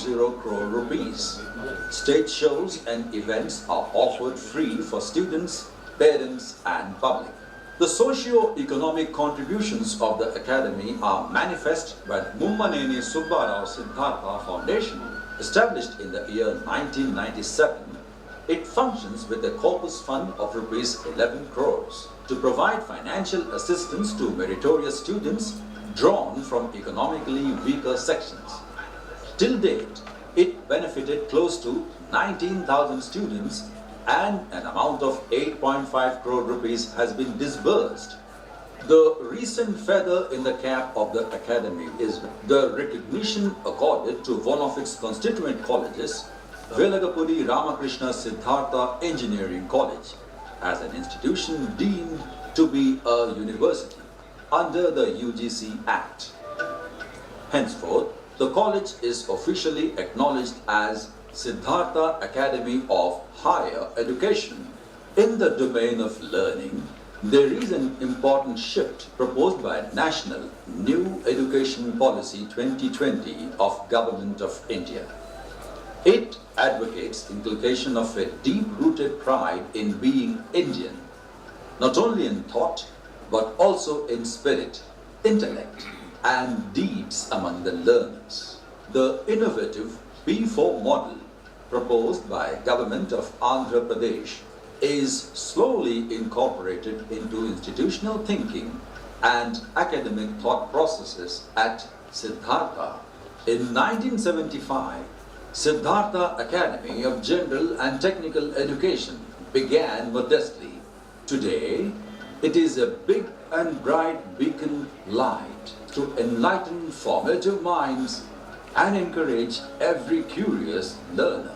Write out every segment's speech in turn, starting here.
2.40 crore rupees. Stage shows and events are offered free for students, parents and public. The socio-economic contributions of the Academy are manifest by the Mummaneni Subbarao Siddhartha Foundation. Established in the year 1997, it functions with a corpus fund of rupees 11 crores to provide financial assistance to meritorious students drawn from economically weaker sections. Till date, it benefited close to 19,000 students and an amount of 8.5 crore rupees has been disbursed. The recent feather in the cap of the Academy is the recognition accorded to one of its constituent colleges, Velagapudi Ramakrishna Siddhartha Engineering College, as an institution deemed to be a university under the UGC Act. Henceforth, the college is officially acknowledged as Siddhartha Academy of Higher Education. In the domain of learning, there is an important shift proposed by National New Education Policy 2020 of Government of India. It advocates inculcation of a deep-rooted pride in being Indian, not only in thought, but also in spirit, intellect, and deeds among the learners. The innovative P4 model proposed by Government of Andhra Pradesh is slowly incorporated into institutional thinking and academic thought processes at Siddhartha. In 1975, Siddhartha Academy of General and Technical Education began modestly. Today, it is a big and bright beacon light to enlighten formative minds and encourage every curious learner.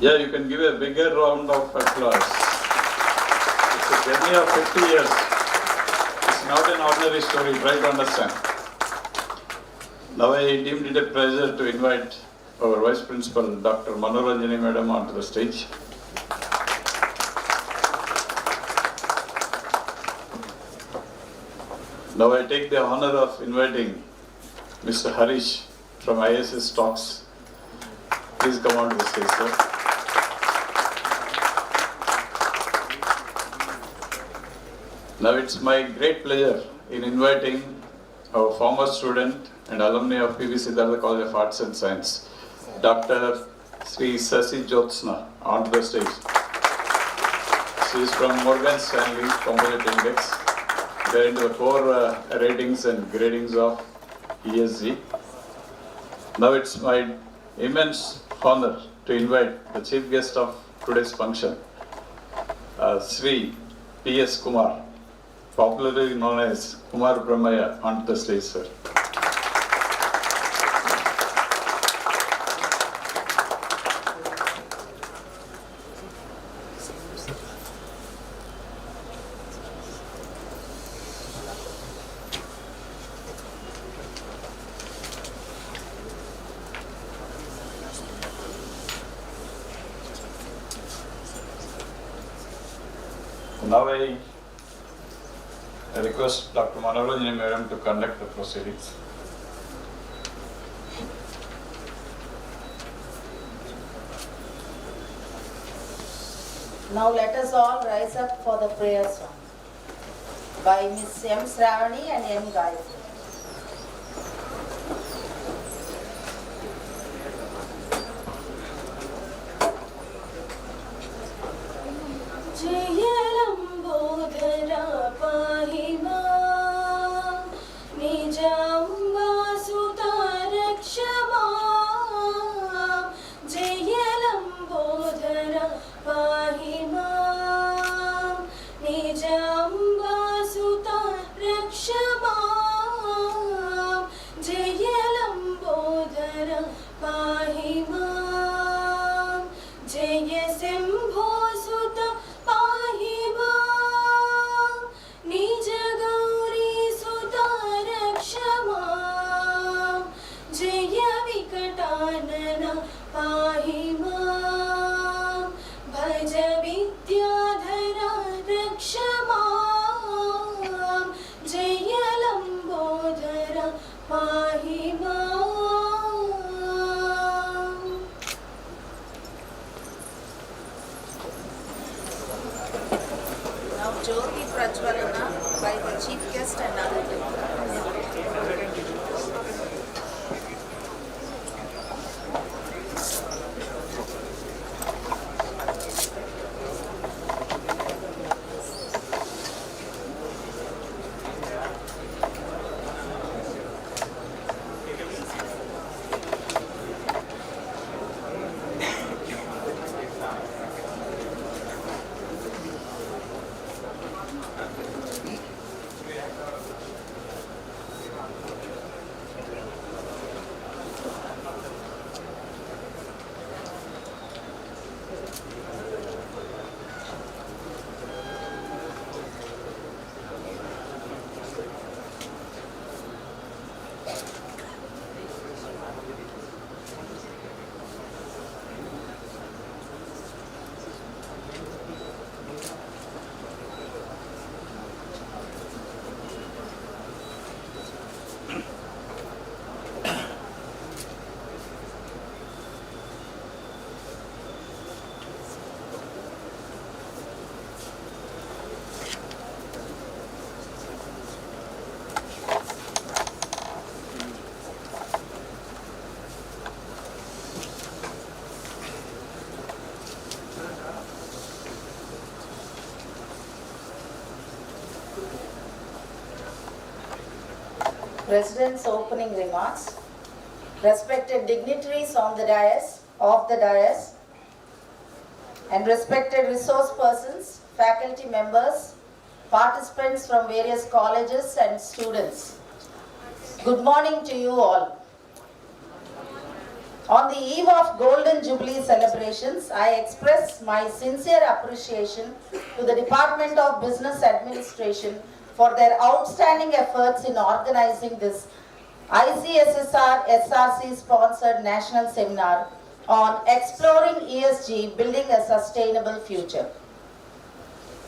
Yeah, you can give a bigger round of applause. It's a journey of 50 years. It's not an ordinary story, try to understand. Now I deemed it a pleasure to invite our Vice Principal, Dr. Manoranjani Madam, onto the stage. Now I take the honor of inviting Mr. Harish from ISS Talks. Please come on to the stage, sir. Now it's my great pleasure in inviting our former student and alumni of PV Siddhartha College of Arts and Science, Dr. Sri Sasi Jyotsna, onto the stage. She is from Morgan Stanley Composite Index. They are into the core ratings and gradings of ESG. Now it's my immense honor to invite the chief guest of today's function, Sri P.S. Kumar, popularly known as Kumar Brahmaya, onto the stage, sir. Now I request Dr. Manoranjani Madam to conduct the proceedings. Now let us all rise up for the prayer song by Ms. M. Sravani and M. Gayatri. Jaya Vikatana पाहि मां भज विद्याधरा रक्ष मां जय लम्बोदर पाहि मां. Now Jyoti Prajwalana by the chief guest and other dignitaries. President's opening remarks. Respected dignitaries on the dais, and respected resource persons, faculty members, participants from various colleges and students. Good morning to you all. On the eve of Golden Jubilee celebrations, I express my sincere appreciation to the Department of Business Administration for their outstanding efforts in organizing this ICSSR SRC sponsored national seminar on exploring ESG, building a sustainable future.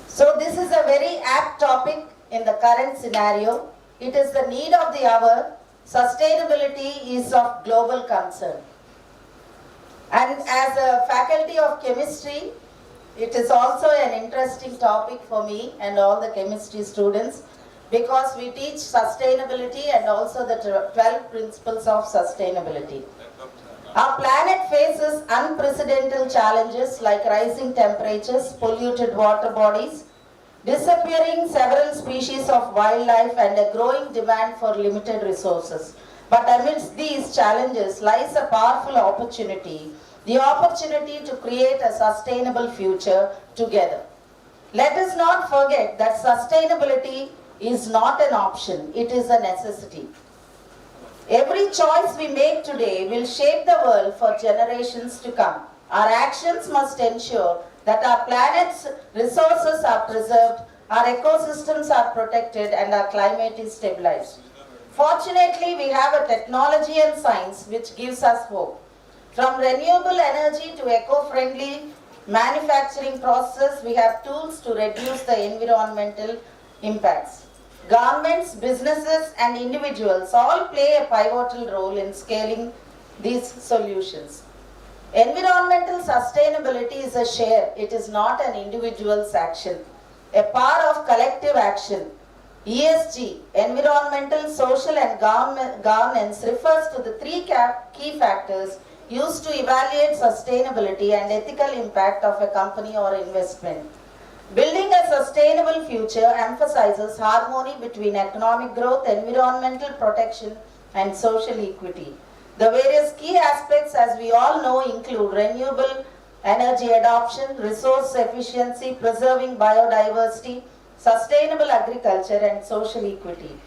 So this is a very apt topic in the current scenario. It is the need of the hour. Sustainability is of global concern. And as a faculty of chemistry, it is also an interesting topic for me and all the chemistry students, because we teach sustainability and also the 12 principles of sustainability. Our planet faces unprecedented challenges like rising temperatures, polluted water bodies, disappearing several species of wildlife, and a growing demand for limited resources. But amidst these challenges lies a powerful opportunity, the opportunity to create a sustainable future together. Let us not forget that sustainability is not an option, it is a necessity. Every choice we make today will shape the world for generations to come. Our actions must ensure that our planet's resources are preserved, our ecosystems are protected, and our climate is stabilized. Fortunately, we have a technology and science which gives us hope. From renewable energy to eco-friendly manufacturing processes, we have tools to reduce the environmental impacts. Governments, businesses, and individuals all play a pivotal role in scaling these solutions. Environmental sustainability is a share, it is not an individual's action. A part of collective action. ESG, environmental, social, and governance, refers to the three key factors used to evaluate sustainability and ethical impact of a company or investment. Building a sustainable future emphasizes harmony between economic growth, environmental protection, and social equity. The various key aspects, as we all know, include renewable energy adoption, resource efficiency, preserving biodiversity, sustainable agriculture, and social equity.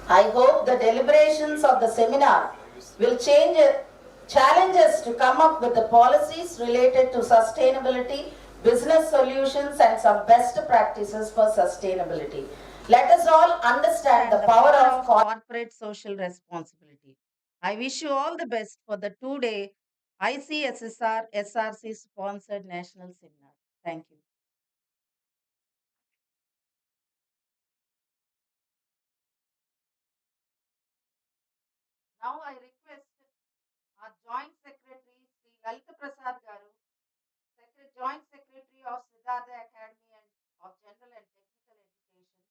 I hope the deliberations of the seminar will challenge us to come up with the policies related to sustainability, business solutions, and some best practices for sustainability. Let us all understand the power of corporate social responsibility. I wish you all the best for the 2-day ICSSR SRC sponsored national seminar. Thank you. Now I request our Joint Secretary Sri Lalita Prasad Garu, Joint Secretary of Siddhartha Academy and of General and Technical Education,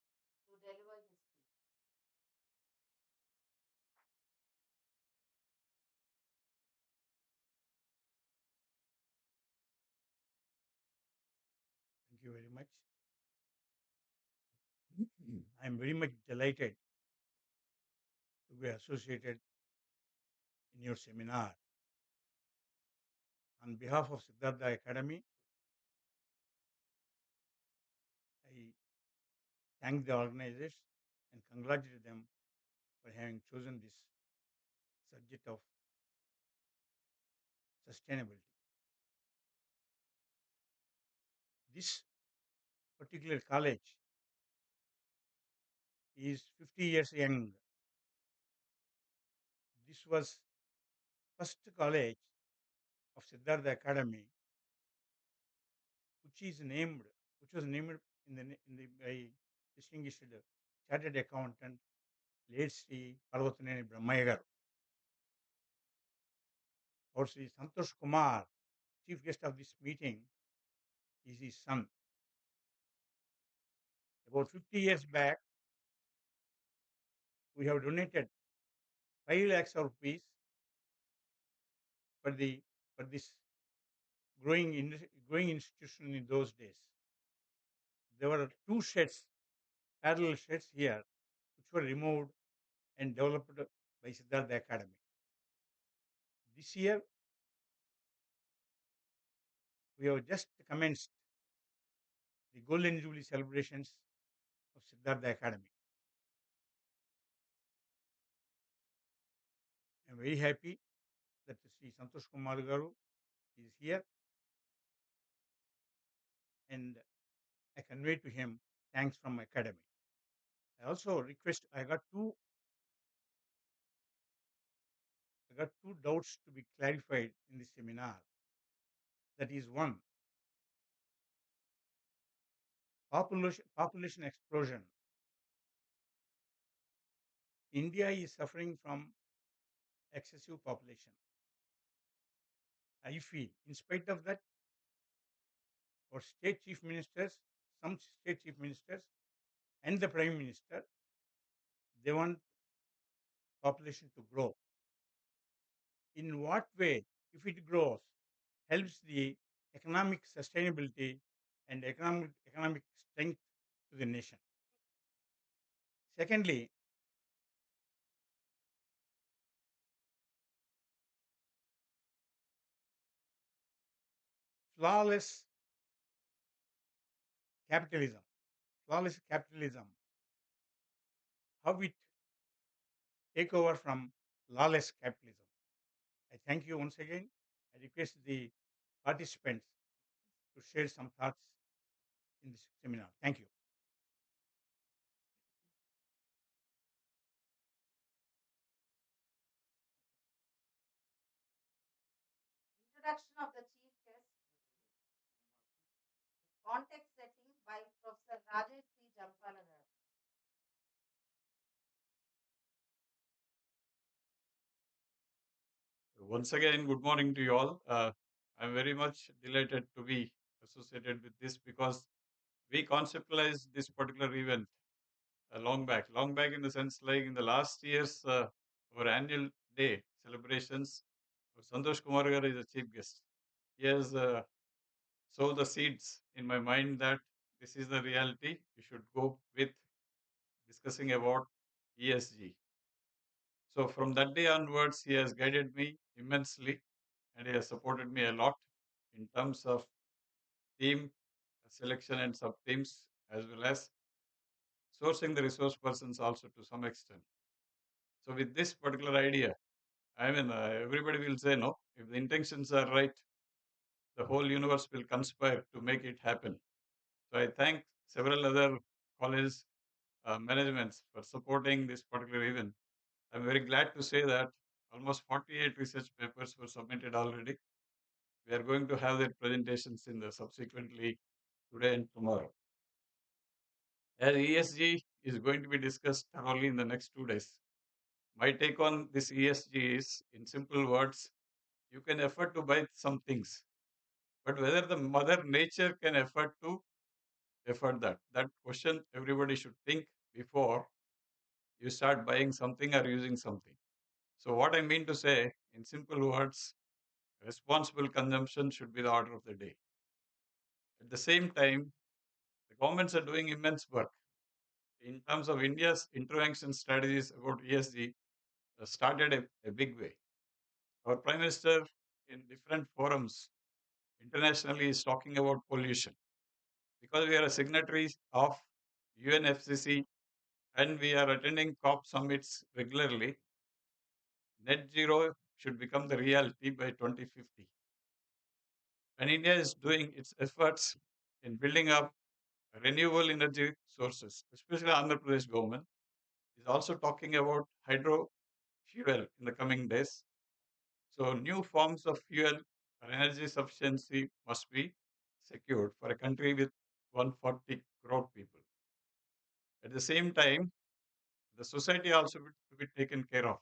to deliver his speech. Thank you very much. I am very much delighted to be associated in your seminar. On behalf of Siddhartha Academy, I thank the organizers and congratulate them for having chosen this subject of sustainability. This particular college is 50 years young. This was first college of Siddhartha Academy, which is named, which was named by distinguished chartered accountant late Sri Parvathaneni Brahmaya garu. Or Sri Santosh Kumar, chief guest of this meeting, is his son. About 50 years back, we have donated 5 lakhs of rupees for this growing institution in those days. There were two sheds, parallel sheds here, which were removed and developed by Siddhartha Academy. This year, we have just commenced the Golden Jubilee celebrations of Siddhartha Academy. I am very happy that Sri Santosh Kumar Garu is here, and I convey to him thanks from my academy. I also request, I got two doubts to be clarified in this seminar. That is one, population explosion. India is suffering from excessive population. I feel, in spite of that, our state chief ministers, some state chief ministers, and the prime minister, they want population to grow. In what way, if it grows, helps the economic sustainability and economic strength to the nation? Secondly, flawless capitalism. Flawless capitalism, how it take over from lawless capitalism. I thank you once again. I request the participants to share some thoughts in this seminar. Thank you. Introduction of the chief guest. Context setting by Professor Rajesh C. Jampalagar. Once again, good morning to you all. I'm very much delighted to be associated with this because we conceptualized this particular event long back in the sense like in the last year's our annual day celebrations. Santosh Kumar Garu is the chief guest. He has sowed the seeds in my mind that this is the reality. We should go with discussing about ESG. So from that day onwards, he has guided me immensely and he has supported me a lot in terms of team selection and sub teams as well as sourcing the resource persons also to some extent. So with this particular idea, I mean, everybody will say no. If the intentions are right, the whole universe will conspire to make it happen. So I thank several other college managements for supporting this particular event. I'm very glad to say that Almost 48 research papers were submitted already. We are going to have their presentations in the subsequently today and tomorrow. As ESG is going to be discussed thoroughly in the next 2 days, my take on this ESG is, in simple words, you can afford to buy some things, but whether the mother nature can afford that question everybody should think before you start buying something or using something. So what I mean to say, in simple words, responsible consumption should be the order of the day. At the same time, the governments are doing immense work in terms of India's intervention strategies about ESG. Started a big way. Our Prime Minister, in different forums internationally, is talking about pollution. Because we are a signatory of UNFCCC and we are attending COP summits regularly, net zero should become the reality by 2050. And India is doing its efforts in building up renewable energy sources, especially Andhra Pradesh government is also talking about hydro fuel in the coming days. So new forms of fuel or energy sufficiency must be secured for a country with 140 crore people. At the same time, the society also to be taken care of.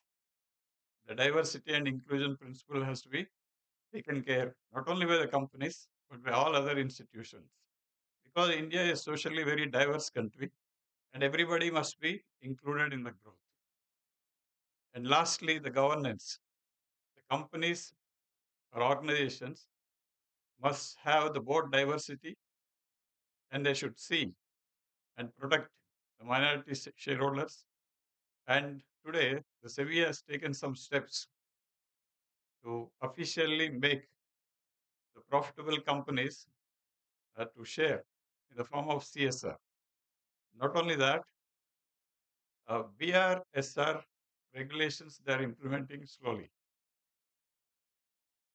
The diversity and inclusion principle has to be taken care not only by the companies but by all other institutions. Because India is socially very diverse country and everybody must be included in the growth. And lastly, the governance. The companies or organizations must have the board diversity and they should see and protect the minority shareholders. And today, the SEBI has taken some steps to officially make the profitable companies to share in the form of CSR. Not only that, BRSR regulations they are implementing slowly.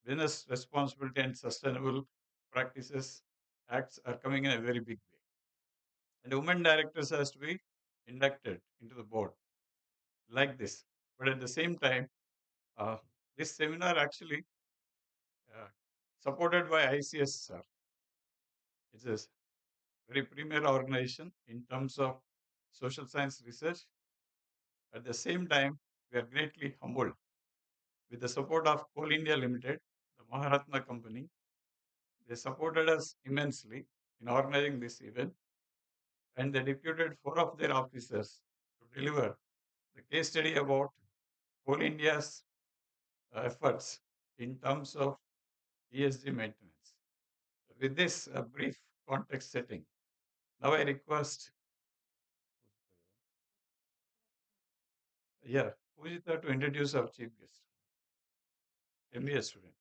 Business responsibility and sustainable practices acts are coming in a very big way. And women directors has to be inducted into the board like this. But at the same time, uh, this seminar actually uh, supported by ICSR. It's a very premier organization in terms of social science research. At the same time, we are greatly humbled with the support of Coal India Limited, the Maharatna company. They supported us immensely in organizing this event and they deputed 4 of their officers to deliver the case study about Coal India's efforts in terms of ESG maintenance. With this brief context setting, now I request, Pujita to introduce our chief guest, MBA student.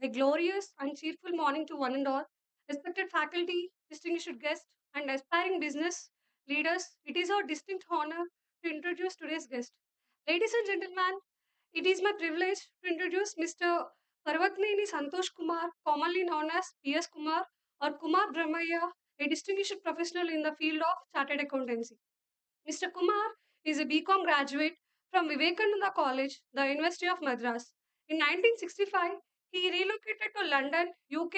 A glorious and cheerful morning to one and all. Respected faculty, distinguished guests, and aspiring business leaders, it is our distinct honor to introduce today's guest. Ladies and gentlemen, it is my privilege to introduce Mr. Parvatneni Santosh Kumar, commonly known as P.S. Kumar or Kumar Brahmaya, a distinguished professional in the field of chartered accountancy. Mr. Kumar is a BCom graduate from Vivekananda College, the University of Madras. In 1965, he relocated to London, UK,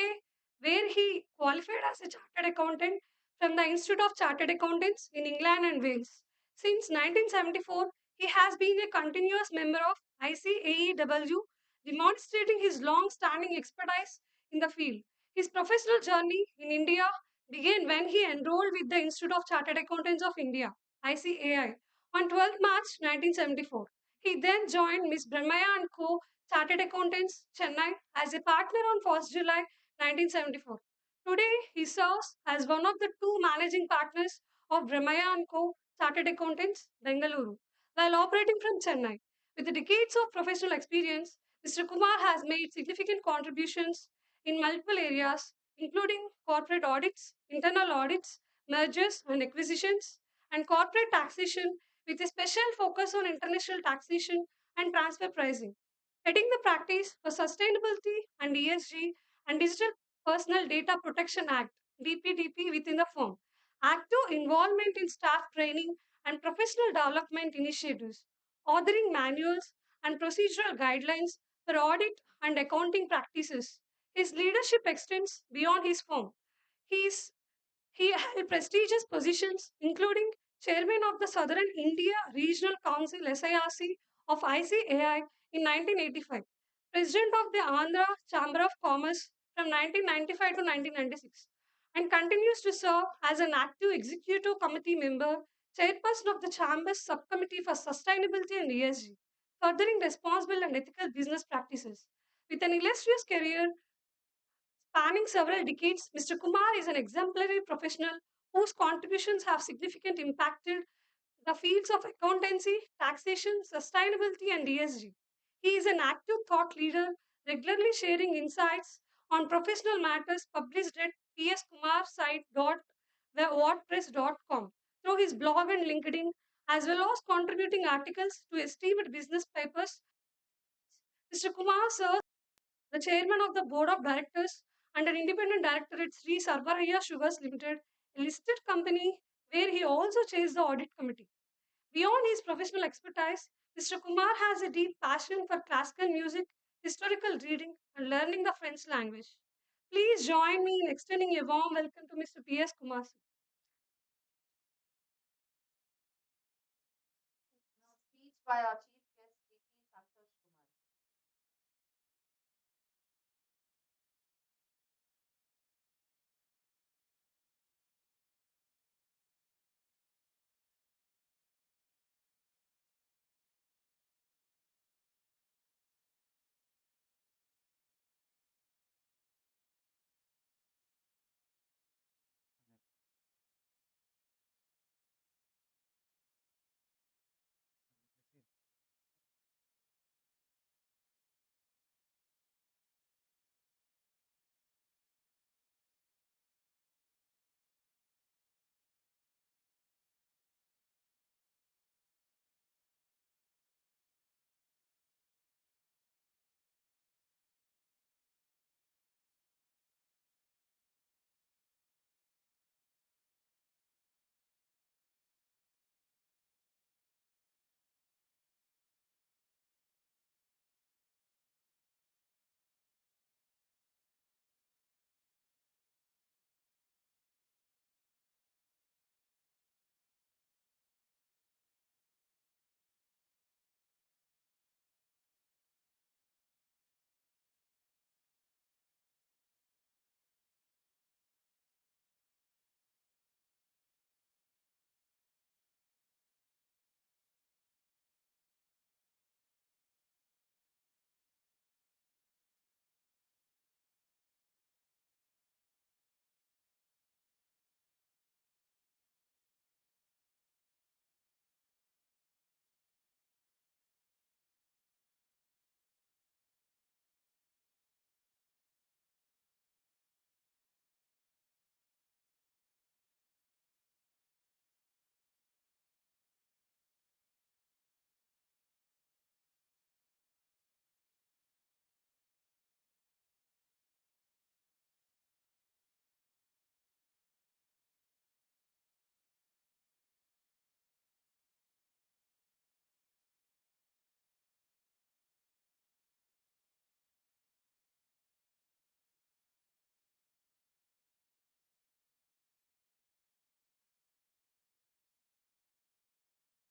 where he qualified as a chartered accountant from the Institute of Chartered Accountants in England and Wales. Since 1974, he has been a continuous member of ICAEW, demonstrating his long standing expertise in the field. His professional journey in India began when he enrolled with the Institute of Chartered Accountants of India ICAI, on 12th March 1974. He then joined Miss Brahmaya and Co. Chartered Accountants, Chennai, as a partner on 1st July 1974. Today, he serves as one of the two managing partners of Brahmaya and Co. Chartered Accountants, Bengaluru, while operating from Chennai. With decades of professional experience, Mr. Kumar has made significant contributions in multiple areas, including corporate audits, internal audits, mergers and acquisitions, and corporate taxation, with a special focus on international taxation and transfer pricing. Heading the practice for sustainability and ESG and Digital Personal Data Protection Act (DPDP) within the firm. Active involvement in staff training and professional development initiatives, authoring manuals and procedural guidelines for audit and accounting practices. His leadership extends beyond his firm. He is he held prestigious positions, including chairman of the Southern India Regional Council (SIRC) of ICAI in 1985, president of the Andhra Chamber of Commerce from 1995 to 1996, and continues to serve as an active executive committee member, chairperson of the Chamber's Subcommittee for Sustainability and ESG, furthering responsible and ethical business practices. With an illustrious career spanning several decades, Mr. Kumar is an exemplary professional whose contributions have significantly impacted the fields of accountancy, taxation, sustainability, and ESG. He is an active thought leader, regularly sharing insights on professional matters published at pskumarsite.wordpress.com through his blog and LinkedIn, as well as contributing articles to esteemed business papers. Mr. Kumar serves the chairman of the board of directors and an independent director at Sri Sarvaraya Sugars Limited, a listed company where he also chairs the audit committee. Beyond his professional expertise, Mr. Kumar has a deep passion for classical music, historical reading, and learning the French language. Please join me in extending a warm welcome to Mr. P.S. Kumar. Sir. Now speech by our chief guest, VP Santosh Kumar.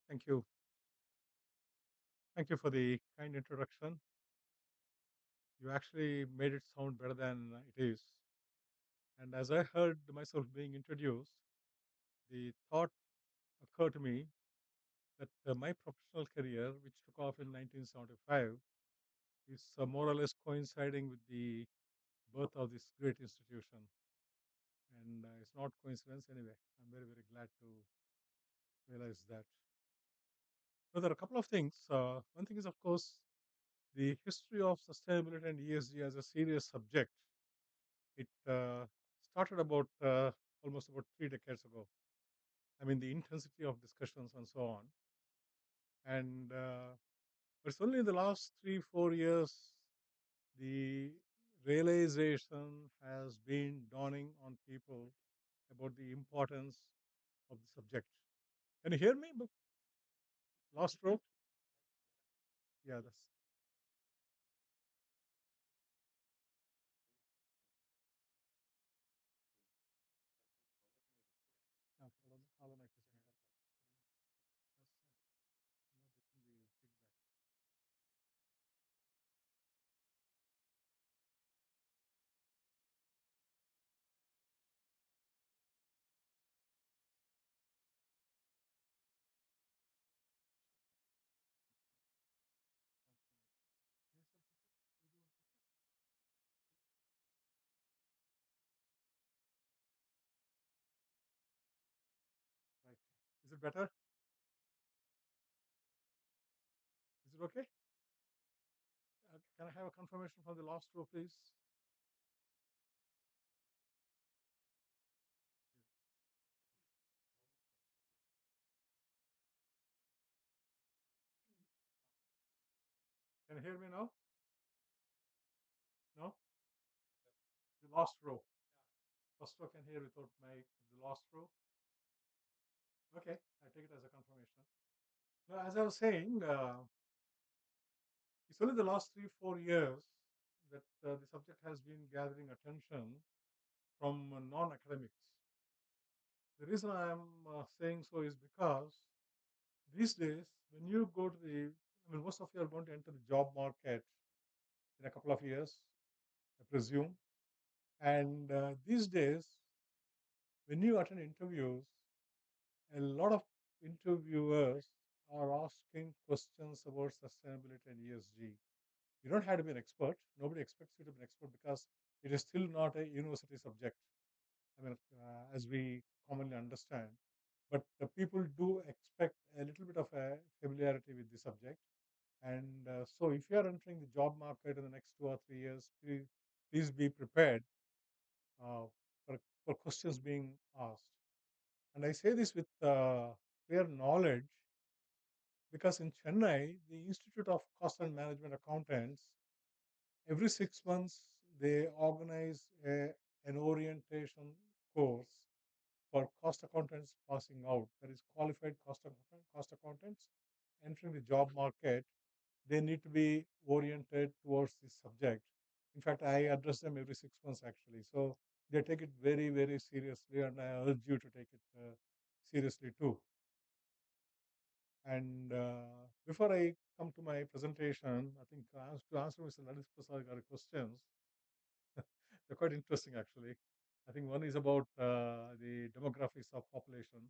Thank you. Thank you for the kind introduction. You actually made it sound better than it is. And as I heard myself being introduced, the thought occurred to me that my professional career, which took off in 1975, is more or less coinciding with the birth of this great institution. And it's not coincidence anyway. I'm very, very glad to realize that. So there are a couple of things. One thing is, of course, the history of sustainability and ESG as a serious subject. It started about almost about 3 decades ago. I mean, the intensity of discussions and so on. And but it's only in the last 3-4 years the realization has been dawning on people about the importance of the subject. Can you hear me? Last row? Yeah, that's. Yeah, follow my question. That's, not getting the feedback. Right. Is it better? Is it okay? Can I have a confirmation from the last row, please? Can you hear me now? No? The last row. First row can hear without mic. The last row. Okay, I take it as a confirmation. Now, as I was saying, it's only the last 3-4 years that the subject has been gathering attention from non-academics. The reason I am saying so is because these days, when you go to most of you are going to enter the job market in a couple of years, I presume. And these days, when you attend interviews, a lot of interviewers are asking questions about sustainability and ESG. You don't have to be an expert. Nobody expects you to be an expert because it is still not a university subject. As we commonly understand. But the people do expect a little bit of a familiarity with the subject. And so, if you are entering the job market in the next 2 or 3 years, please be prepared uh, for questions being asked. And I say this with clear knowledge because in Chennai, the Institute of Cost and Management Accountants, every 6 months, they organize an orientation course for cost accountants passing out, that is qualified cost accountants entering the job market. They need to be oriented towards this subject. In fact, I address them every 6 months actually. So they take it very, very seriously, and I urge you to take it seriously too. And before I come to my presentation, I think to answer Mr. Lalit Prasad questions, they're quite interesting actually. I think one is about the demographics of population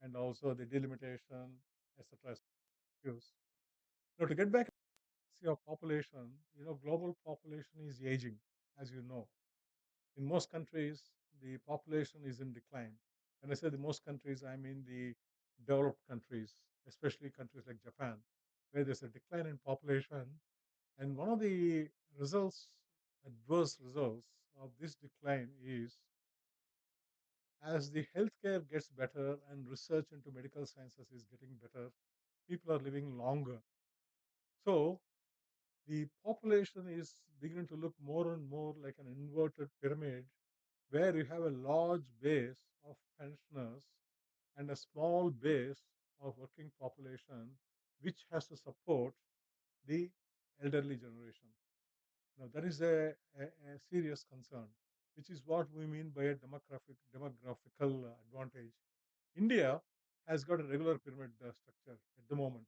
and also the delimitation, etc. Now, to get back to your population, global population is aging, as you know. In most countries, the population is in decline. When I say the most countries, I mean the developed countries, especially countries like Japan, where there's a decline in population. And one of the adverse results of this decline is as the healthcare gets better and research into medical sciences is getting better, people are living longer. So the population is beginning to look more and more like an inverted pyramid where you have a large base of pensioners and a small base of working population which has to support the elderly generation. Now, that is a serious concern, which is what we mean by a demographical advantage. India has got a regular pyramid structure at the moment.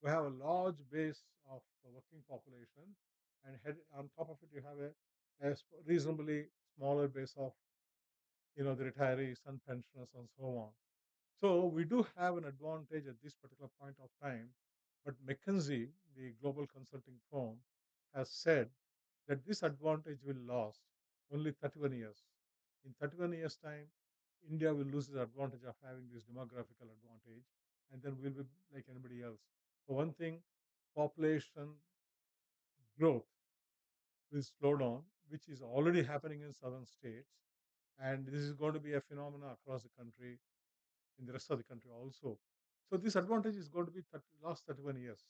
We have a large base of working population, and on top of it, you have a reasonably smaller base of the retirees and pensioners and so on. So we do have an advantage at this particular point of time, but McKinsey, the global consulting firm, has said that this advantage will last only 31 years. In 31 years' time, India will lose the advantage of having this demographical advantage, and then we'll be like anybody else. For one thing, population growth will slow down, which is already happening in southern states, and this is going to be a phenomenon across the country, in the rest of the country also. So this advantage is going to be last 31 years.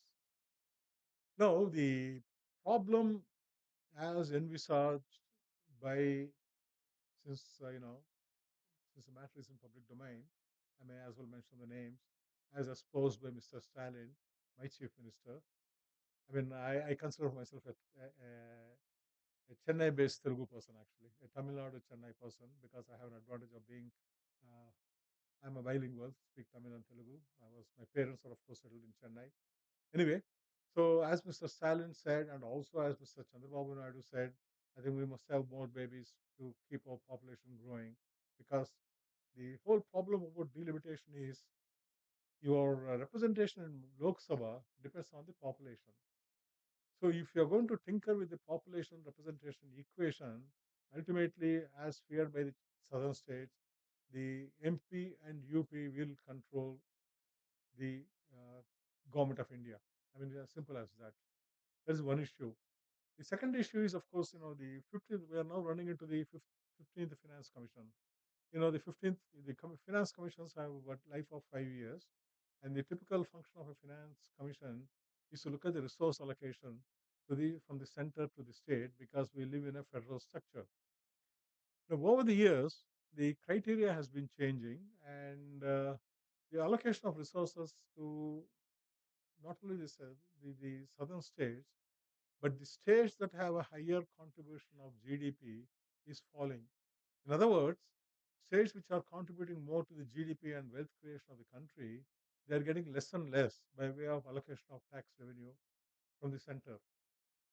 Now, the problem as envisaged by, since, since the matter is in public domain, I may as well mention the names, as exposed by Mr. Stalin, my chief minister. I mean, I consider myself a Chennai-based Telugu person, actually, a Tamil Nadu Chennai person, because I have an advantage of being, uh, I'm a bilingual, speak Tamil and Telugu. My parents are, of course, settled in Chennai. Anyway, so as Mr. Stalin said, and also as Mr. Chandrababu Naidu said, I think we must have more babies to keep our population growing, because the whole problem about delimitation is your representation in Lok Sabha depends on the population. So if you're going to tinker with the population representation equation, ultimately, as feared by the southern states, the MP and UP will control the government of India. I mean, as simple as that. That is one issue. The second issue is, of course, the 15th, we are now running into the 15th Finance Commission. The 15th, finance commissions have a life of 5 years. And the typical function of a finance commission is to look at the resource allocation from the center to the state, because we live in a federal structure. Now, over the years, the criteria has been changing, and the allocation of resources to not only the southern states, but the states that have a higher contribution of GDP is falling. In other words, states which are contributing more to the GDP and wealth creation of the country, they are getting less and less by way of allocation of tax revenue from the center.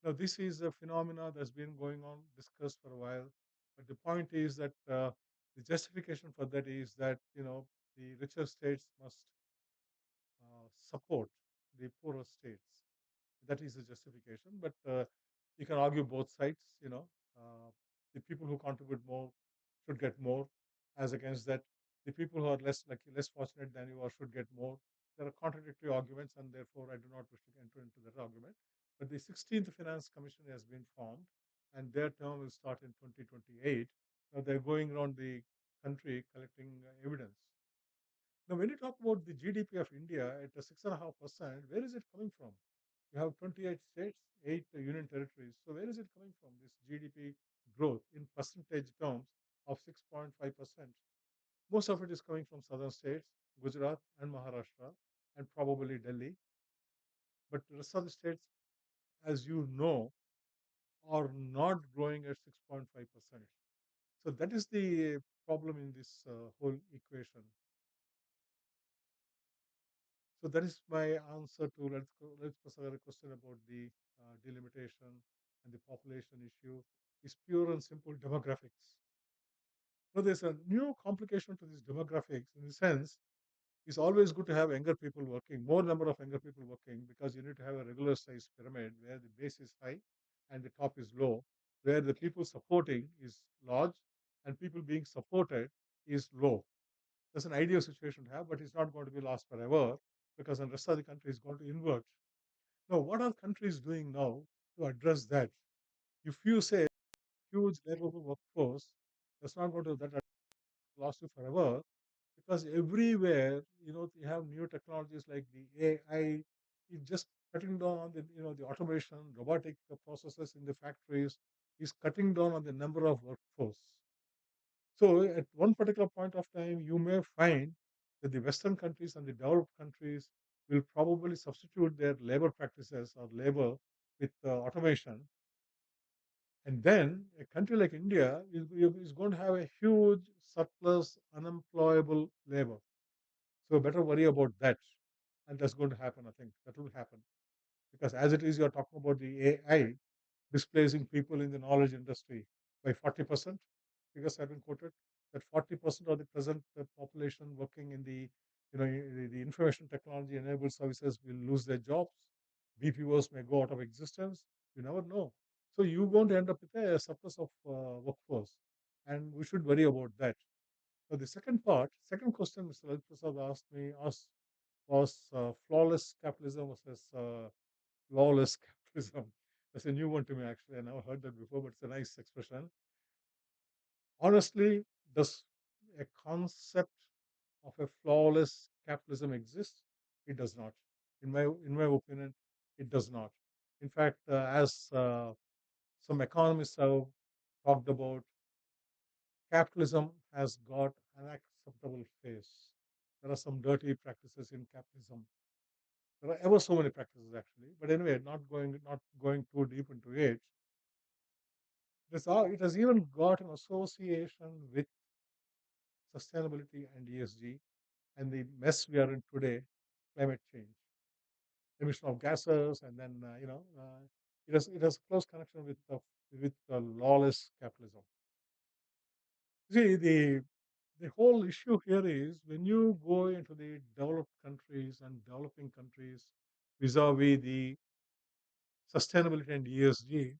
Now, this is a phenomena that's been going on, discussed for a while. But the point is that the justification for that is that the richer states must support the poorer states. That is the justification. But you can argue both sides. The people who contribute more should get more, as against that the people who are less fortunate than you are should get more. There are contradictory arguments, and therefore I do not wish to enter into that argument. But the 16th Finance Commission has been formed, and their term will start in 2028. Now they're going around the country collecting evidence. Now, when you talk about the GDP of India at a 6.5%, where is it coming from? You have 28 states, 8 union territories. So where is it coming from, this GDP growth in percentage terms of 6.5%? Most of it is coming from southern states, Gujarat and Maharashtra, and probably Delhi. But the rest of the states, as you know, are not growing at 6.5%. So that is the problem in this whole equation. So that is my answer to let's proceed a question about the delimitation and the population issue. Is pure and simple demographics. Now there's a new complication to this demographics, in the sense it's always good to have younger people working, more number of younger people working, because you need to have a regular size pyramid where the base is high and the top is low, where the people supporting is large and people being supported is low. That's an ideal situation to have, but it's not going to be last forever, because the rest of the country is going to invert. Now, what are countries doing now to address that? If you say huge labor workforce, that's not going to that last you forever, because everywhere you have new technologies like the AI. It's just cutting down on the automation, robotic processes in the factories is cutting down on the number of workforce. So at one particular point of time, you may find that the Western countries and the developed countries will probably substitute their labor practices or labor with automation. And then a country like India is going to have a huge surplus unemployable labor. So better worry about that. And that's going to happen, I think. That will happen. Because as it is, you're talking about the AI displacing people in the knowledge industry by 40%. Figures have been quoted that 40% of the present population working in the information technology enabled services will lose their jobs. BPOs may go out of existence. You never know. So you're going to end up with a surplus of workforce, and we should worry about that. So the second question Mr. Lalit Prasad asked was flawless capitalism versus lawless capitalism. That's a new one to me, actually. I never heard that before, but it's a nice expression. Honestly, does a concept of a flawless capitalism exist? It does not. In my opinion, it does not. In fact, as some economists have talked about, capitalism has got an acceptable face. There are some dirty practices in capitalism. There are ever so many practices actually, but anyway, not going too deep into it. It has even got an association with sustainability and ESG and the mess we are in today, climate change, emission of gases, and then it has close connection with lawless capitalism. See, the whole issue here is when you go into the developed countries and developing countries vis-a-vis the sustainability and ESG,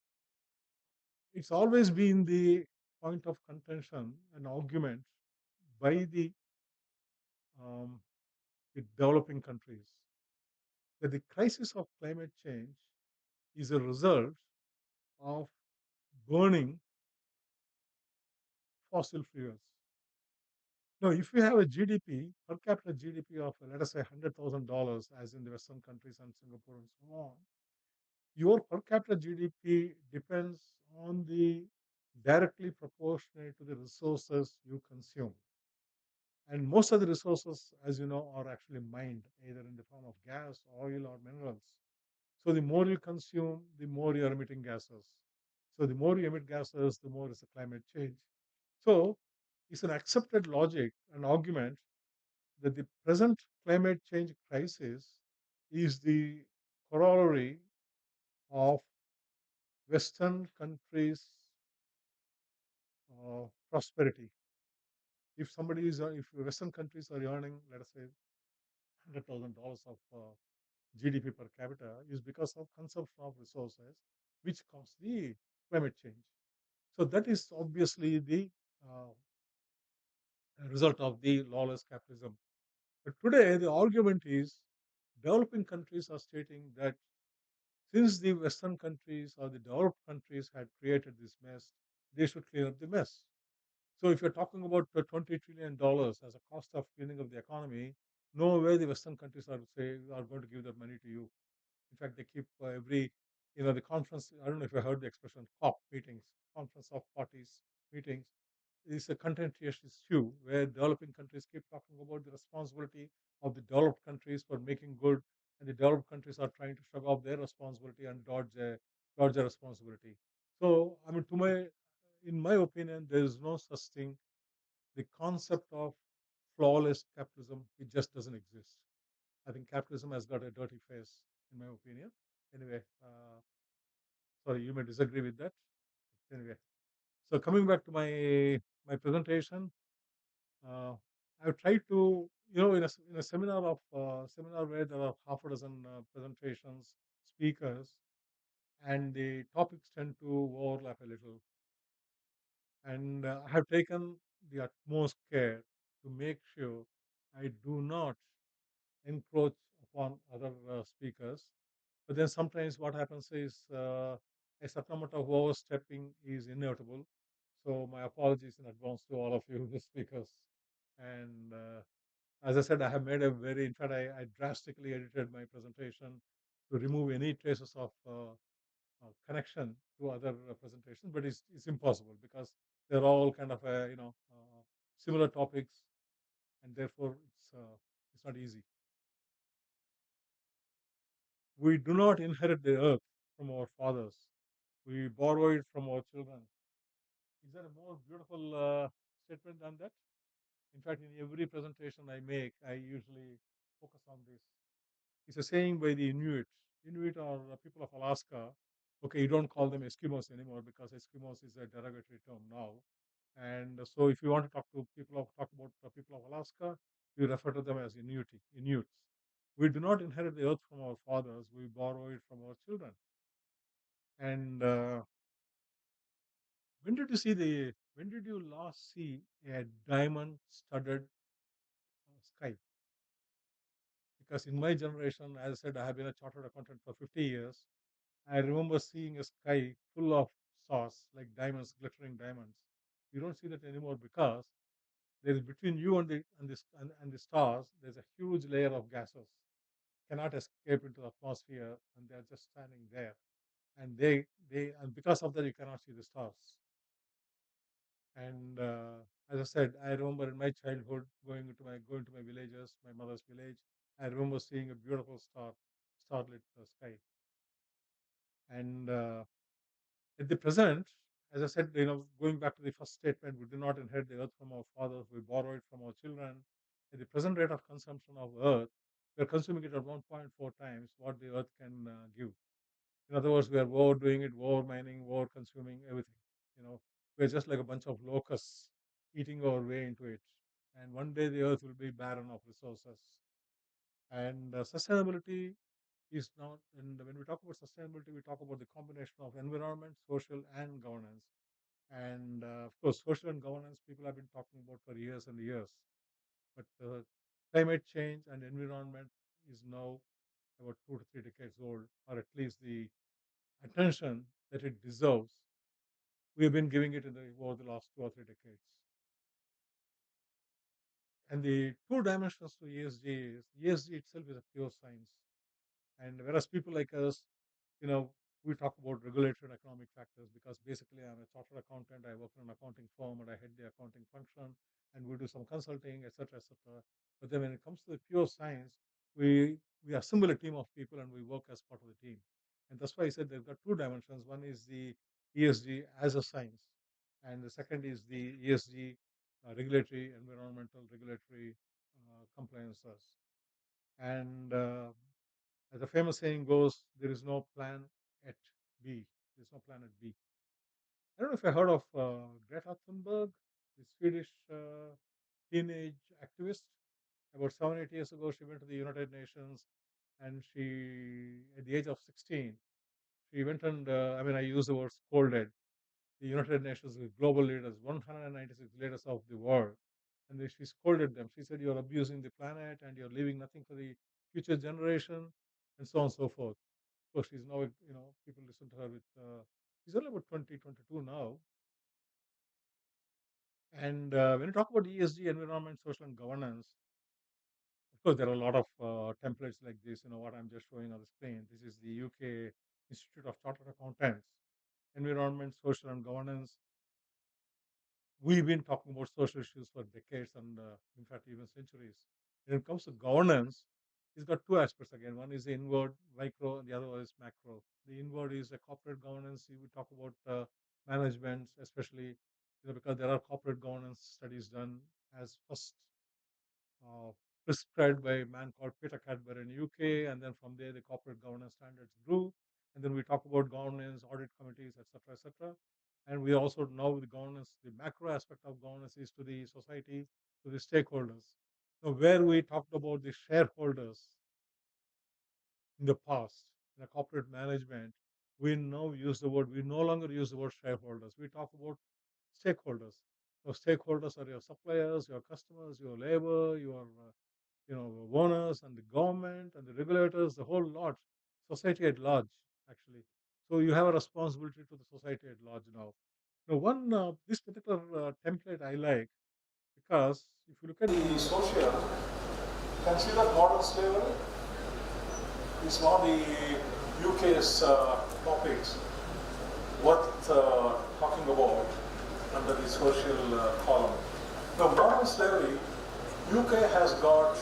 it's always been the point of contention and argument by um, the developing countries that the crisis of climate change is a result of burning fossil fuels. Now, if you have a GDP, per capita GDP of, let us say, $100,000, as in the Western countries and Singapore and so on, your per capita GDP depends on the directly proportionate to the resources you consume. And most of the resources, as you know, are actually mined either in the form of gas, oil, or minerals. So the more you consume, the more you are emitting gases. So the more you emit gases, the more is the climate change. So it's an accepted logic, an argument that the present climate change crisis is the corollary of Western countries' prosperity. If Western countries are earning, let us say, $100,000 of GDP per capita, is because of consumption of resources, which cause the climate change. So that is obviously the uh, result of the lawless capitalism. But today, the argument is developing countries are stating that since the Western countries or the developed countries had created this mess, they should clean up the mess. So if you're talking about the $20 trillion as a cost of cleaning up the economy, no way the Western countries are going to give that money to you. In fact, they keep the conference. I don't know if you heard the expression COP meetings, conference of parties meetings. Is a contentious issue where developing countries keep talking about the responsibility of the developed countries for making good, and the developed countries are trying to shrug off their responsibility and dodge a responsibility. So, I mean, in my opinion, there is no such thing. The concept of flawless capitalism, it just doesn't exist. I think capitalism has got a dirty face, in my opinion. Anyway, sorry, you may disagree with that. Anyway, so coming back to my presentation, I've tried to, in a seminar where there are half a dozen presentations, speakers, and the topics tend to overlap a little. And I have taken the utmost care to make sure I do not encroach upon other speakers. But then sometimes what happens is a certain amount of overstepping is inevitable. So my apologies in advance to all of you, the speakers. And as I said, I have made in fact, I drastically edited my presentation to remove any traces of connection to other presentations, but it's impossible because they're all kind of similar topics, and therefore it's not easy. We do not inherit the earth from our fathers. We borrow it from our children. Is there a more beautiful statement than that? In fact, in every presentation I make, I usually focus on this. It's a saying by the Inuit. Inuit are people of Alaska. Okay, you don't call them Eskimos anymore because Eskimos is a derogatory term now. And so, if you want to talk about the people of Alaska, you refer to them as Inuits. We do not inherit the earth from our fathers; we borrow it from our children. And when did you last see a diamond-studded sky? Because in my generation, as I said, I have been a chartered accountant for 50 years. I remember seeing a sky full of stars, like diamonds, glittering diamonds. You don't see that anymore because there is between you and the stars, there's a huge layer of gases. cannot escape into the atmosphere, and they are just standing there. And and because of that, you cannot see the stars. And as I said, I remember in my childhood going to my villages, my mother's village. I remember seeing a beautiful starlit sky. And at the present, as I said, going back to the first statement, we do not inherit the earth from our fathers; we borrow it from our children. At the present rate of consumption of earth, we are consuming it at 1.4 times what the earth can give. In other words, we are overdoing it, over mining, over consuming everything. We're just like a bunch of locusts eating our way into it. And one day the earth will be barren of resources. And sustainability is not, and when we talk about sustainability, we talk about the combination of environment, social, and governance. And of course, social and governance, people have been talking about for years and years. But climate change and environment is now about 2 to 3 decades old, or at least the attention that it deserves, we have been giving it over the last 2 or 3 decades. And the two dimensions to ESG is ESG itself is a pure science. And whereas people like us, you know, we talk about regulatory and economic factors because basically I'm a chartered accountant. I work in an accounting firm and I head the accounting function, and we do some consulting, etc., etc. But then when it comes to the pure science, we assemble a team of people and we work as part of the team. And that's why I said they've got two dimensions. One is the ESG as a science, and the second is the ESG regulatory, environmental regulatory compliances. And as the famous saying goes, there is no plan at B. There's no plan at B. I don't know if I heard of Greta Thunberg, the Swedish teenage activist. About 7 or 8 years ago, she went to the United Nations, and she, at the age of 16, she went and, I mean, I use the word scolded the United Nations with global leaders, 196 leaders of the world. And then she scolded them. She said, "You're abusing the planet and you're leaving nothing for the future generation," and so on and so forth. Of course, she's now, people listen to her with, she's only about 20, 22 now. And when you talk about ESG, environment, social, and governance, of course, there are a lot of templates like this, what I'm just showing on the screen. This is the UK Institute of Chartered Accountants. Environment, social, and governance. We've been talking about social issues for decades and, in fact, even centuries. When it comes to governance, it's got two aspects again. One is the inward, micro, and the other one is macro. The inward is a corporate governance. We talk about management, especially because there are corporate governance studies done as first uh, prescribed by a man called Peter Cadbury in UK, and then from there the corporate governance standards grew. And then we talk about governance, audit committees, etc., etc. And we also know the governance, the macro aspect of governance is to the society, to the stakeholders. Now, where we talked about the shareholders in the past, in the corporate management, we now use the word, we no longer use the word shareholders. We talk about stakeholders. So stakeholders are your suppliers, your customers, your labor, your owners and the government and the regulators, the whole lot, society at large, actually. So you have a responsibility to the society at large now. Now, this particular template I like because if you look at the social, consider modern slavery is one of the UK's topics worth talking about under the social column. Now, modern slavery, UK has got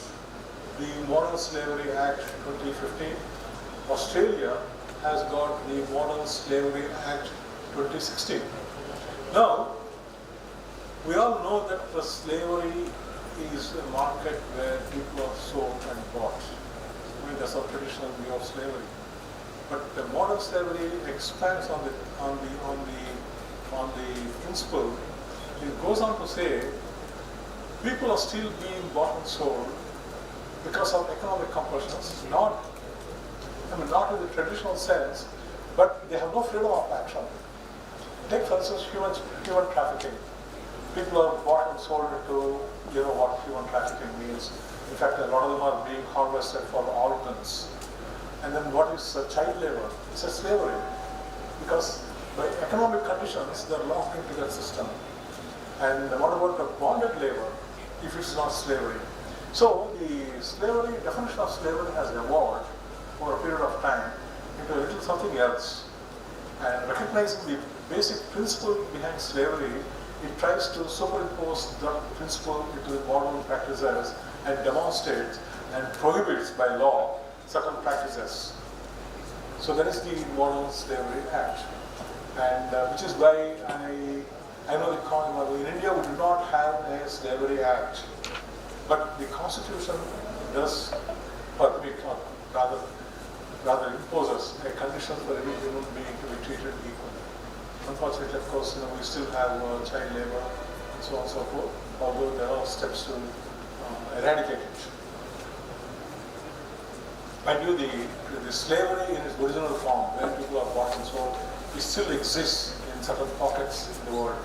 the Modern Slavery Act 2015. Australia has got the Modern Slavery Act 2016. Now, we all know that the slavery is a market where people are sold and bought. I mean, that's our traditional view of slavery. But the modern slavery expands on the principle. It goes on to say people are still being bought and sold because of economic compulsions, not in the traditional sense, but they have no freedom of action. Take, for instance, human trafficking. People are bought and sold to, what human trafficking means. In fact, a lot of them are being harvested for organs. And then what is child labor? It's a slavery. Because by economic conditions, they're locked into that system. And what about the bonded labor, if it's not slavery? So the definition of slavery has evolved over a period of time into a little something else. And recognizing the basic principle behind slavery, it tries to superimpose that principle into the modern practices and demonstrates and prohibits by law certain practices. So that is the Modern Slavery Act, and which is why I know in India we do not have a Slavery Act, but the Constitution does permit, or rather imposes a condition for every human being to be treated equally. Unfortunately, of course, we still have child labor and so on and so forth, although there are steps to eradicate it. Mind you, the slavery in its original form, where people are bought and sold, it still exists in certain pockets in the world.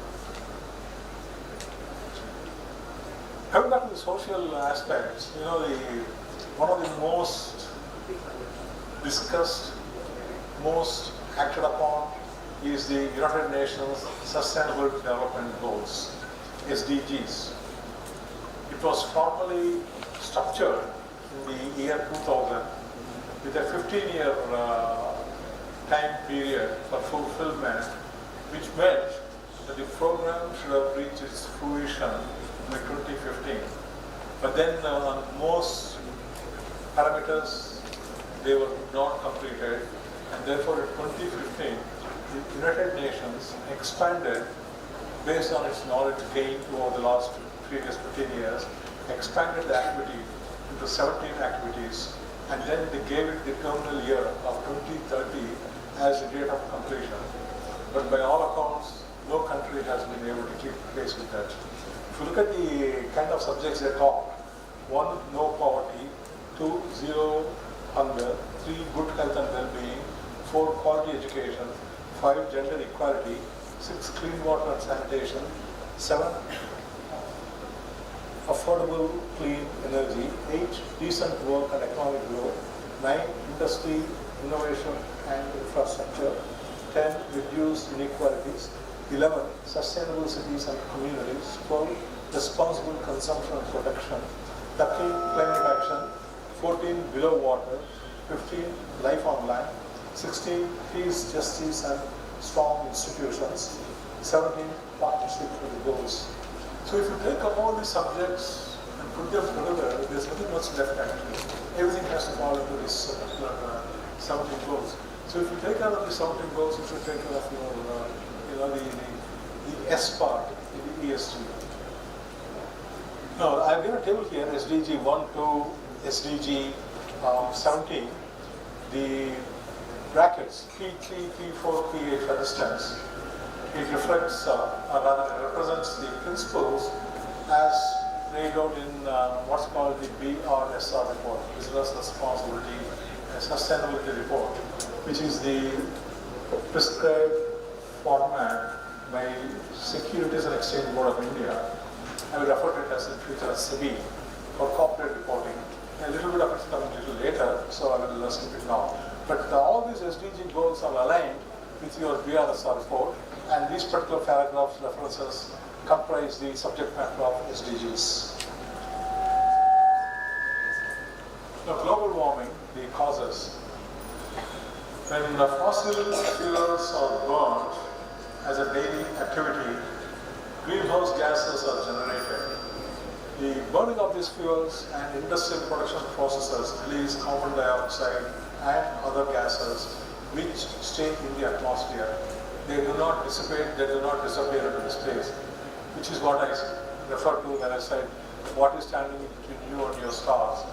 Coming back to the social aspects, one of the most discussed, most acted upon is the United Nations Sustainable Development Goals, SDGs. It was formally structured in the year 2000 with a 15-year time period for fulfillment, which meant that the program should have reached its fruition by 2015. But then on most parameters, they were not completed, and therefore in 2015, the United Nations expanded, based on its knowledge gained over the last previous 15 years, expanded the activity into 17 activities, and then they gave it the terminal year of 2030 as the date of completion. But by all accounts, no country has been able to keep pace with that. If you look at the kind of subjects they talk, 1, no poverty, 2, zero hunger, 3, good health and well-being, 4, quality education, 5, gender equality, 6, clean water and sanitation, 7, affordable clean energy, 8, decent work and economic growth, 9, industry, innovation and infrastructure, 10, reduce inequalities, 11, sustainable cities and communities, 12, responsible consumption and protection, 13, climate action, 14, below water, 15, life on land, 16, peace, justice and strong institutions, 17, partnership with the goals. So if you take up all these subjects and put them together, there's nothing much left actually. Everything has to fall into this particular 17 goals. So if you take care of the 17 goals, you should take care of the S part, the ESG. Now, I've given a table here, SDG 1 to SDG 17. The brackets, P3, P4, P8 for instance, it reflects, or rather it represents the principles as laid out in what's called the BRSR report, Business Responsibility and Sustainability Report, which is the prescribed format by Securities and Exchange Board of India. I will refer to it as in future as SEBI for corporate reporting. A little bit of it's coming a little later, so I will skip it now. But all these SDG goals are aligned with your BRSR report, and these particular paragraphs references comprise the subject matter of SDGs. Now, global warming, the causes. When fossil fuels are burned as a daily activity, greenhouse gases are generated. The burning of these fuels and industrial production processes release carbon dioxide and other gases which stay in the atmosphere. They do not dissipate, they do not disappear into space, which is what I referred to when I said, what is standing between you and your stars?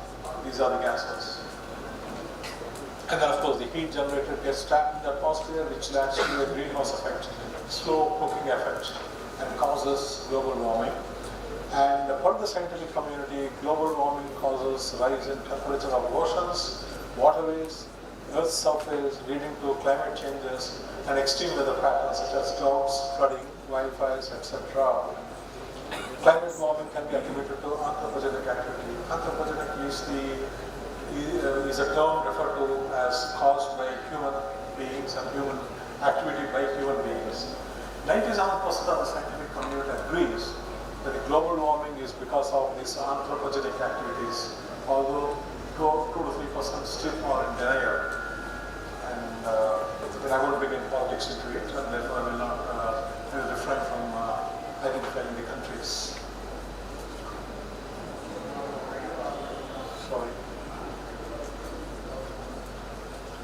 These are the gases. And then of course the heat generated gets trapped in the atmosphere, which leads to a greenhouse effect, slow cooking effect, and causes global warming. And for the scientific community, global warming causes rise in temperature of oceans, waterways, Earth's surface, leading to climate changes and extreme weather patterns such as droughts, flooding, wildfires, etc. Climate warming can be attributed to anthropogenic activity. Anthropogenic is a term referred to as caused by human beings and human activity by human beings. 97% of the scientific community agrees that the global warming is because of these anthropogenic activities, although 2 to 3% still are in denial. And then I won't bring in politics into it, and therefore I will not I will refrain from identifying the countries. Sorry.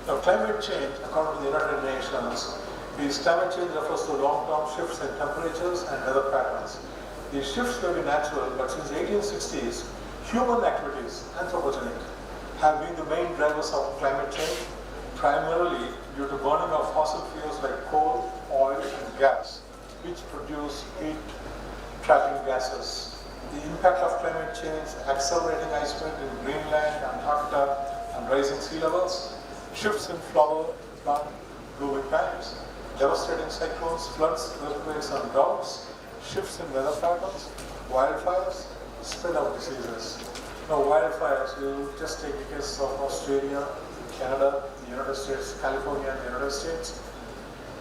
Now, climate change, according to the United Nations, climate change refers to long-term shifts in temperatures and weather patterns. These shifts may be natural, but since the 1860s, human activities, anthropogenic, have been the main drivers of climate change, primarily due to burning of fossil fuels like coal, oil, and gas, which produce heat-trapping gases. The impact of climate change, accelerating ice melt in Greenland, Antarctica, and rising sea levels, shifts in flower, plant, blooming times, devastating cyclones, floods, earthquakes, and droughts, shifts in weather patterns, wildfires, spread of diseases. Now, wildfires, you just take the case of Australia, Canada, the United States, California, and the United States.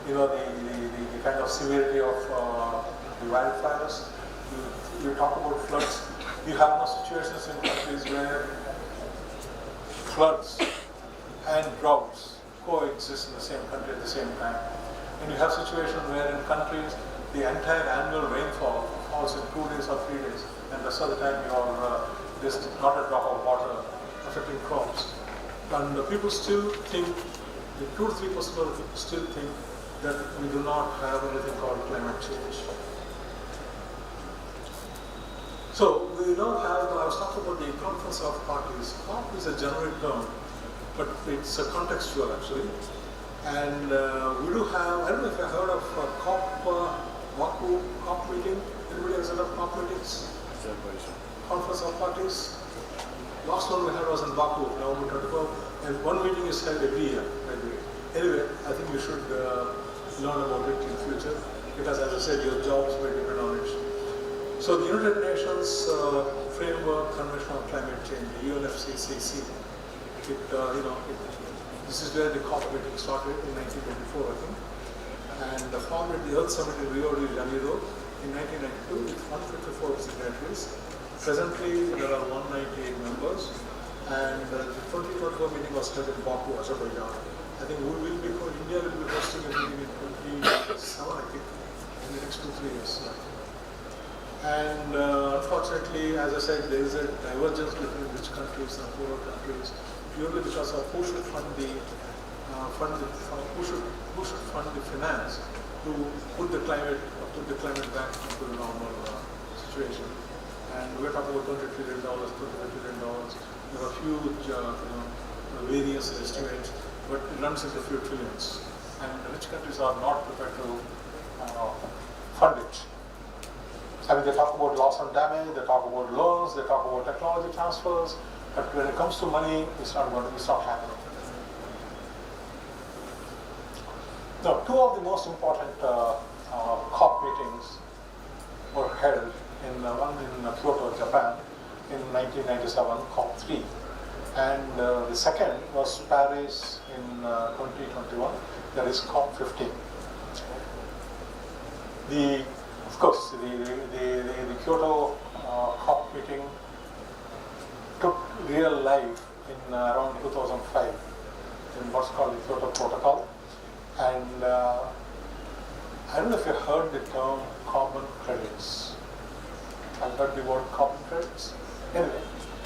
You know, the kind of severity of the wildfires. You talk about floods. You have no situations in countries where floods and droughts coexist in the same country at the same time. And you have situations where in countries the entire annual rainfall falls in 2 days or 3 days, and the rest of the time there's not a drop of water affecting crops. And people still think, the 2 to 3% of the people still think that we do not have anything called climate change. So we now have, I was talking about the conference of parties. COP is a generic term, but it's a contextual actually. And we do have, I don't know if you heard of COP, Baku COP meeting. Anybody has heard of COP meetings? Conference of parties. Last one we had was in Baku, November 24, and one meeting is held every year, by the way. Anyway, I think you should learn about it in the future, because as I said, your jobs will depend on it. So the United Nations Framework Convention on Climate Change, the UNFCCC, this is where the COP meeting started in 1924, I think, and formed at the Earth Summit in Rio de Janeiro in 1992 with 154 signatories. Presently, there are 198 members, and the 2024 meeting was held in Baku, Azerbaijan. I think India will be hosting a meeting in 2027, I think, in the next 2-3 years. And unfortunately, as I said, there is a divergence between rich countries and poorer countries, purely because of who should fund the finance to put the climate back into the normal situation. And we're talking about $20 trillion, $25 trillion. There are huge various estimates, but it runs into a few trillions. And rich countries are not prepared to fund it. I mean, they talk about loss and damage, they talk about loans, they talk about technology transfers, but when it comes to money, it's not happening. Now, 2 of the most important COP meetings were held one in Kyoto, Japan, in 1997, COP3, and the second was Paris in 2021, that is COP15. Of course, the Kyoto COP meeting took real life in around 2005 in what's called the Kyoto Protocol, and I don't know if you heard the term carbon credits. I've heard the word carbon credits. Anyway,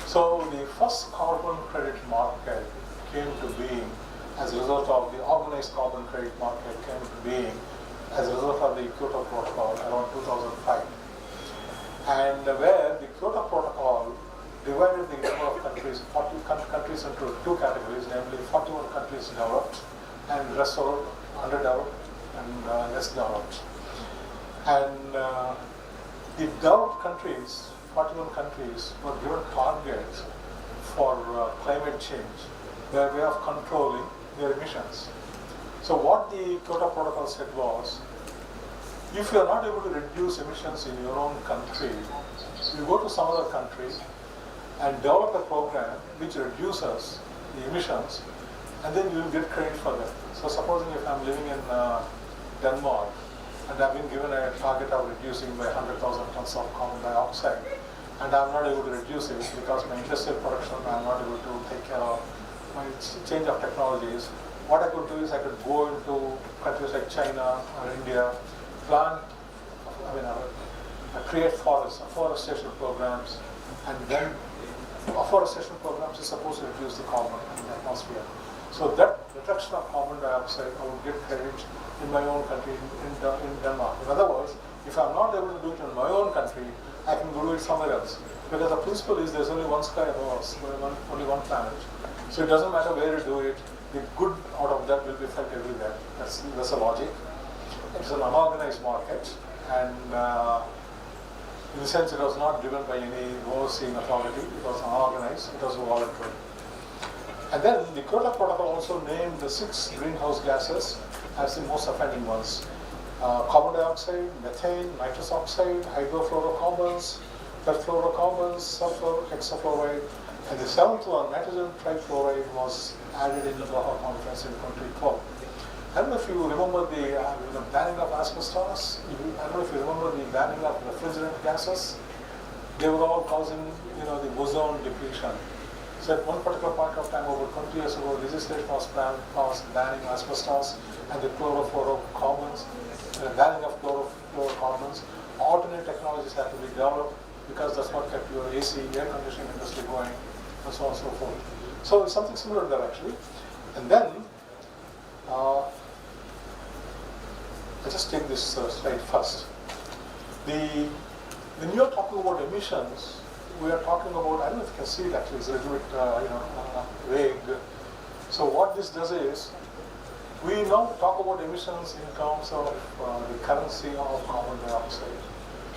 so the first carbon credit market came to being as a result of the organized carbon credit market came to being as a result of the Kyoto Protocol around 2005. And where the Kyoto Protocol divided the number of countries, 40 countries into 2 categories, namely 41 countries developed and the rest are underdeveloped and less developed. And the developed countries, 41 countries, were given targets for climate change, their way of controlling their emissions. So what the Kyoto Protocol said was, if you are not able to reduce emissions in your own country, you go to some other country and develop a program which reduces the emissions, and then you will get credit for that. So supposing if I'm living in Denmark and I've been given a target of reducing by 100,000 tons of carbon dioxide, and I'm not able to reduce it because my industrial production, I'm not able to take care of my change of technologies. What I could do is I could go into countries like China or India, plant, create forests, afforestation programs, and then afforestation programs is supposed to reduce the carbon in the atmosphere. So that reduction of carbon dioxide, I would get credit in my own country, in Denmark. In other words, if I'm not able to do it in my own country, I can go do it somewhere else. Because the principle is there's only one sky above us, only one planet. So it doesn't matter where you do it, the good out of that will be felt everywhere. That's the logic. It's an unorganized market, and in the sense it was not driven by any overseeing authority, it was unorganized, it was voluntary. And then the Kyoto Protocol also named the 6 greenhouse gases as the most offending ones. Carbon dioxide, methane, nitrous oxide, hydrofluorocarbons, perfluorocarbons, sulfur, hexafluoride, and the 7th one, nitrogen trifluoride, was added in the Doha conference in 2012. I don't know if you remember the banning of asbestos. I don't know if you remember the banning of refrigerant gases. They were all causing, the ozone depletion. So at one particular point of time, over 20 years ago, legislation was passed banning asbestos and the chlorofluorocarbons, banning of chlorofluorocarbons. Alternate technologies had to be developed because that's what kept your AC, air conditioning industry going, and so on and so forth. So it's something similar to that actually. And then, I just take this slide first. When you're talking about emissions, we are talking about, I don't know if you can see it actually, it's a little bit vague. So what this does is, we now talk about emissions in terms of the currency of carbon dioxide,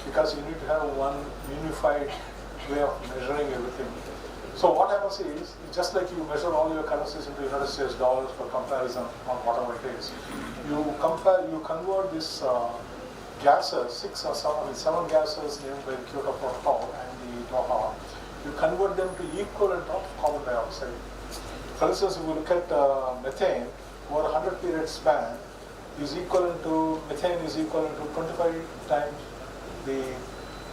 because you need to have one unified way of measuring everything. So what happens is, just like you measure all your currencies into United States dollars for comparison on whatever it is, you convert this gases, 7 gases named by the Kyoto Protocol and the Doha, you convert them to equivalent of carbon dioxide. For instance, if you look at methane, over a 100-period span, methane is equivalent to 25 times the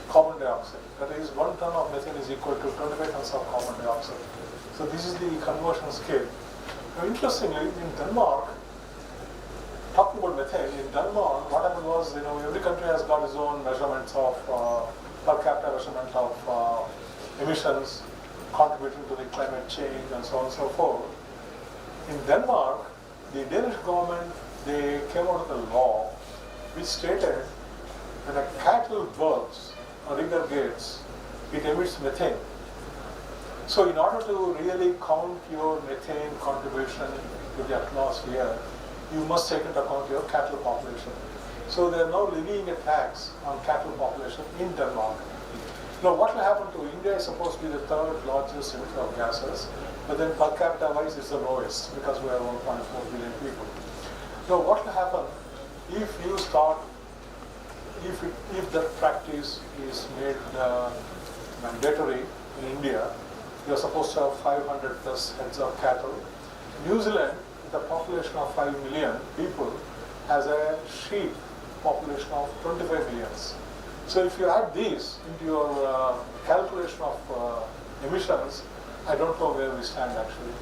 carbon dioxide. That is, 1 ton of methane is equal to 25 tons of carbon dioxide. So this is the conversion scale. Now, interestingly, in Denmark, talking about methane, in Denmark, what happened was, every country has got its own measurements of per capita measurement of emissions contributing to the climate change and so on and so forth. In Denmark, the Danish government, they came out with a law which stated when a cattle burps or regurgitates, it emits methane. So in order to really count your methane contribution to the atmosphere, you must take into account your cattle population. So they are now levying a tax on cattle population in Denmark. Now what will happen to India is supposed to be the 3rd largest emitter of gases, but then per capita wise it's the lowest because we are 1.4 billion people. Now what will happen if you start, if that practice is made mandatory in India, you are supposed to have 500 plus heads of cattle. New Zealand, with a population of 5 million people, has a sheep population of 25 millions. So if you add these into your calculation of emissions, I don't know where we stand actually.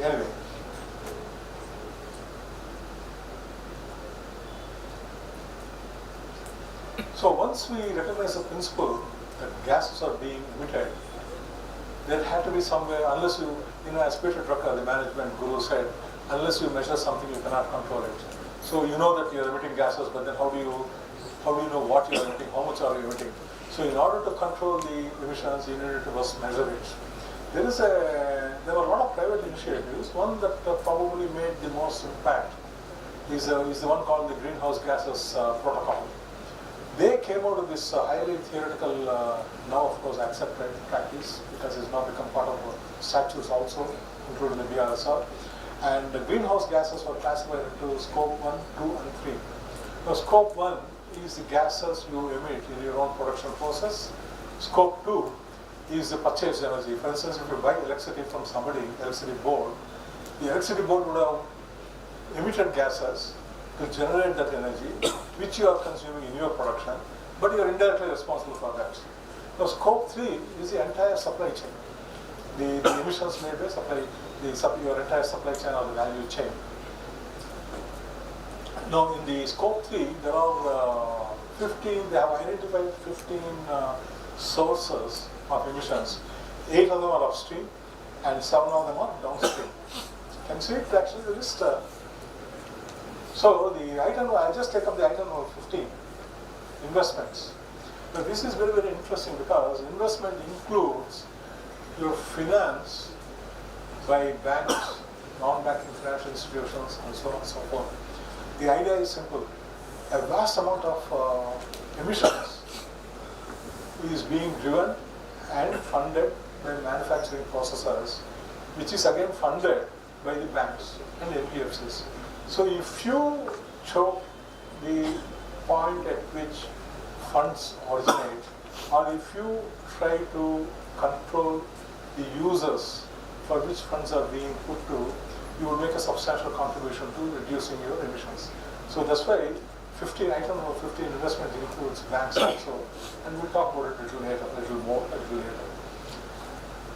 Anyway. So once we recognize the principle that gases are being emitted, there had to be somewhere, unless as Peter Drucker, the management guru, said, unless you measure something, you cannot control it. So you know that you're emitting gases, but then how do you know what you're emitting, how much are you emitting? So in order to control the emissions, you needed to first measure it. There were a lot of private initiatives. One that probably made the most impact is the one called the Greenhouse Gases Protocol. They came out of this highly theoretical, now of course accepted practice, because it's now become part of statutes also, including the BRSR. And the greenhouse gases were classified into scope 1, 2, and 3. Now scope 1 is the gases you emit in your own production process. Scope 2 is the purchased energy. For instance, if you buy electricity from somebody, electricity board, the electricity board would have emitted gases to generate that energy, which you are consuming in your production, but you are indirectly responsible for that. Now, scope 3 is the entire supply chain. The emissions made by your entire supply chain or the value chain. Now, in the scope 3, there are 15, they have identified 15 sources of emissions. 8 of them are upstream and 7 of them are downstream. Can you see it actually the list? So the item, I'll just take up the item number 15, investments. Now this is very, very interesting because investment includes your finance by banks, non-banking financial institutions, and so on and so forth. The idea is simple. A vast amount of emissions is being driven and funded by manufacturing processors, which is again funded by the banks and NBFCs. So if you choke the point at which funds originate, or if you try to control the users for which funds are being put to, you will make a substantial contribution to reducing your emissions. So that's why item number 15 investment includes banks also, and we'll talk about it a little later.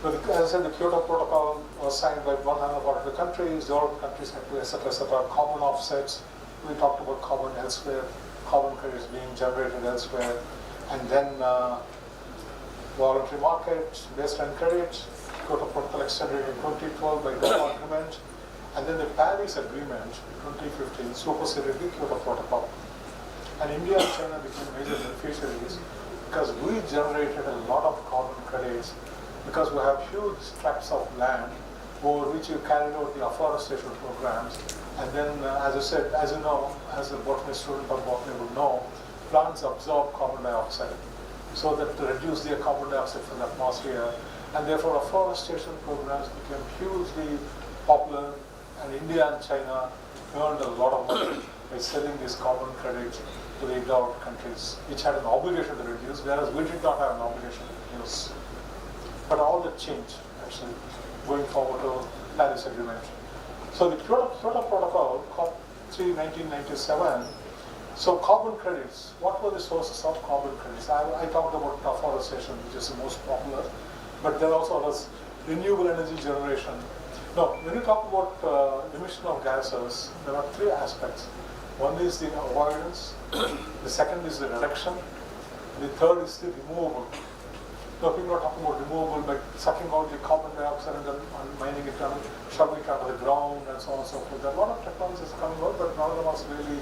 But as I said, the Kyoto Protocol was signed by 142 countries, developed countries had to, etc., common offsets. We talked about carbon elsewhere, carbon credits being generated elsewhere, and then voluntary market, baseline credits, Kyoto Protocol extended in 2012 by Doha Agreement, and then the Paris Agreement in 2015 superseded the Kyoto Protocol. And India and China became major beneficiaries because we generated a lot of carbon credits because we have huge tracts of land over which you carried out the afforestation programs. And then, as I said, as you know, as a botany student of botany would know, plants absorb carbon dioxide so that to reduce their carbon dioxide from the atmosphere. And therefore, afforestation programs became hugely popular, and India and China earned a lot of money by selling these carbon credits to the developed countries, which had an obligation to reduce, whereas we did not have an obligation to reduce. But all that changed, actually, going forward to Paris Agreement. So the Kyoto Protocol, COP3 1997, so carbon credits, what were the sources of carbon credits? I talked about afforestation, which is the most popular, but there also was renewable energy generation. Now, when you talk about emission of gases, there are 3 aspects. One is the avoidance, the second is the reduction, the third is the removal. Now people are talking about removal by sucking out the carbon dioxide and then mining it and shoving it out of the ground and so on and so forth. There are a lot of technologies coming out, but none of them are really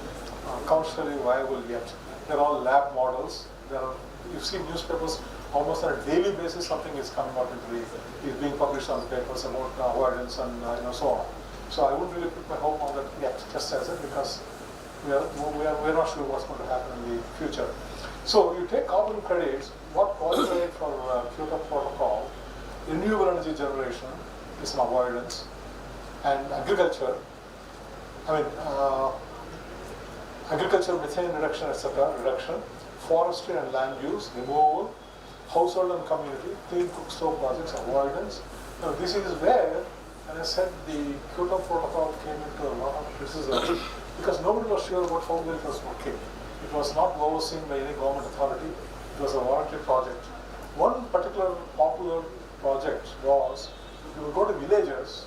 commercially viable yet. They're all lab models. You see newspapers almost on a daily basis, something is coming out is being published on the papers about avoidance and so on. So I wouldn't really put my hope on that yet, just as it, because we're not sure what's going to happen in the future. So you take carbon credits, what qualified for Kyoto Protocol, renewable energy generation is an avoidance, and agriculture, agriculture, methane reduction, etc., reduction, forestry and land use, removal, household and community, clean cook stove projects, avoidance. Now this is where, and I said, the Kyoto Protocol came into a lot of criticism because nobody was sure about how well it was working. It was not overseen by any government authority. It was a voluntary project. One particular popular project was you would go to villages,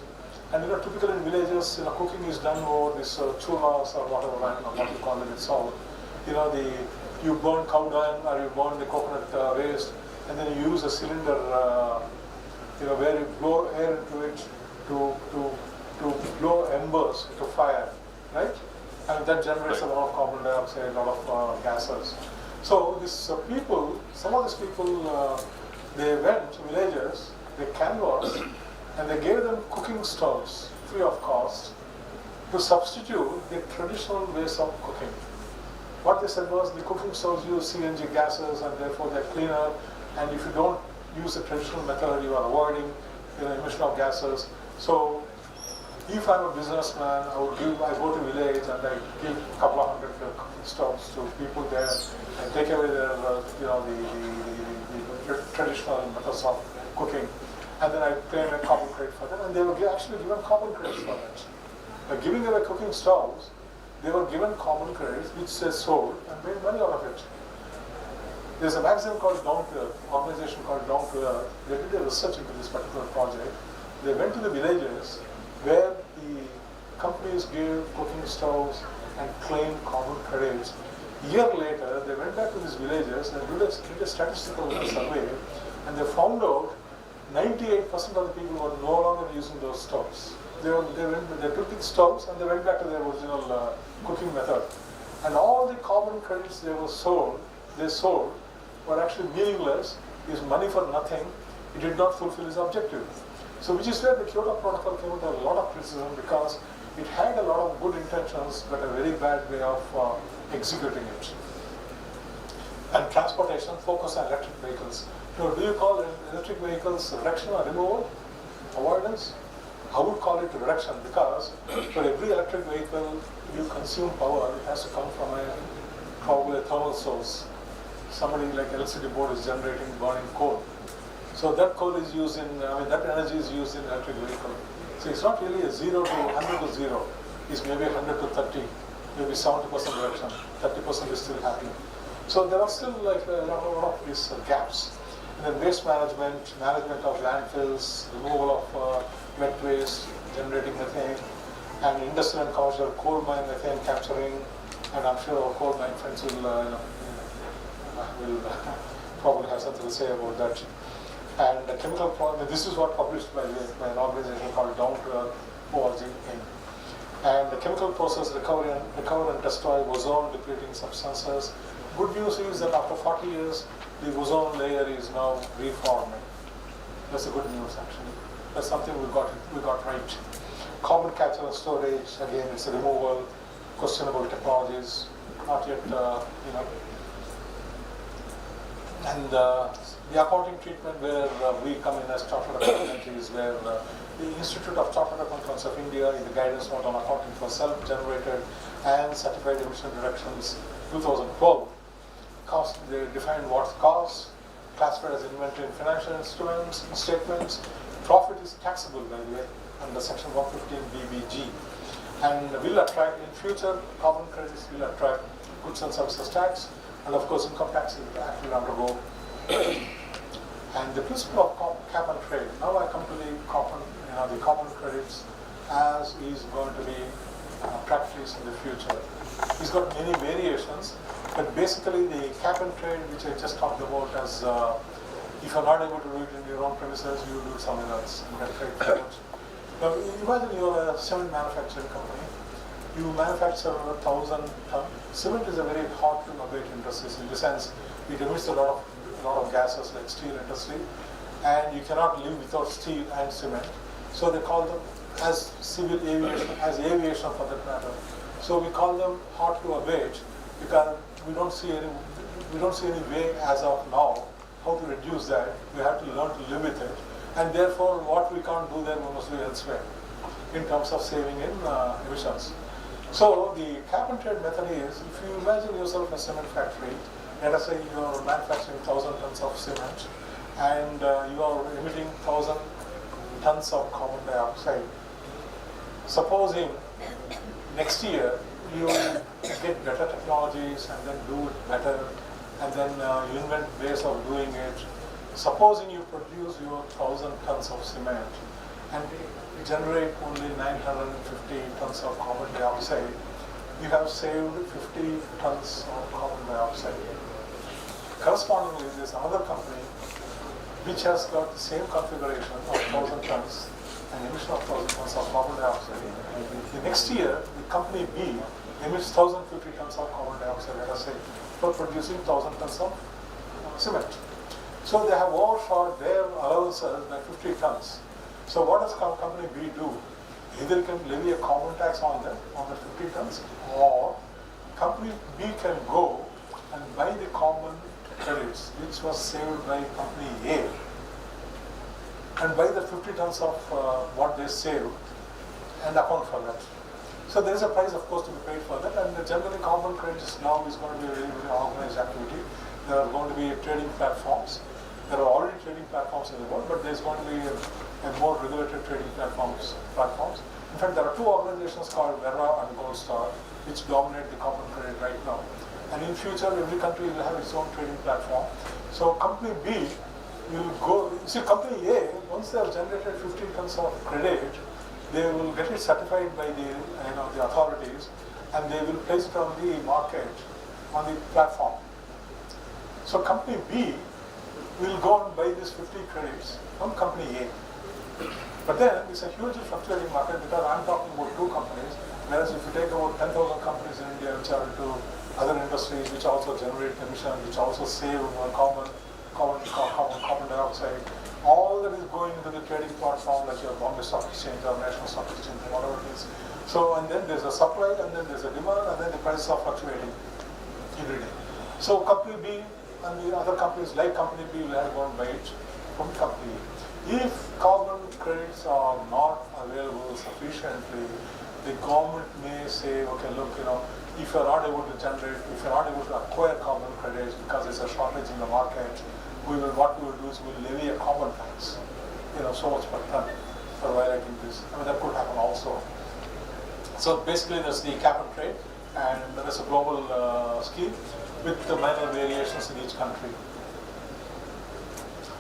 and typically in villages, cooking is done over this chullas or whatever, I don't know what you call it in South. You burn cow dung or you burn the coconut waste, and then you use a cylinder, where you blow air into it to blow embers to fire, right? And that generates a lot of carbon dioxide, a lot of gases. So some of these people, they went to villages, they canvassed, and they gave them cooking stoves free of cost to substitute the traditional ways of cooking. What they said was the cooking stoves use CNG gases and therefore they're cleaner, and if you don't use the traditional method, you are avoiding emission of gases. So if I'm a businessman, I go to village and I give a couple of hundred cooking stoves to people there and take away their, the traditional methods of cooking, and then I claim a carbon credit for them, and they were actually given carbon credits for that. By giving away cooking stoves, they were given carbon credits which they sold and made money out of it. There's a magazine called Down to Earth, organization called Down to Earth. They did a research into this particular project. They went to the villages where the companies gave cooking stoves and claimed carbon credits. A year later, they went back to these villages and did a statistical survey, and they found out 98% of the people were no longer using those stoves. They took these stoves and they went back to their original cooking method. And all the carbon credits they sold were actually meaningless, is money for nothing. It did not fulfill its objective. So which is where the Kyoto Protocol came under a lot of criticism, because it had a lot of good intentions but a very bad way of executing it. And transportation, focus on electric vehicles. Now, do you call electric vehicles reduction or removal? Avoidance? I would call it reduction, because for every electric vehicle you consume power, it has to come from probably a thermal source. Somebody like electricity board is generating burning coal. So that coal is used in, that energy is used in electric vehicle. So it's not really a 0 to 100 to 0. It's maybe 100 to 30, maybe 70% reduction, 30% is still happening. So there are still like a lot of these gaps. And then waste management of landfills, removal of wet waste, generating methane, and industrial and commercial coal mine methane capturing, and I'm sure our coal mine friends will probably have something to say about that. And the chemical this is what published by an organization called Down to Earth org. And the chemical process recover and destroy ozone depleting substances. Good news is that after 40 years, the ozone layer is now reforming. That's the good news actually. That's something we got right. Carbon capture and storage, again, it's a removal, questionable technologies, not yet, And the accounting treatment where we come in as chartered accountants is where the Institute of Chartered Accountants of India, in the guidance note on accounting for self-generated and certified emission reductions 2012, they defined what's cost, classified as inventory in financial instruments, statements. Profit is taxable, by the way, under section 115 BBG, and will attract, in future, carbon credits will attract goods and services tax, and of course income tax will undergo. And the principle of cap and trade. Now I come to the carbon credits as is going to be practiced in the future. It's got many variations, but basically the cap and trade, which I just talked about, as if you're not able to do it in your own premises, you do it somewhere else and get trade for it. Now imagine you're a cement manufacturing company. You manufacture 1,000 tons. Cement is a very hot to abate industry in the sense it emits a lot of gases like steel industry, and you cannot live without steel and cement. So they call them as civil aviation, as aviation for that matter. So we call them hard to abate because we don't see any way as of now how to reduce that. We have to learn to live with it, and therefore what we can't do there we must do elsewhere in terms of saving in emissions. So the cap and trade method is, if you imagine yourself a cement factory, let us say you are manufacturing 1,000 tons of cement and you are emitting 1,000 tons of carbon dioxide. Supposing next year you get better technologies and then do it better, and then you invent ways of doing it. Supposing you produce your 1,000 tons of cement and generate only 950 tons of carbon dioxide, you have saved 50 tons of carbon dioxide. Correspondingly, there's another company which has got the same configuration of 1,000 tons and emission of 1,000 tons of carbon dioxide. The next year, the company B emits 1,050 tons of carbon dioxide, let us say, for producing 1,000 tons of cement. So they have overshot their allowances by 50 tons. So what does company B do? Either you can levy a carbon tax on them, on the 50 tons, or company B can go and buy the carbon credits which was saved by company A and buy the 50 tons of what they saved and account for that. So there is a price, of course, to be paid for that, and generally carbon credits now is going to be a very, very organized activity. There are going to be trading platforms. There are already trading platforms in the world, but there's going to be a more regulated trading platforms. In fact, there are two organizations called Verra and Gold Star. which dominate the carbon credit right now. And in future, every country will have its own trading platform. So company B will go, see company A, once they have generated 15 tons of credit, they will get it certified by the authorities, and they will place it on the market, on the platform. So company B will go and buy these 50 credits from company A. But then it's a hugely fluctuating market because I'm talking about 2 companies, whereas if you take about 10,000 companies in India which are into other industries which also generate emissions, which also save carbon dioxide, all that is going into the trading platform like your Bombay Stock Exchange or National Stock Exchange, whatever it is. So, and then there's a supply, and then there's a demand, and then the prices are fluctuating every day. So company B and the other companies like company B will have to go and buy it from company A. If carbon credits are not available sufficiently, the government may say, okay, look, if you're not able to generate, if you're not able to acquire carbon credits because there's a shortage in the market, what we will do is we'll levy a carbon tax, so much per ton for violating this. I mean, that could happen also. So basically, there's the cap and trade, and there's a global scheme with the minor variations in each country.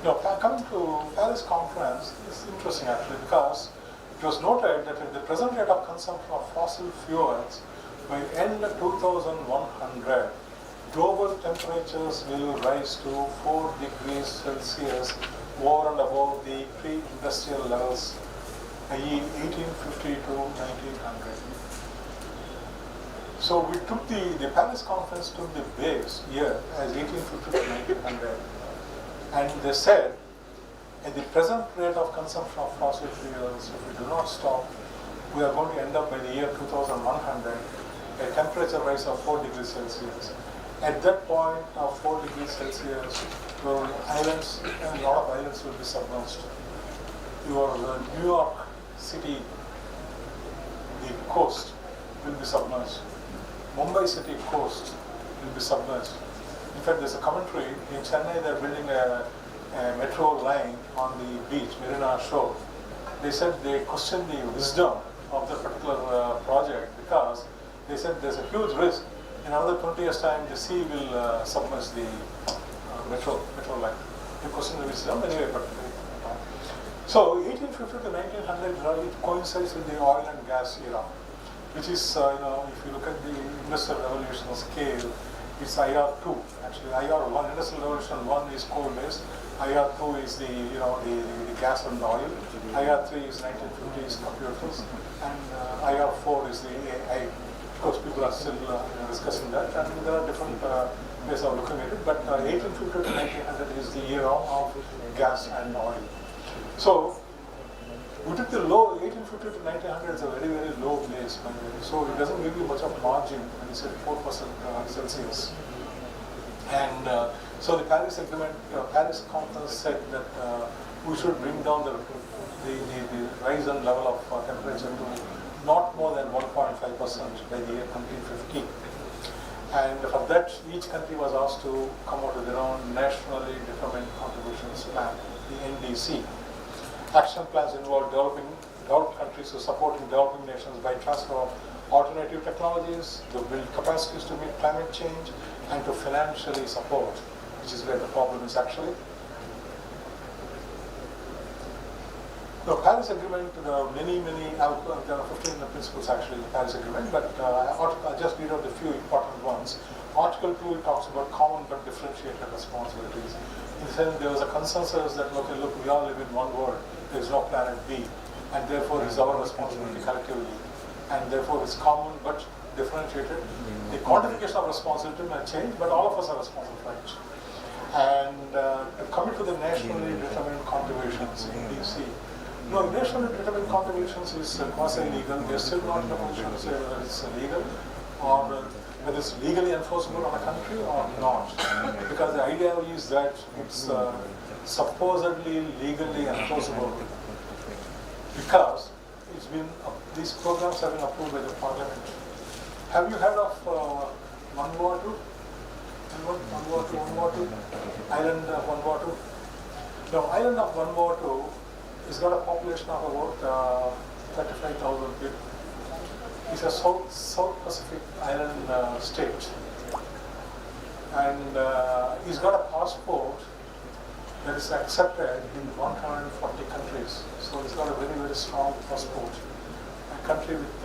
Now, coming to Paris conference, it's interesting actually because it was noted that at the present rate of consumption of fossil fuels, by end of 2100, global temperatures will rise to 4 degrees Celsius over and above the pre-industrial levels, i.e. 1850 to 1900. So we took the Paris conference took the base year as 1850 to 1900, and they said at the present rate of consumption of fossil fuels, if we do not stop, we are going to end up by the year 2100 a temperature rise of 4 degrees Celsius. At that point of 4 degrees Celsius, your islands, and a lot of islands will be submerged. Your New York City, the coast, will be submerged. Mumbai City coast will be submerged. In fact, there's a commentary in Chennai. They're building a metro line on the beach, Marina Shore. They said they questioned the wisdom of the particular project because they said there's a huge risk. In another 20 years' time, the sea will submerge the metro line. They questioned the wisdom anyway. But so 1850 to 1900 it coincides with the oil and gas era, which is if you look at the industrial revolution scale, it's IR2. Actually, IR1, industrial revolution 1 is coal-based. IR2 is the gas and oil. IR3 is 1950s computers, and IR4 is the AI. Of course, people are still discussing that, and there are different ways of looking at it. But 1850 to 1900 is the era of gas and oil. So we took the low 1850 to 1900 is a very, very low base, by the way. So it doesn't give you much of margin when you say 4% Celsius. And so the Paris Agreement, Paris Conference said that we should bring down the rise and level of temperature to not more than 1.5% by the year 2050. And for that, each country was asked to come out with their own nationally determined contributions plan, the NDC. Action plans involve developed countries to supporting developing nations by transfer of alternative technologies, to build capacities to meet climate change, and to financially support, which is where the problem is actually. The Paris Agreement, there are there are 15 principles actually in the Paris Agreement, but I'll just read out a few important ones. Article 2 talks about common but differentiated responsibilities. In the sense, there was a consensus that, okay, look, we all live in one world, there is no planet B, and therefore it's our responsibility collectively, and therefore it's common but differentiated. The quantification of responsibility may change, but all of us are responsible for it. And coming to the nationally determined contributions in DC, no, nationally determined contributions is quasi-legal. We are still not in a position to say whether it's legal or whether it's legally enforceable on a country or not. Because the idea is that it's supposedly legally enforceable because it's been these programs have been approved by the parliament. Have you heard of Vanuatu? Vanuatu? Island of Vanuatu? No, island of Vanuatu has got a population of about 35,000 people. is a South Pacific island state, and he's got a passport that is accepted in 140 countries. So he's got a very, very strong passport. A country with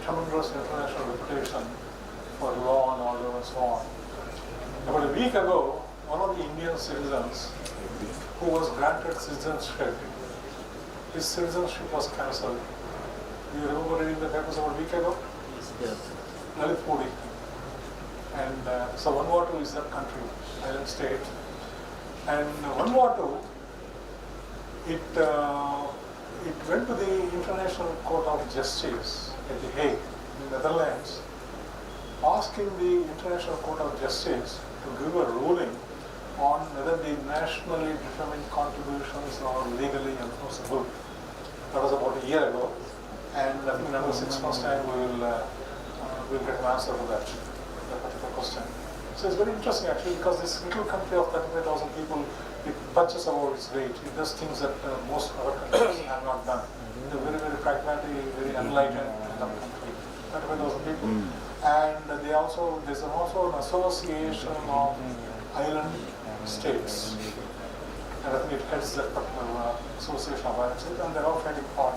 tremendous international reputation for law and order and so on. About a week ago, one of the Indian citizens who was granted citizenship, his citizenship was cancelled. Do you remember reading the papers about a week ago? Yes. Lalit Puri. And so Vanuatu is that country, island state. And Vanuatu, it went to the International Court of Justice at The Hague, in the Netherlands, asking the International Court of Justice to give a ruling on whether the nationally determined contributions are legally enforceable. That was about a year ago, and I think in another 6 months' time we'll get an answer to that particular question. So it's very interesting actually, because this little country of 35,000 people, it punches above its weight. It does things that most other countries have not done. They're very, very pragmatic, very enlightened country, 35,000 people. And there's also an association of island states. And I think it heads that particular association of island states, and they're all finding part.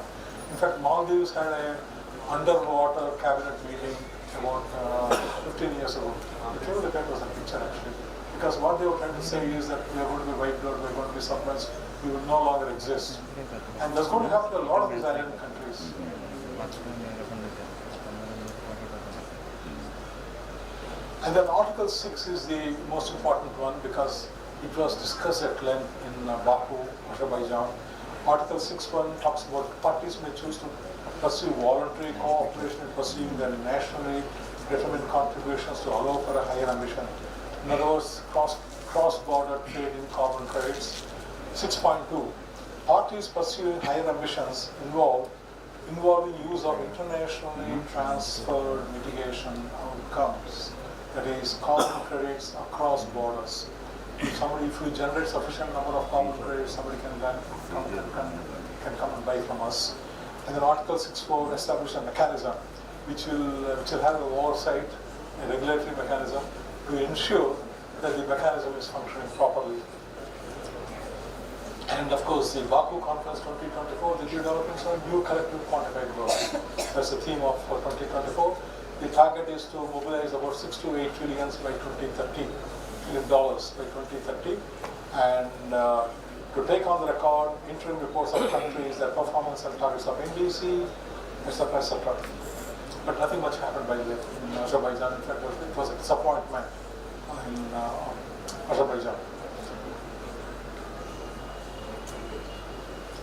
In fact, Maldives had an underwater cabinet meeting about 15 years ago. It came in the papers, a picture actually. Because what they were trying to say is that we are going to be wiped out, we are going to be submerged, we will no longer exist. And that's going to happen to a lot of these island countries. And then Article 6 is the most important one because it was discussed at length in Baku, Azerbaijan. Article 6.1 talks about parties may choose to pursue voluntary cooperation in pursuing their nationally determined contributions to allow for a higher ambition. In other words, cross-border trade in carbon credits. 6.2, parties pursuing higher ambitions involving use of internationally transferred mitigation outcomes. That is, carbon credits across borders. If you generate sufficient number of carbon credits, somebody can come and buy from us. And then Article 6.4 establishes a mechanism which will have an oversight, a regulatory mechanism to ensure that the mechanism is functioning properly. And of course, the Baku Conference 2024, the new developments on new collective quantified growth. That's the theme of 2024. The target is to mobilize about 6 to 8 trillions by 2030, $1 trillion by 2030, and to take on the record interim reports of countries, their performance and targets of NDC, etc., etc. But nothing much happened by the way in Azerbaijan. In fact, it was a disappointment in Azerbaijan.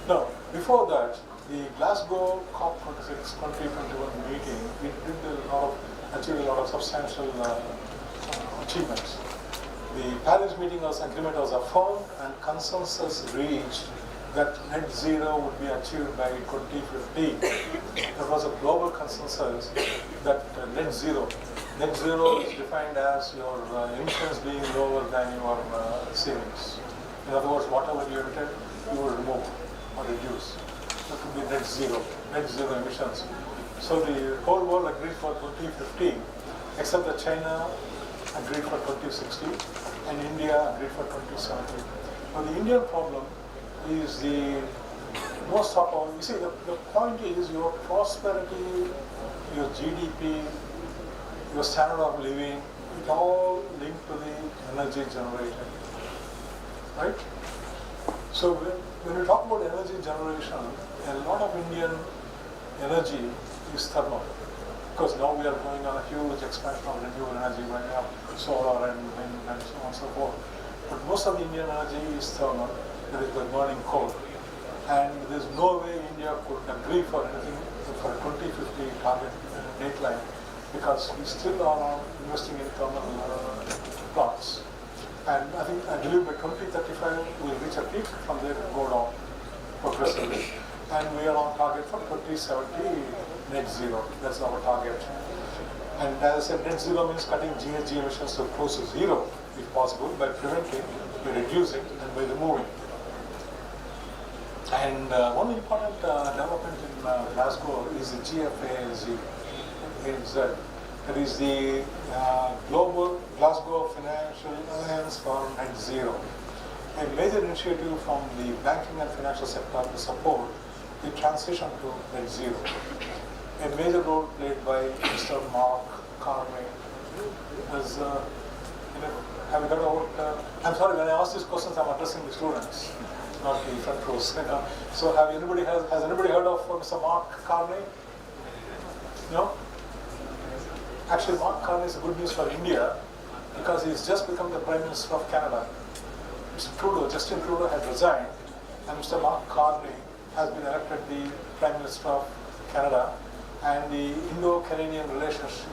Now, before that, the Glasgow COP26 2021 meeting, we achieved a lot of substantial achievements. The Paris agreement was affirmed and consensus reached that net zero would be achieved by 2050. There was a global consensus that net zero is defined as your emissions being lower than your savings. In other words, whatever you emitted, you will remove or reduce. That would be net zero emissions. So the whole world agreed for 2050, except that China agreed for 2060 and India agreed for 2070. Now the Indian problem is the most of all, you see the point is your prosperity, your GDP, your standard of living, it all linked to the energy generated, right? So when we talk about energy generation, a lot of Indian energy is thermal, because now we are going on a huge expansion of renewable energy, going up solar and wind and so on and so forth. But most of the Indian energy is thermal, that is by burning coal. And there's no way India could agree for anything for a 2050 target dateline, because we still are investing in thermal plants. And I believe by 2035 we'll reach a peak, from there go down progressively. And we are on target for 2070 net zero. That's our target. And as I said, net zero means cutting GHG emissions to close to zero, if possible, by preventing, by reducing, and by removing. And one important development in Glasgow is the GFAZ. That is the Global Glasgow Financial Alliance for Net Zero, a major initiative from the banking and financial sector to support the transition to net zero. A major role played by Mr. Mark Carney. As, have you heard about, I'm sorry, when I ask these questions, I'm addressing the students, not the front rows. So has anybody heard of Mr. Mark Carney? No? Actually, Mark Carney is good news for India because he's just become the Prime Minister of Canada. Justin Trudeau had resigned, and Mr. Mark Carney has been elected the Prime Minister of Canada, and the Indo-Canadian relations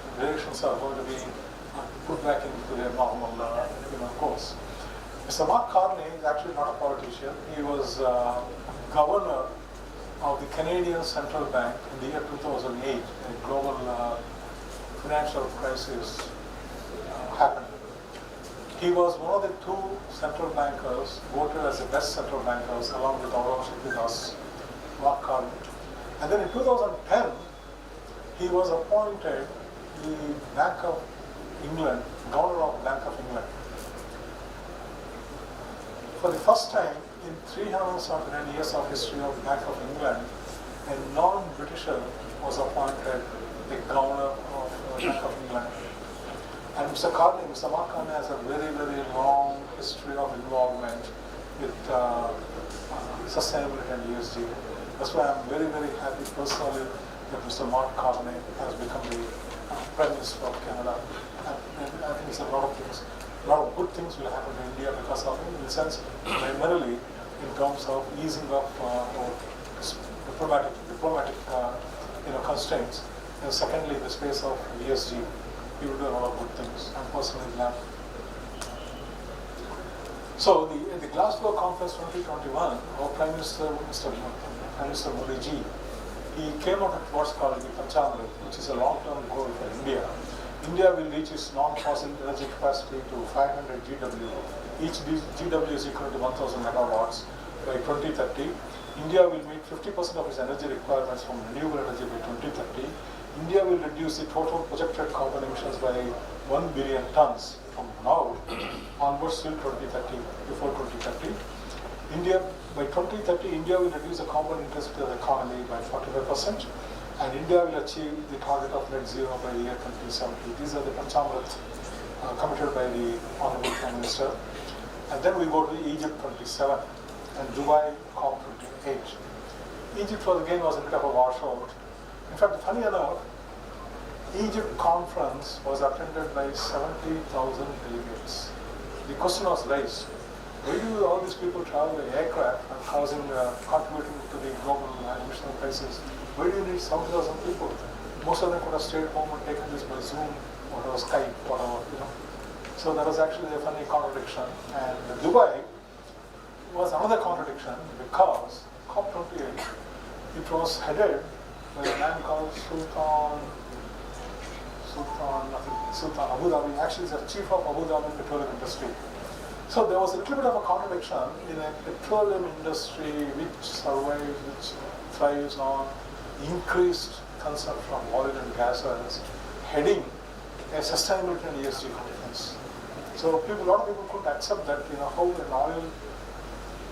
are going to be put back into their normal course. Mr. Mark Carney is actually not a politician. He was governor of the Canadian Central Bank in the year 2008. A global financial crisis happened. He was one of the two central bankers voted as the best central bankers, along with our with us, Mark Carney. And then in 2010, he was appointed the Bank of England, Governor of Bank of England. For the first time in 379 years of history of Bank of England, a non-Britisher was appointed the Governor of Bank of England. And Mr. Mark Carney has a very, very long history of involvement with sustainability and ESG. That's why I'm very, very happy personally that Mr. Mark Carney has become the Prime Minister of Canada. And I think it's a lot of things, a lot of good things will happen to India because of him, in the sense, primarily in terms of easing of diplomatic constraints, and secondly, in the space of ESG. He will do a lot of good things. I'm personally glad. So the Glasgow Conference 2021, our Prime Minister, Prime Minister Modi ji, he came out with what's called the Panchamrit, which is a long-term goal for India. India will reach its non-fossil energy capacity to 500 GW. Each GW is equal to 1,000 megawatts by 2030. India will meet 50% of its energy requirements from renewable energy by 2030. India will reduce the total projected carbon emissions by 1 billion tons from now onwards till 2030, before 2030. By 2030, India will reduce the carbon intensity of the economy by 45%, and India will achieve the target of net zero by the year 2070. These are the Panchamrit committed by the Honorable Prime Minister. And then we go to Egypt 27 and Dubai COP 28. Egypt again was a bit of a washout. In fact, funny enough, Egypt conference was attended by 70,000 delegates. The question was raised, why do all these people travel by aircraft and contributing to the global emission crisis? Why do you need 70,000 people? Most of them could have stayed home and taken this by Zoom or Skype, whatever, So that was actually a funny contradiction. And Dubai was another contradiction because COP28, it was headed by a man called Sultan Abu Dhabi. Actually, he's the chief of Abu Dhabi petroleum industry. So there was a little bit of a contradiction in a petroleum industry which survives, which thrives on increased consumption from oil and gases, heading a sustainability and ESG conference. So a lot of people couldn't accept that, how an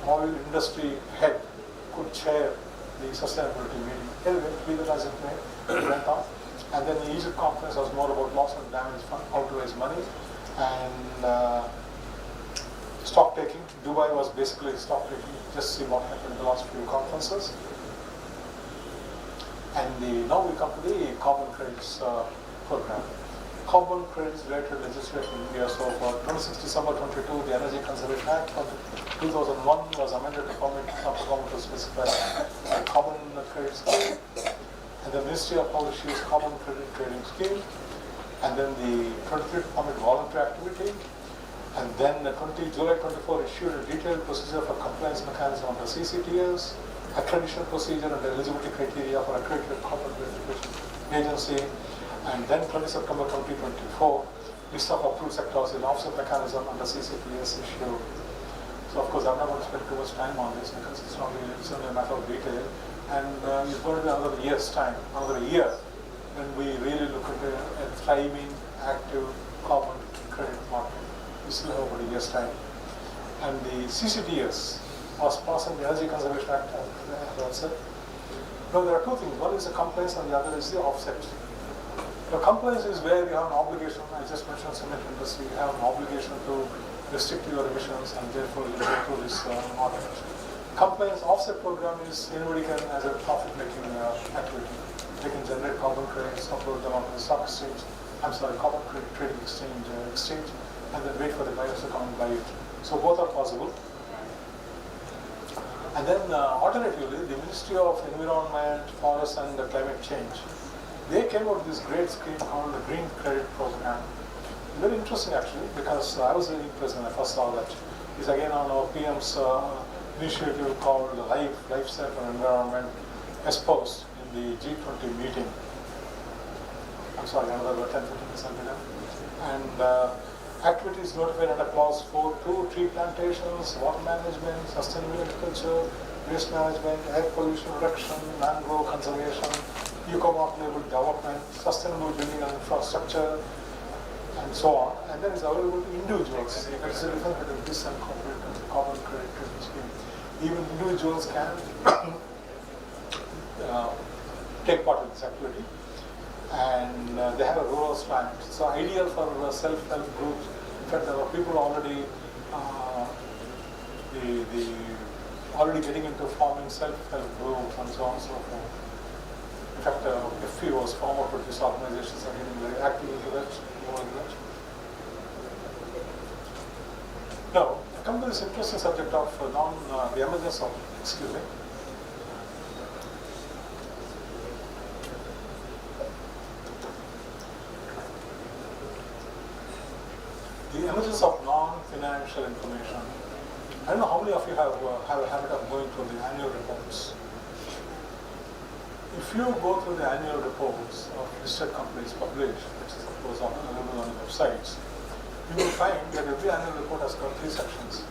oil industry head could chair the sustainability meeting. Anyway, be that as it may, it went on. And then the Egypt conference was more about loss and damage fund, how to raise money, and stock taking. Dubai was basically stock taking, just see what happened in the last few conferences. And now we come to the carbon credits program. Carbon credits related legislation in India. So for 26 December 22, the Energy Conservation Act of 2001 was amended to permit government to specify a carbon credit scheme. And the Ministry of Power issues carbon credit trading scheme. And then the 23 to permit voluntary activity. And then the July 24 issued a detailed procedure for compliance mechanism under CCTS, accreditation procedure and eligibility criteria for accredited corporate verification agency. And then 20 September 2024, list of approved sectors in offset mechanism under CCTS issued. So of course I'm not going to spend too much time on this because it's only a matter of detail. And it's going to be another year's time, another year, when we really look at a thriving, active carbon credit market. We still have about a year's time. And the CCTS, was passed in the Energy Conservation Act, as I said. Now there are two things. One is the compliance and the other is the offset. The compliance is where you have an obligation. I just mentioned cement industry. You have an obligation to restrict your emissions and therefore you go through this audit. Compliance offset program is anybody can, as a profit-making activity, they can generate carbon credits, upload them onto the stock exchange. Carbon credit trading exchange, and then wait for the buyers to come and buy it. So both are possible. And then alternatively, the Ministry of Environment, Forest and Climate Change, they came out with this great scheme called the Green Credit Program. Very interesting actually, because I was very impressed when I first saw that. It's again on our PM's initiative called Life Set and Environment exposed in the G20 meeting. I'm sorry, another 10-15% later. And activities notified under clause 4.2, tree plantations, water management, sustainable agriculture, waste management, air pollution reduction, mangrove conservation, eco-market development, sustainable building and infrastructure, and so on. And then it's available to individuals. There is a difference between this and carbon credit scheme. Even individuals can take part in this activity. And they have a rural slant. So ideal for self-help groups. In fact, there are people already already getting into forming self-help groups and so on and so forth. In fact, FPOs, farmer produce organizations, are getting very active into that. Now, I come to this interesting subject of the emergence of, excuse me. The emergence of non-financial information. I don't know how many of you have a habit of going through the annual reports. If you go through the annual reports of listed companies published, which is of course available on the websites, you will find that every annual report has got 3 sections.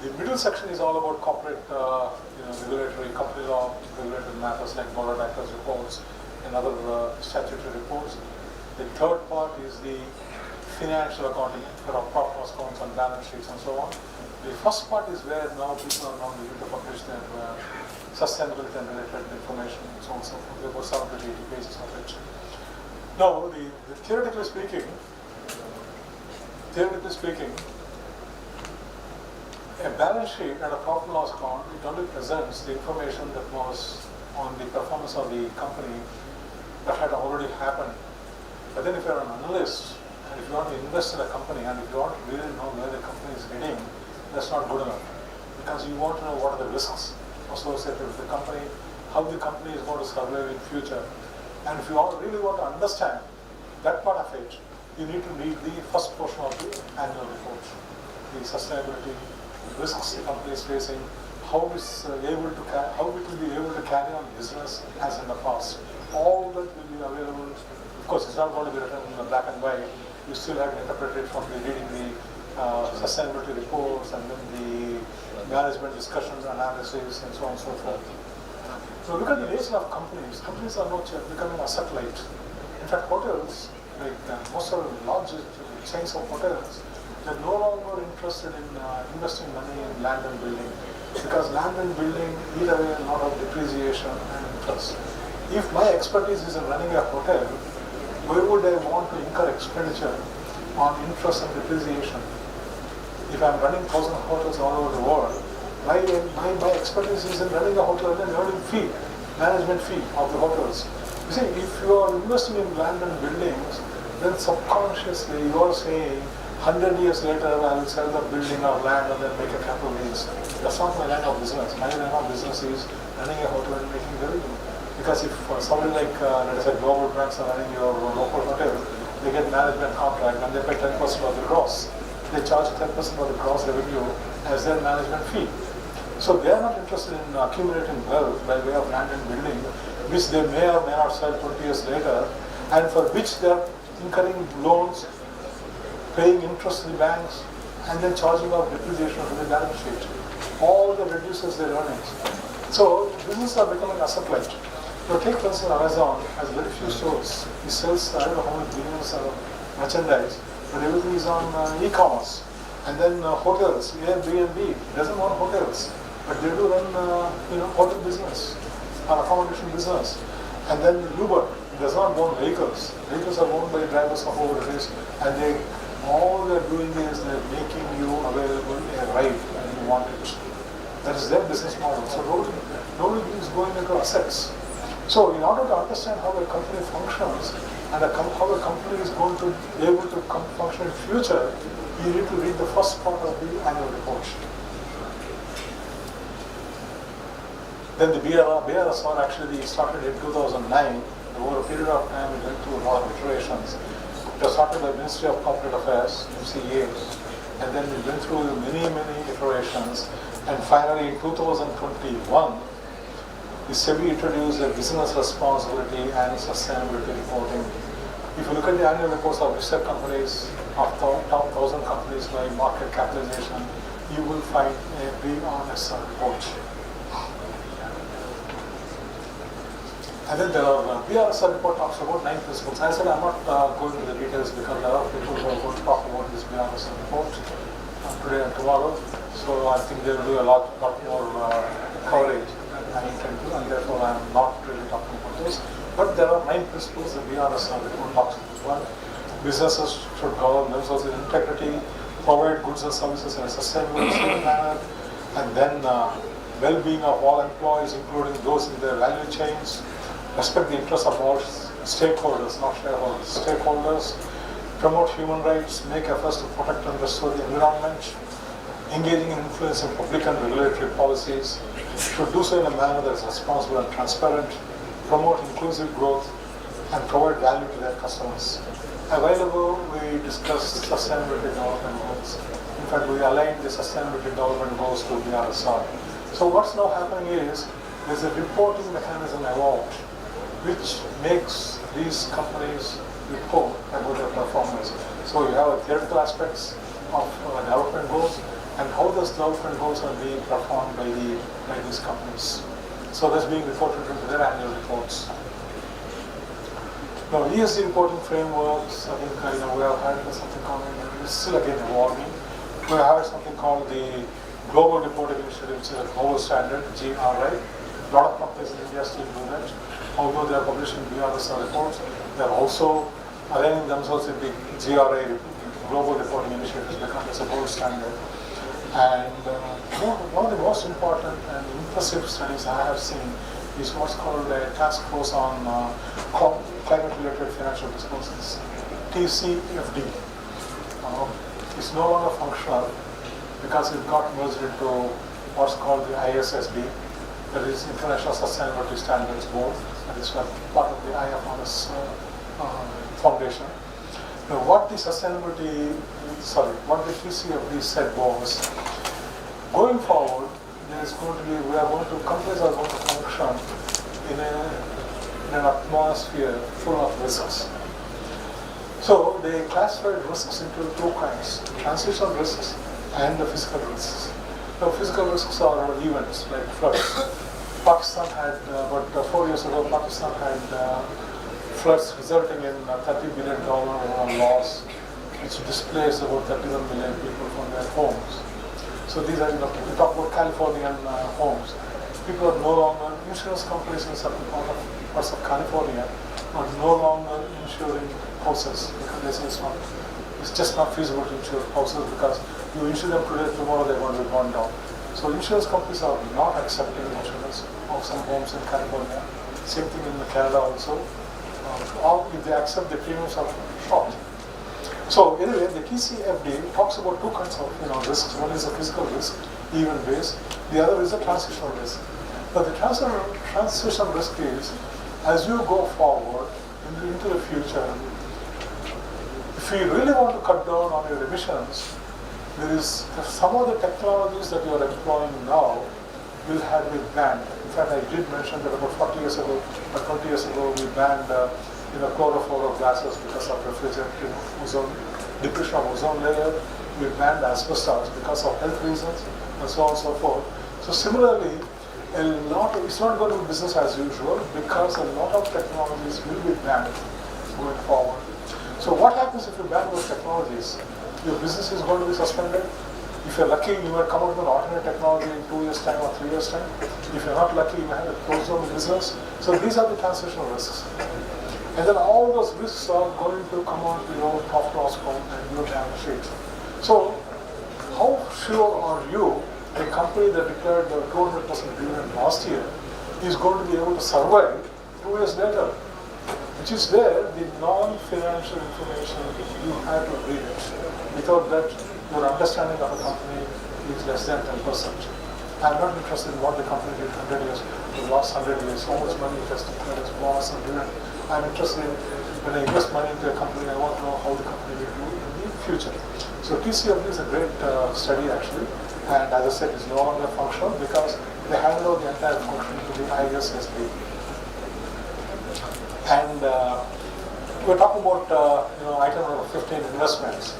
The middle section is all about corporate, regulatory company law, regulatory matters like board of directors reports and other statutory reports. The third part is the financial accounting, there are profit loss accounts and balance sheets and so on. The first part is where now people are now able to publish their sustainability and related information and so on and so forth. There were 70 to 80 pages of it. Now, theoretically speaking, a balance sheet and a profit and loss account, it only presents the information that was on the performance of the company that had already happened. But then if you're an analyst, and if you want to invest in a company, and if you want to really know where the company is heading, that's not good enough. Because you want to know what are the risks associated with the company, how the company is going to survive in future. And if you really want to understand that part of it, you need to read the first portion of the annual report. The sustainability, risks the company is facing, how it will be able to carry on business as in the past. All that will be available. Of course, it's not going to be written in black and white. You still have to interpret it from reading the sustainability reports and then the management discussions, analysis, and so on and so forth. So look at the nature of companies. Companies are not becoming asset light. In fact, hotels, like most of the large chains of hotels, they're no longer interested in investing money in land and building, because land and building eat away a lot of depreciation and interest. If my expertise is in running a hotel, why would I want to incur expenditure on interest and depreciation? If I'm running 1,000 hotels all over the world, my expertise is in running a hotel and earning fee, management fee of the hotels. You see, if you are investing in land and buildings, then subconsciously you are saying, 100 years later I will sell the building or land and then make a capital gains. That's not my line of business. My line of business is running a hotel and making revenue. Because if somebody like, let's say, global brands are running your local hotel, they get management contract and they pay 10% of the gross. They charge 10% of the gross revenue as their management fee. So they are not interested in accumulating wealth by way of land and building, which they may or may not sell 20 years later, and for which they are incurring loans, paying interest to the banks, and then charging off depreciation to the balance sheet. All that reduces their earnings. So businesses are becoming asset-light. Take for instance, Amazon has very few stores. He sells, I don't know how many billions of merchandise, but everything is on e-commerce. And then hotels, Airbnb doesn't want hotels, but they do run hotel business or accommodation business. And then Uber does not own vehicles. Vehicles are owned by drivers of over the days, and all they're doing is they're making you available a ride when you want it. That is their business model. So nobody is going into assets. So in order to understand how a company functions and how a company is going to be able to function in future, you need to read the first part of the annual report. Then the BRSR actually started in 2009. Over a period of time, it went through a lot of iterations. It was started by Ministry of Corporate Affairs, MCA, and then it went through many iterations. And finally, in 2021, the SEBI introduced a business responsibility and sustainability reporting. If you look at the annual reports of listed companies, of top 1,000 companies by market capitalization, you will find a BRSR report. And then there are BRSR report talks about 9 principles. I said I'm not going into the details because there are people who are going to talk about this BRSR report today and tomorrow. So I think they will do a lot more coverage than I intend to, and therefore I am not really talking about this. But there are 9 principles the BRSR report talks about. 1, businesses should govern themselves with integrity, provide goods and services in a sustainable manner, and then well-being of all employees, including those in their value chains, respect the interests of all stakeholders, not shareholders, stakeholders, promote human rights, make efforts to protect and restore the environment, engaging in influencing public and regulatory policies, should do so in a manner that is responsible and transparent, promote inclusive growth, and provide value to their customers. A while ago, we discussed sustainability development goals. In fact, we aligned the sustainability development goals to the RSR. So what's now happening is, there's a reporting mechanism evolved, which makes these companies report about their performance. So you have theoretical aspects of development goals, and how those development goals are being performed by these companies. So that's being reported into their annual reports. Now, ESG reporting frameworks, I think we have had something called, it's still again evolving. We have something called the Global Reporting Initiative, which is a global standard, GRI. A lot of companies in India still do that. Although they are publishing BRSR reports, they are also aligning themselves with the GRI, Global Reporting Initiative, because it's a gold standard. And one of the most important and impressive studies I have seen is what's called a task force on climate-related financial disclosures, TCFD. It's no longer functional because it got merged into what's called the ISSB, that is International Sustainability Standards Board, that is part of the IFRS foundation. Now, what the TCFD said was, going forward, companies are going to function in an atmosphere full of risks. So they classified risks into 2 kinds: transition risks and the physical risks. Now, physical risks are events like floods. Pakistan had, about 4 years ago, Pakistan had floods resulting in $30 billion loss, which displaced about 31 million people from their homes. So these are, we talk about Californian homes. People are no longer, insurance companies in certain parts of California are no longer insuring houses because they say it's just not feasible to insure houses because you insure them today, tomorrow they're going to be burned down. So insurance companies are not accepting insurance of some homes in California. Same thing in Canada also. Or if they accept, the premiums are short. So anyway, the TCFD talks about 2 kinds of risks. One is a physical risk, event-based. The other is a transitional risk. But the transition risk is, as you go forward into the future, if you really want to cut down on your emissions, there is some of the technologies that you are employing now will have been banned. In fact, I did mention that about 40 years ago or 20 years ago, we banned chlorofluoro gases because of refrigerant, ozone, depletion of ozone layer, we banned asbestos because of health reasons and so on and so forth. So similarly, it's not going to be business as usual because a lot of technologies will be banned going forward. So what happens if you ban those technologies? Your business is going to be suspended. If you're lucky, you might come up with an alternate technology in 2 years' time or 3 years' time. If you're not lucky, you might have to close down the business. So these are the transitional risks. And then all those risks are going to come on to your profit loss account and your balance sheet. So how sure are you a company that declared the 200% dividend last year is going to be able to survive 2 years later? Which is where the non-financial information, you have to read it. Without that, your understanding of a company is less than 10%. I'm not interested in what the company did 100 years, the last 100 years, how much money it has declared as loss and dividend. I'm interested in, when I invest money into a company, I want to know how the company will do in the future. So TCFD is a great study actually, and as I said, it's no longer functional because they handed over the entire function to the ISSB. And we're talking about item number 15, investments.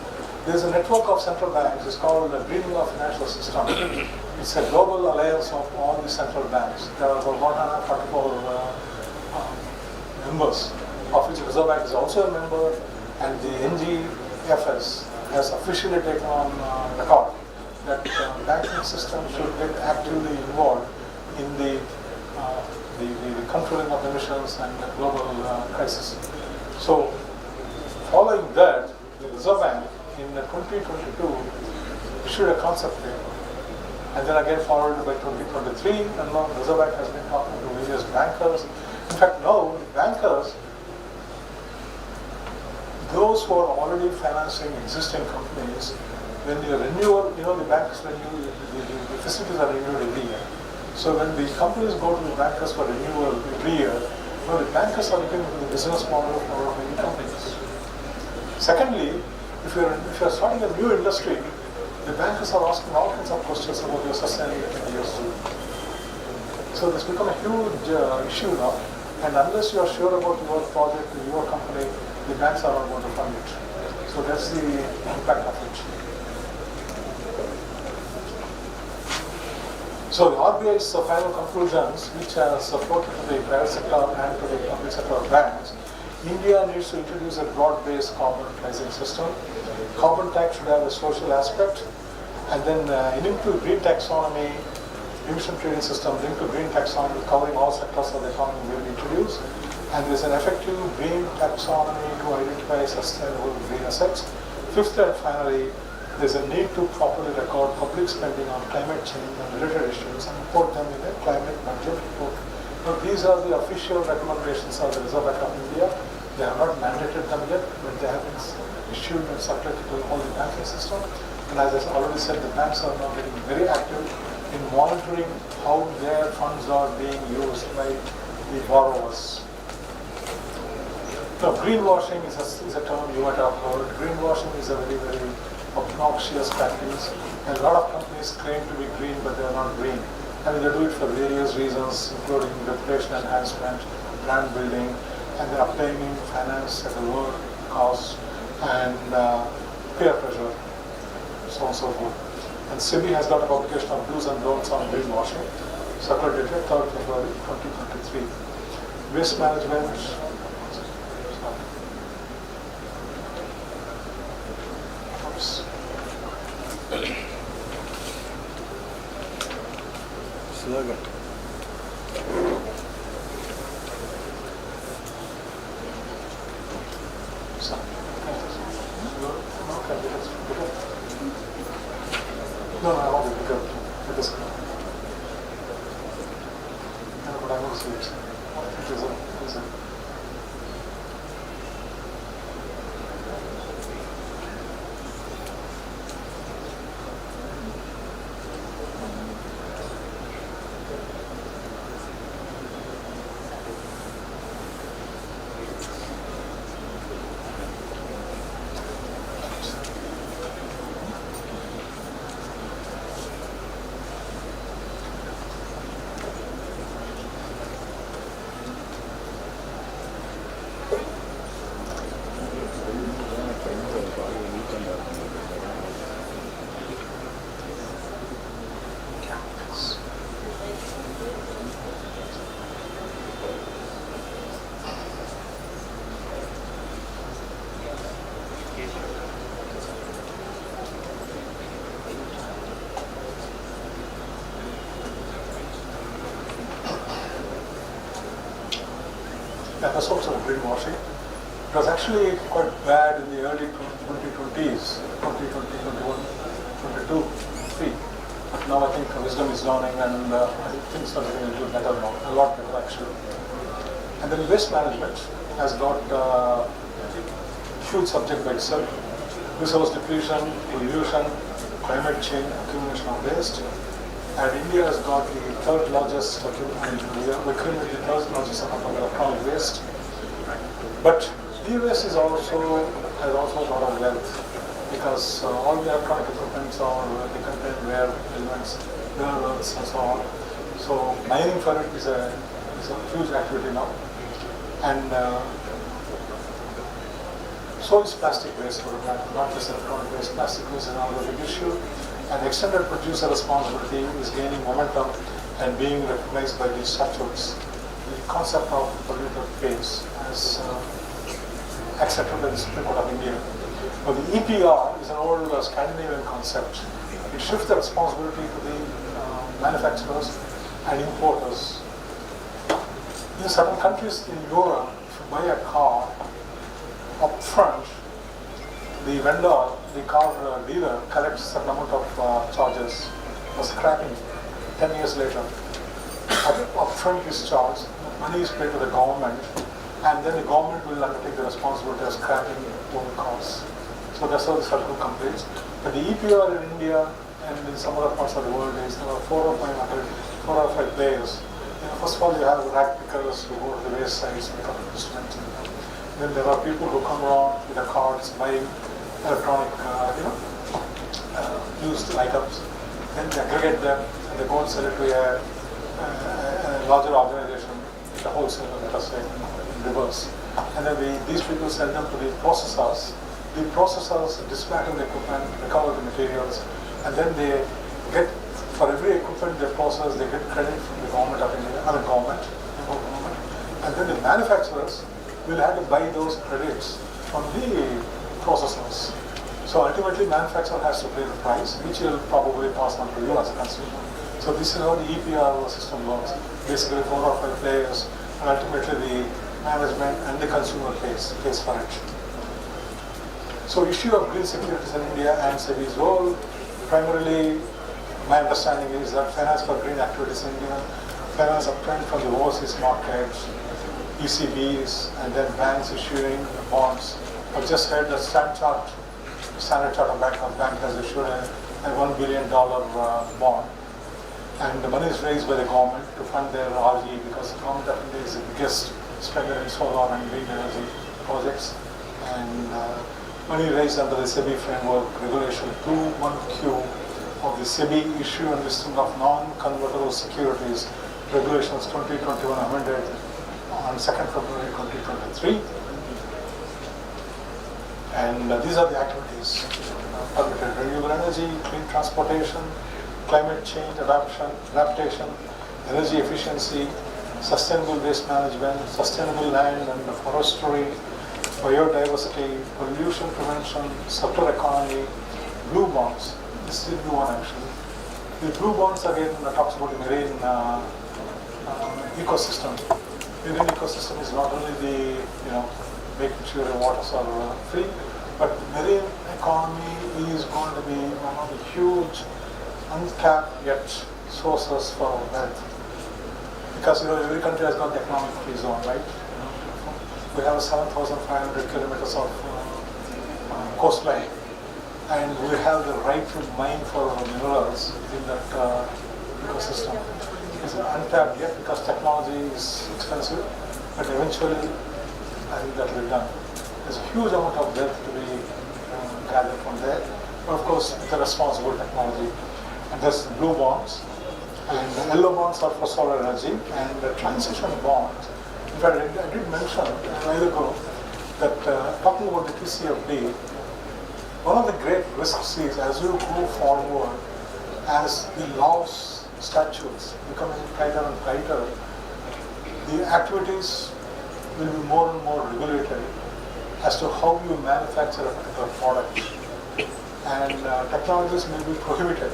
There's a network of central banks. It's called the Greening of Financial System. It's a global alliance of all the central banks. There are about 144 members, of which Reserve Bank is also a member, and the NGFS has officially taken on record that the banking system should get actively involved in the controlling of emissions and the global crisis. So, following that, the Reserve Bank in 2022 issued a concept paper, and then again followed by 2023, and now the Reserve Bank has been talking to various bankers. In fact, now the bankers, those who are already financing existing companies, when the renewal, the banks renew, the facilities are renewed every year. So when the companies go to the bankers for renewal every year, the bankers are looking into the business model for many companies. Secondly, if you're starting a new industry, the bankers are asking all kinds of questions about your sustainability and ESG. So this become a huge issue now, and unless you are sure about your project, your company, the banks are not going to fund it. So that's the impact of it. So the RBI's final conclusions, which has supported to the private sector and to the public sector banks, India needs to introduce a broad-based carbon pricing system. Carbon tax should have a social aspect, and then linked to green taxonomy, emission trading system linked to green taxonomy covering all sectors of the economy will be introduced. And there is an effective green taxonomy to identify sustainable green assets. Fifth and finally, there is a need to properly record public spending on climate change and related issues and report them in a climate budget report. Now, these are the official recommendations of the Reserve Bank of India. They have not mandated them yet, but they have been issued and circulated to all the banking system. And as I already said, the banks are now getting very active in monitoring how their funds are being used by the borrowers. Now, greenwashing is a term you might have heard. Greenwashing is a very, very obnoxious practice. And a lot of companies claim to be green, but they are not green. I mean, they do it for various reasons, including reputation enhancement, brand building, and they're obtaining finance at a lower cost, and peer pressure, so on and so forth. And SEBI has got a publication of do's and don'ts on greenwashing, circulated 3rd February 2023. Waste management. Oops. Slogan. No, I want to pick up with this. But I want to see it. It is a And that's also greenwashing. It was actually quite bad in the early 2020s, 2020, 21, 22, 3. But now I think wisdom is dawning and I think things are getting a little better now, a lot better actually. And then waste management has got a huge subject by itself. Resource depletion, pollution, climate change, accumulation of waste. And India has got the third largest accumulation, we're accumulating the third largest amount of electronic waste. But e-waste has also a lot of wealth because all the electronic equipments they contain rare elements, rare earths and so on. So mining for it is a huge activity now. And so is plastic waste, for example, not just electronic waste. Plastic waste is another big issue. And extended producer responsibility is gaining momentum and being recognized by these statutes. The concept of polluter pays as accepted by the Supreme Court of India. Now, the EPR is an old Scandinavian concept. It shifts the responsibility to the manufacturers and importers. In certain countries in Europe, if you buy a car up front, the vendor, the car dealer collects a certain amount of charges for scrapping 10 years later. Up front is charged, money is paid to the government, and then the government will undertake the responsibility of scrapping old cars. So that's how the circle completes. But the EPR in India and in some other parts of the world is there are 4 or 5 players. First of all, you have rack pickers who go to the waste sites, pick up instruments. Then there are people who come around with their cards, buying electronic, used items. Then they aggregate them and they go and sell it to a larger organization, a wholesaler, let us say, in reverse. And then these people sell them to the processors. The processors dismantle the equipment, recover the materials, and then they get, for every equipment they process, they get credit from the government of India, government. And then the manufacturers will have to buy those credits from the processors. So ultimately, manufacturer has to pay the price, which will probably pass on to you as a consumer. So this is how the EPR system works. Basically, 4 or 5 players, and ultimately the management and the consumer pays for it. So issue of green securities in India and SEBI's role, primarily my understanding is that finance for green activities in India, finance obtained from the overseas markets, ECBs, and then banks issuing bonds. I've just heard that Standard Chartered Bank has issued a $1 billion bond, and the money is raised by the government to fund their RE because the government of India is the biggest spender in solar and green energy projects, and money raised under the SEBI framework regulation 21Q of the SEBI issue and listing of non-convertible securities regulations 2021 amended on 2nd February 2023. And these are the activities permitted: renewable energy, clean transportation, climate change adaptation, energy efficiency, sustainable waste management, sustainable land and forestry, biodiversity, pollution prevention, circular economy, blue bonds. This is the new one actually. The blue bonds again talks about the marine ecosystem. Marine ecosystem is not only the making sure the waters are free, but marine economy is going to be one of the huge untapped yet sources for wealth. Because every country has got the economic free zone, right? We have 7,500 kilometers of coastline, and we have the right to mine for minerals in that ecosystem. It's untapped yet because technology is expensive, but eventually I think that will be done. There's a huge amount of wealth to be gathered from there, but of course with a responsible technology. And there's the blue bonds, and the yellow bonds are for solar energy, and the transition bonds. In fact, I did mention a while ago that talking about the TCFD, one of the great risks is as you go forward, as the laws, statutes becoming tighter and tighter, the activities will be more and more regulated as to how you manufacture a particular product. And technologies may be prohibited,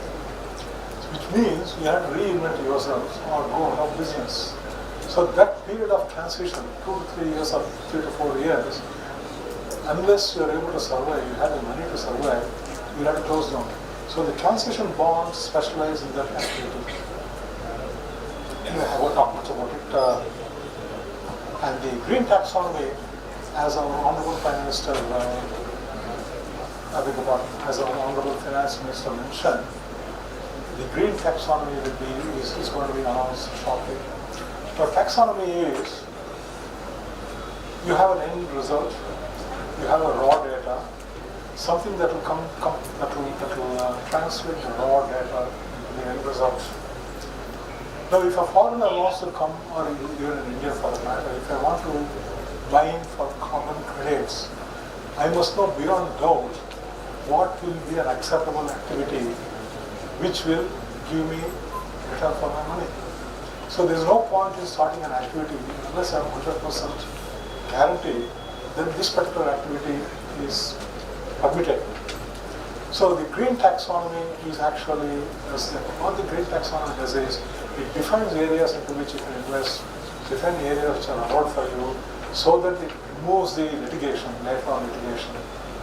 which means you have to reinvent yourselves or go out of business. So that period of transition, 2 to 3 years or 3 to 4 years, unless you are able to survive, you have the money to survive, you have to close down. So the transition bonds specialize in that activity. Anyway, I won't talk much about it. And the green taxonomy, as our Honorable Prime Minister, as our Honorable Finance Minister mentioned, the green taxonomy is going to be announced shortly. Now, taxonomy is you have an end result, you have a raw data, something that will translate the raw data into the end result. Now, if a foreigner wants to come, or even in India for that matter, if I want to mine for carbon credits, I must know beyond doubt what will be an acceptable activity which will give me return for my money. So there is no point in starting an activity unless I have 100% guarantee that this particular activity is permitted. So the green taxonomy is actually, what the green taxonomy does is, it defines areas into which you can invest, define areas which are allowed for you, so that it removes the litigation, lifelong litigation.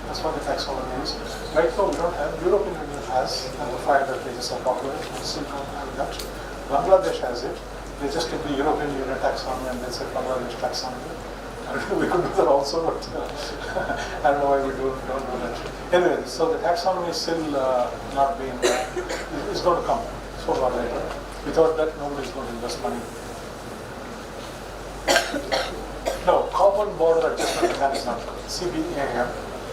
That's what the taxonomy is. Right now we don't have, European Union has, and the 500 pages of document, we still don't have that. Bangladesh has it. They just took the European Union taxonomy and they said Bangladesh taxonomy. We could do that also, but I don't know why we don't do that. Anyway, so the taxonomy is still not being, it's going to come sooner or later. Without that, nobody is going to invest money. No, Carbon Border Adjustment Mechanism, CBAM,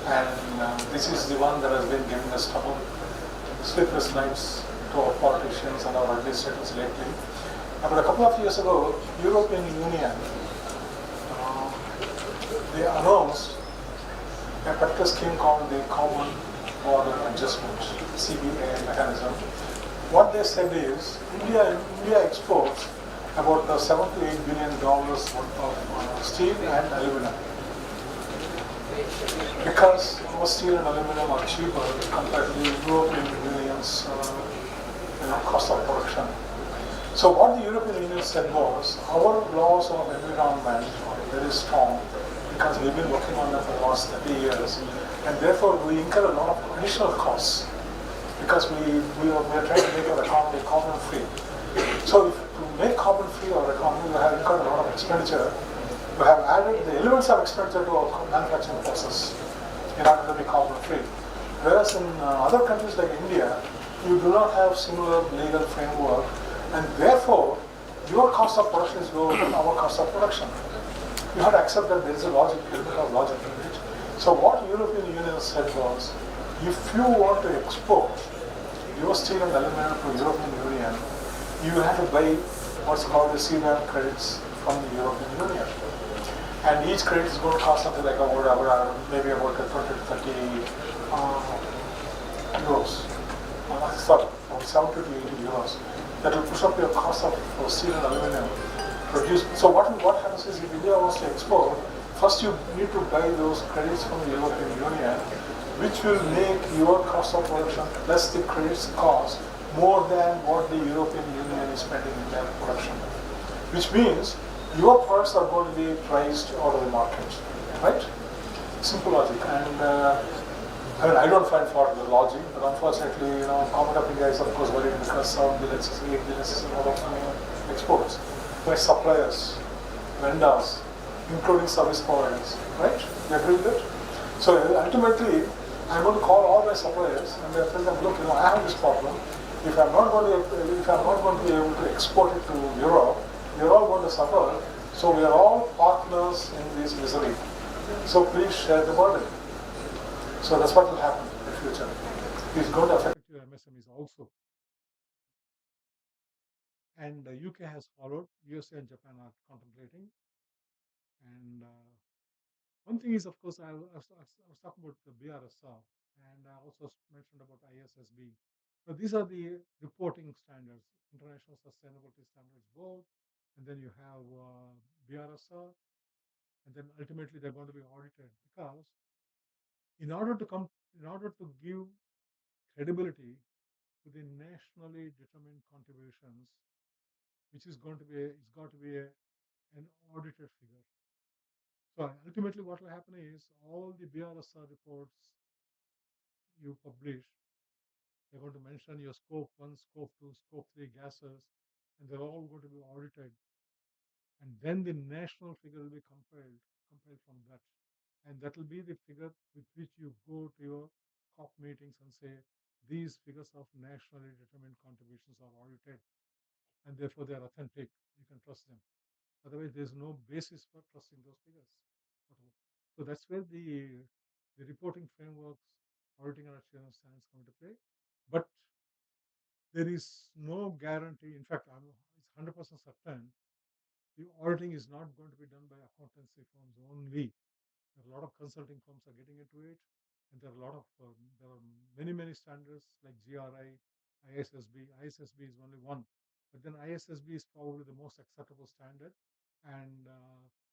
and this is the one that has been giving us trouble, sleepless nights to our politicians and our administrators lately. About a couple of years ago, European Union, they announced a particular scheme called the Common Border Adjustment (CBA) mechanism. What they said is India exports about $7 to $8 billion worth of steel and aluminum. Because our steel and aluminum are cheaper compared to the European Union's cost of production. So what the European Union said was, our laws of environment are very strong because we've been working on them for the last 30 years, and therefore we incur a lot of additional costs because we are trying to make our economy carbon free. So to make carbon free our economy, we have incurred a lot of expenditure. We have added the elements of expenditure to our manufacturing process in order to be carbon free. Whereas in other countries like India, you do not have similar legal framework, and therefore your cost of production is lower than our cost of production. You have to accept that there is a logic, element of logic in it. So what European Union said was, if you want to export your steel and aluminum to European Union, you have to buy what's called the CBAM credits from the European Union. And each credit is going to cost something like maybe about 20 to 30 euros. Sorry, about 70 to 80 euros. That will push up your cost of steel and aluminum produced. So what happens is, if India wants to export, first you need to buy those credits from the European Union, which will make your cost of production less the credits cost more than what the European Union is spending in their production. Which means your products are going to be priced out of the market, right? Simple logic. And I don't find fault with the logic, but unfortunately, Government of India is of course worried because 7 billion, 8 billion is a lot of exports. My suppliers, vendors, including service providers, right? You agree with it? So ultimately, I'm going to call all my suppliers and tell them, look, I have this problem. If I'm not going to be able to export it to Europe, you're all going to suffer. So we are all partners in this misery. So please share the burden. So that's what will happen in the future. It's going to affect Your MSMEs also. And the UK has followed. USA and Japan are contemplating. And one thing is, of course, I was talking about the BRSR, and I also mentioned about ISSB. So these are the reporting standards, International Sustainability Standards Board, and then you have BRSR, and then ultimately they're going to be audited because in order to give credibility to the nationally determined contributions, which is going to be, it's got to be a an audited figure. So ultimately, what will happen is all the BRSR reports you publish, they're going to mention your scope 1, scope 2, scope 3 gases, and they're all going to be audited. And then the national figure will be compiled from that. And that will be the figure with which you go to your COP meetings and say, these figures of nationally determined contributions are audited, and therefore they are authentic. You can trust them. Otherwise, there's no basis for trusting those figures. So that's where the reporting frameworks, auditing and assurance standards come into play. But there is no guarantee. In fact, it's 100% certain the auditing is not going to be done by accountancy firms only. There are a lot of consulting firms are getting into it, and there are a lot of there are many standards like GRI, ISSB. ISSB is only one, but then ISSB is probably the most acceptable standard, and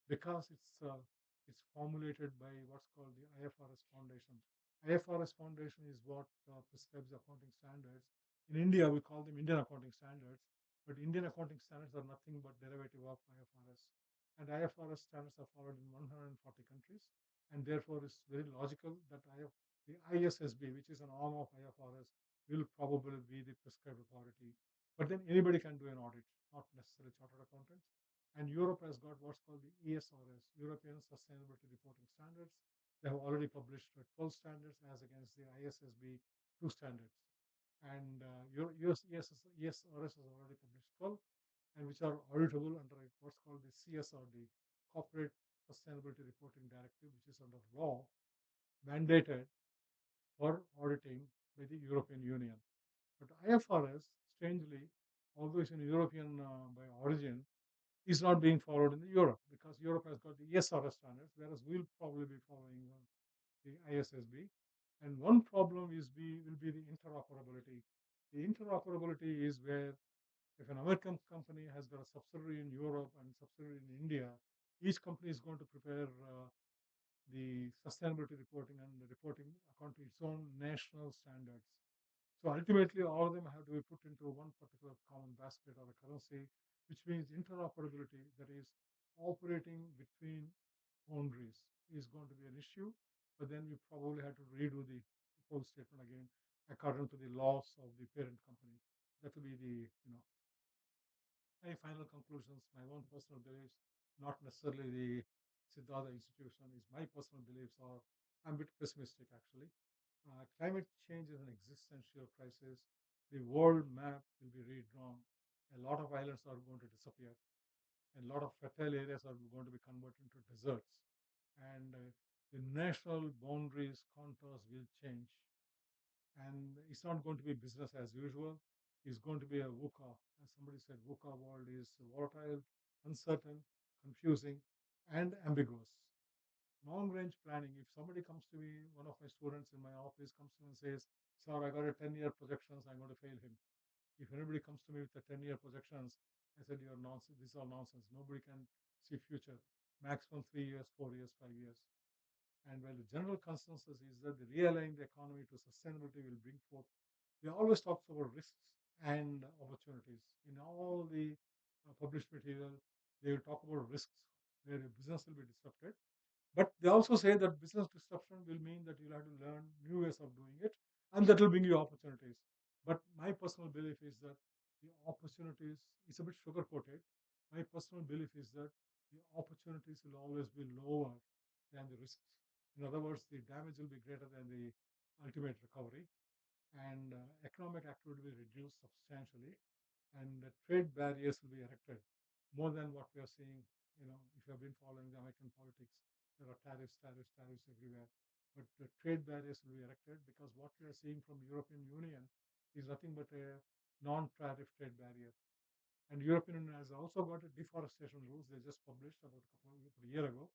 because it's formulated by what's called the IFRS Foundation. IFRS Foundation is what prescribes accounting standards. In India, we call them Indian accounting standards, but Indian accounting standards are nothing but derivative of IFRS. And IFRS standards are followed in 140 countries, and therefore it's very logical that the ISSB, which is an arm of IFRS, will probably be the prescribed authority. But then anybody can do an audit, not necessarily chartered accountants. And Europe has got what's called the ESRS, European Sustainability Reporting Standards. They have already published 12 standards as against the ISSB 2 standards. And US ESRS has already published 12, and which are auditable under what's called the CSRD, Corporate Sustainability Reporting Directive, which is under law mandated for auditing by the European Union. But IFRS, strangely, although it's in European by origin, is not being followed in the Europe because Europe has got the ESRS standards, whereas we'll probably be following the ISSB. And one problem will be the interoperability. The interoperability is where if an American company has got a subsidiary in Europe and subsidiary in India, each company is going to prepare the sustainability reporting and the reporting according to its own national standards. So ultimately, all of them have to be put into one particular common basket or a currency, which means interoperability, that is, operating between boundaries, is going to be an issue. But then you probably have to redo the whole statement again according to the laws of the parent company. That will be the my final conclusions, my own personal beliefs, not necessarily the Siddhartha institution, is my personal beliefs are, I'm a bit pessimistic actually. Climate change is an existential crisis. The world map will be redrawn. A lot of islands are going to disappear. And a lot of fertile areas are going to be converted into deserts. And the national boundaries, contours will change. And it's not going to be business as usual. It's going to be a VUCA. As somebody said, VUCA world is volatile, uncertain, confusing, and ambiguous. Long range planning. If somebody comes to me, one of my students in my office comes to me and says, "Sir, I got a 10-year projections, I'm going to fail him." If anybody comes to me with a 10-year projections, I said, "You're nonsense. This is all nonsense. Nobody can see future. Maximum 3 years, 4 years, 5 years." And while the general consensus is that the realigning the economy to sustainability will bring forth, they always talks about risks and opportunities. In all the published material, they will talk about risks where a business will be disrupted. But they also say that business disruption will mean that you'll have to learn new ways of doing it, and that will bring you opportunities. But my personal belief is that the opportunities, it's a bit sugar coated. My personal belief is that the opportunities will always be lower than the risks. In other words, the damage will be greater than the ultimate recovery, and economic activity will reduce substantially, and trade barriers will be erected more than what we are seeing. If you have been following the American politics, there are tariffs everywhere. But the trade barriers will be erected because what we are seeing from European Union is nothing but a non-tariff trade barrier. And European Union has also got a deforestation rules. They just published about a year ago.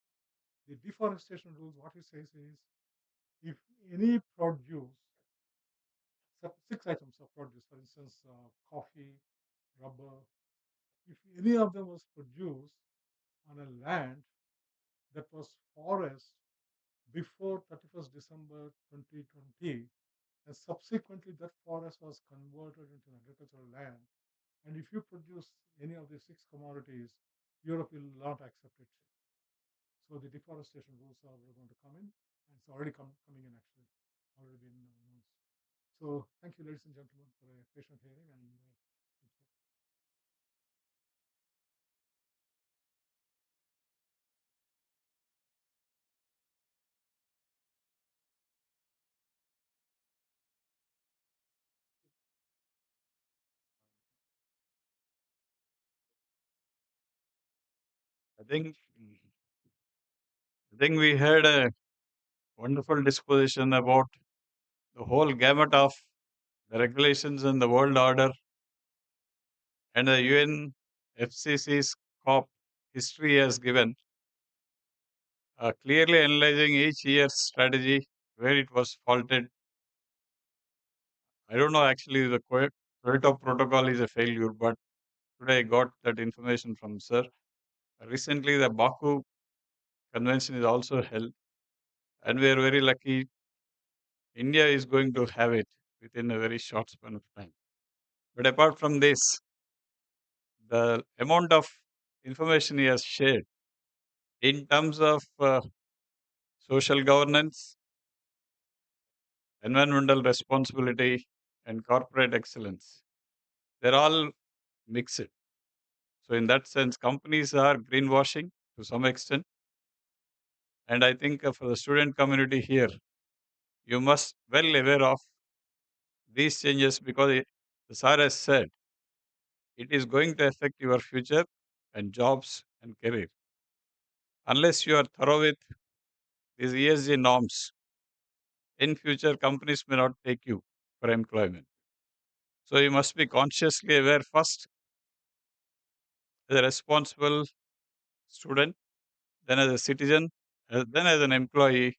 The deforestation rules, what it says is, if any produce, 6 items of produce, for instance, coffee, rubber, if any of them was produced on a land that was forest before 31st December 2020, and subsequently that forest was converted into an agricultural land, and if you produce any of these 6 commodities Europe will not accept it. So the deforestation rules are going to come in, and it's already coming in actually, already been announced. So thank you, ladies and gentlemen, for a patient hearing, and I think we had a wonderful disposition about the whole gamut of the regulations in the world order and the UN FCC's COP history has given, clearly analyzing each year's strategy where it was faulted. I don't know actually the Kyoto Protocol is a failure, but today I got that information from Sir. Recently, the Baku Convention is also held, and we are very lucky. India is going to have it within a very short span of time. But apart from this, the amount of information he has shared in terms of social governance, environmental responsibility, and corporate excellence, they're all mixed. So, in that sense, companies are greenwashing to some extent. And I think for the student community here, you must well aware of these changes because the SAR has said it is going to affect your future and jobs and career. Unless you are thorough with these ESG norms, in future companies may not take you for employment. So you must be consciously aware first as a responsible student, then as a citizen, then as an employee.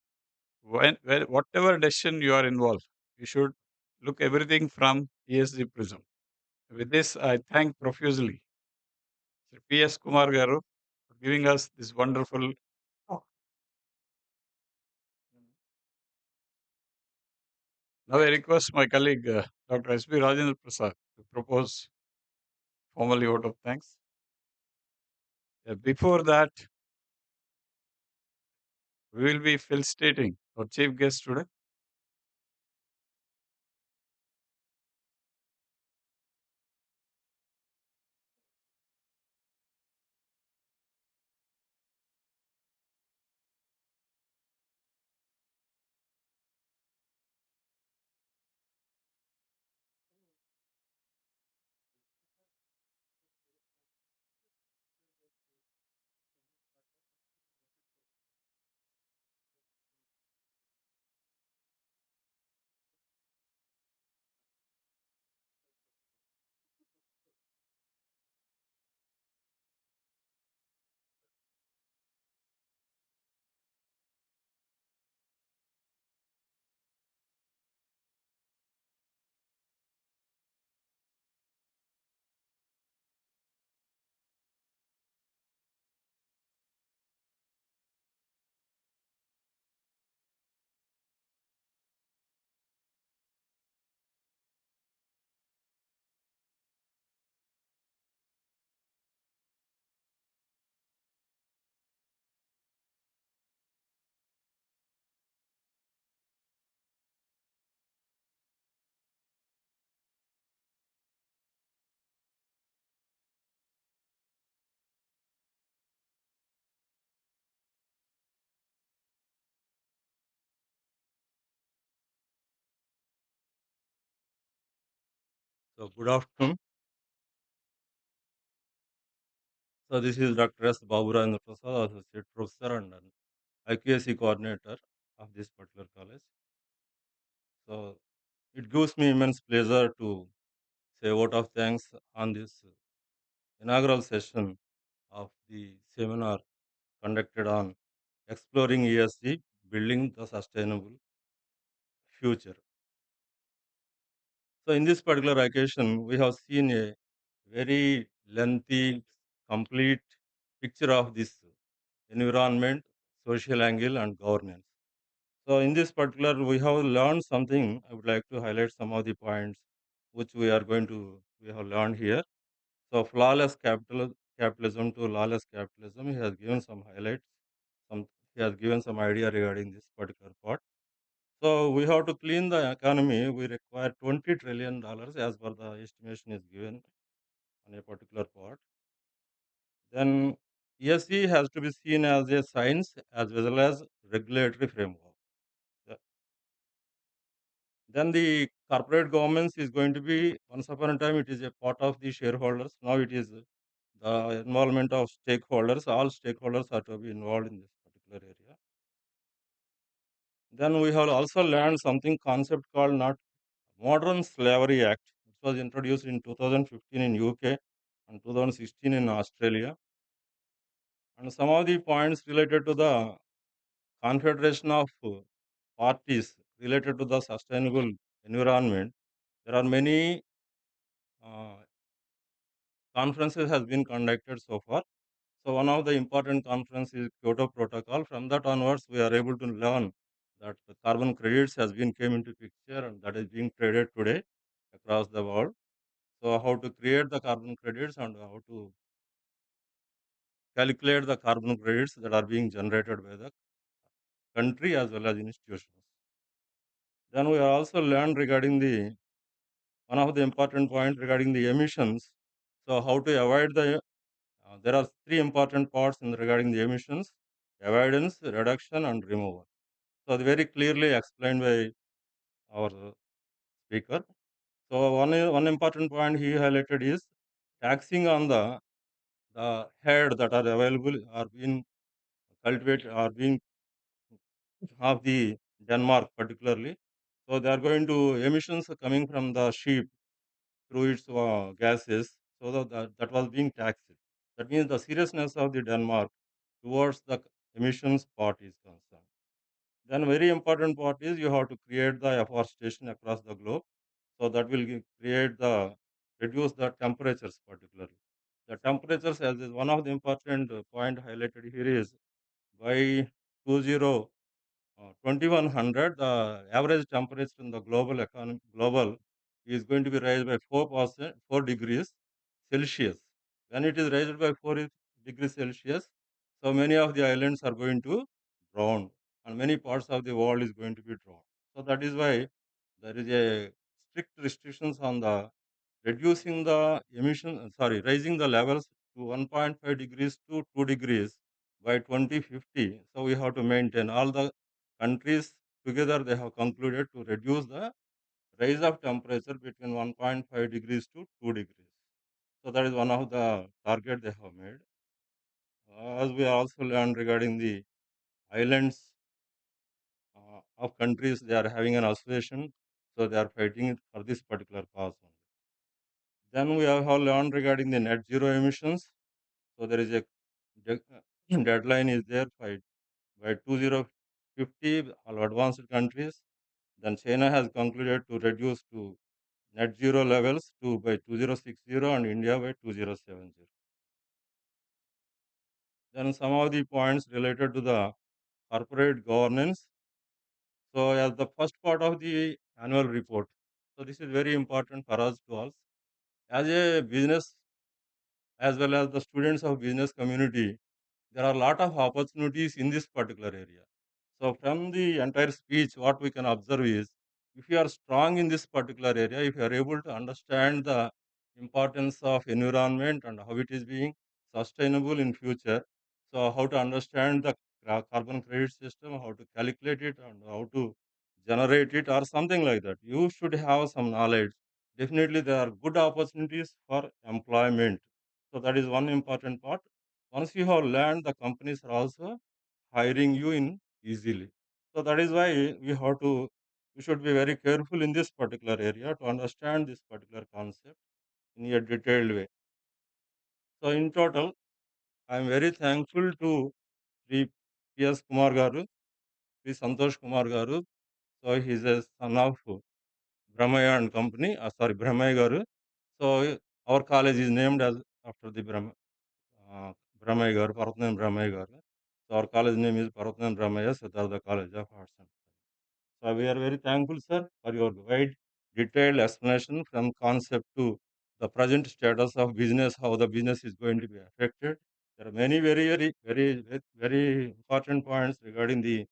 Whatever decision you are involved, you should look everything from ESG prism. With this, I thank profusely Sir P.S. Kumar Garu for giving us this wonderful talk. Now I request my colleague Dr. S.B. Rajendra Prasad to propose formally vote of thanks. Before that, we will be felicitating our chief guest today. So good afternoon. So this is Dr. S. Baburajendra Prasad, Associate Professor and an IQAC Coordinator of this particular college. So it gives me immense pleasure to say a vote of thanks on this inaugural session of the seminar conducted on exploring ESG, building the sustainable future. So in this particular occasion, we have seen a very lengthy, complete picture of this environment, social angle, and governance. So in this particular, we have learned something. I would like to highlight some of the points which we have learned here. So flawless capitalism to lawless capitalism. He has given some highlights. He has given some idea regarding this particular part. So we have to clean the economy. We require $20 trillion as per the estimation is given on a particular part. Then ESG has to be seen as a science as well as regulatory framework. The- Then the corporate governance is going to be, once upon a time, it is a part of the shareholders. Now it is the involvement of stakeholders. All stakeholders are to be involved in this particular area. Then we have also learned something concept called not Modern Slavery Act. It was introduced in 2015 in UK and 2016 in Australia. And some of the points related to the Confederation of Parties related to the sustainable environment. There are many uh, conferences has been conducted so far. So one of the important conference is Kyoto Protocol. From that onwards, we are able to learn that the carbon credits has been came into picture and that is being traded today across the world. So how to create the carbon credits and how to calculate the carbon credits that are being generated by the country as well as institutions. Then we are also learned regarding the one of the important points regarding the emissions. So how to avoid the there are three important parts in regarding the emissions: avoidance, reduction, and removal. So very clearly explained by our speaker. So one important point he highlighted is taxing on the head that are available are being cultivated are being of the Denmark particularly. So they are going to emissions coming from the sheep through its gases. So that was being taxed. That means the seriousness of the Denmark towards the emissions part is concerned. Then very important part is you have to create the afforestation across the globe. So that will create the reduce the temperatures particularly. The temperatures as is one of the important point highlighted here is by 2100 the average temperature in the global is going to be raised by 4 degrees Celsius. When it is raised by 4 degrees Celsius, so many of the islands are going to drown and many parts of the world is going to be drowned. So that is why there is a strict restrictions on the reducing the raising the levels to 1.5 degrees to 2 degrees by 2050. So we have to maintain all the countries together. They have concluded to reduce the rise of temperature between 1.5 degrees to 2 degrees. So that is one of the target they have made. As we also learned regarding the islands of countries, they are having an association, so they are fighting for this particular cause. Then we have learned regarding the net zero emissions. So there is a deadline is there by 2050 all advanced countries. Then China has concluded to reduce to net zero levels to by 2060 and India by 2070. Then some of the points related to the corporate governance. So as the first part of the annual report. So this is very important for us to also as a business as well as the students of business community, there are a lot of opportunities in this particular area. So from the entire speech, what we can observe is if you are strong in this particular area, if you are able to understand the importance of environment and how it is being sustainable in future, so how to understand the carbon credit system, how to calculate it and how to generate it or something like that, you should have some knowledge. Definitely there are good opportunities for employment. So that is one important part. Once you have learned, the companies are also hiring you in easily. So that is why we should be very careful in this particular area to understand this particular concept in a detailed way. So in total, I am very thankful to Sri P.S. Kumar Garu, Sri Santosh Kumar Garu. So he is a son of Brahmaya and company, Brahmaya Garu. So our college is named as after the Brahmaya Garu, Paratnam Brahmaya Garu. So our college name is Paratnam Brahmaya Siddhartha College of Arts and Science. So we are very thankful, sir, for your wide, detailed explanation from concept to the present status of business, how the business is going to be affected. There are many very important points regarding the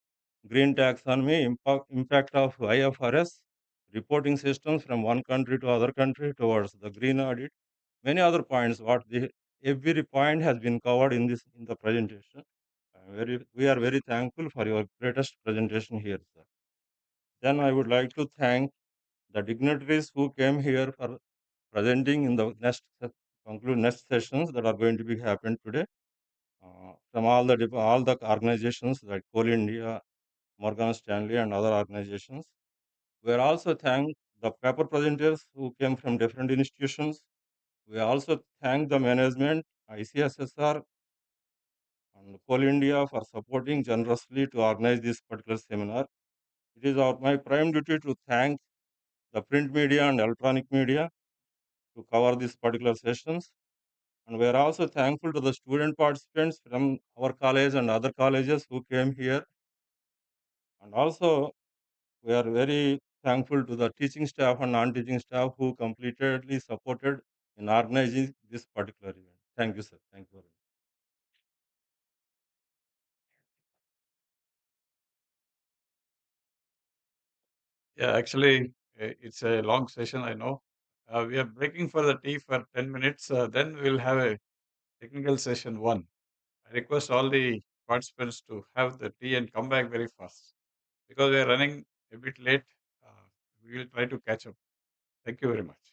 green taxonomy, impact of IFRS, reporting systems from one country to other country towards the green audit. Many other points. Every point has been covered in the presentation. We are very thankful for your greatest presentation here, sir. Then I would like to thank the dignitaries who came here for presenting in the next sessions that are going to be happened today from all the organizations like Coal India, Morgan Stanley, and other organizations. We are also thank the paper presenters who came from different institutions. We also thank the management, ICSSR, and Coal India for supporting generously to organize this particular seminar. It is my prime duty to thank the print media and electronic media to cover these particular sessions. And we are also thankful to the student participants from our college and other colleges who came here. And also, we are very thankful to the teaching staff and non-teaching staff who completely supported in organizing this particular event. Thank you, sir. Thank you very much. Yeah, actually, it's a long session, I know. We are breaking for the tea for 10 minutes. Then we'll have a technical session one. I request all the participants to have the tea and come back very fast because we are running a bit late. Uh, we will try to catch up. Thank you very much.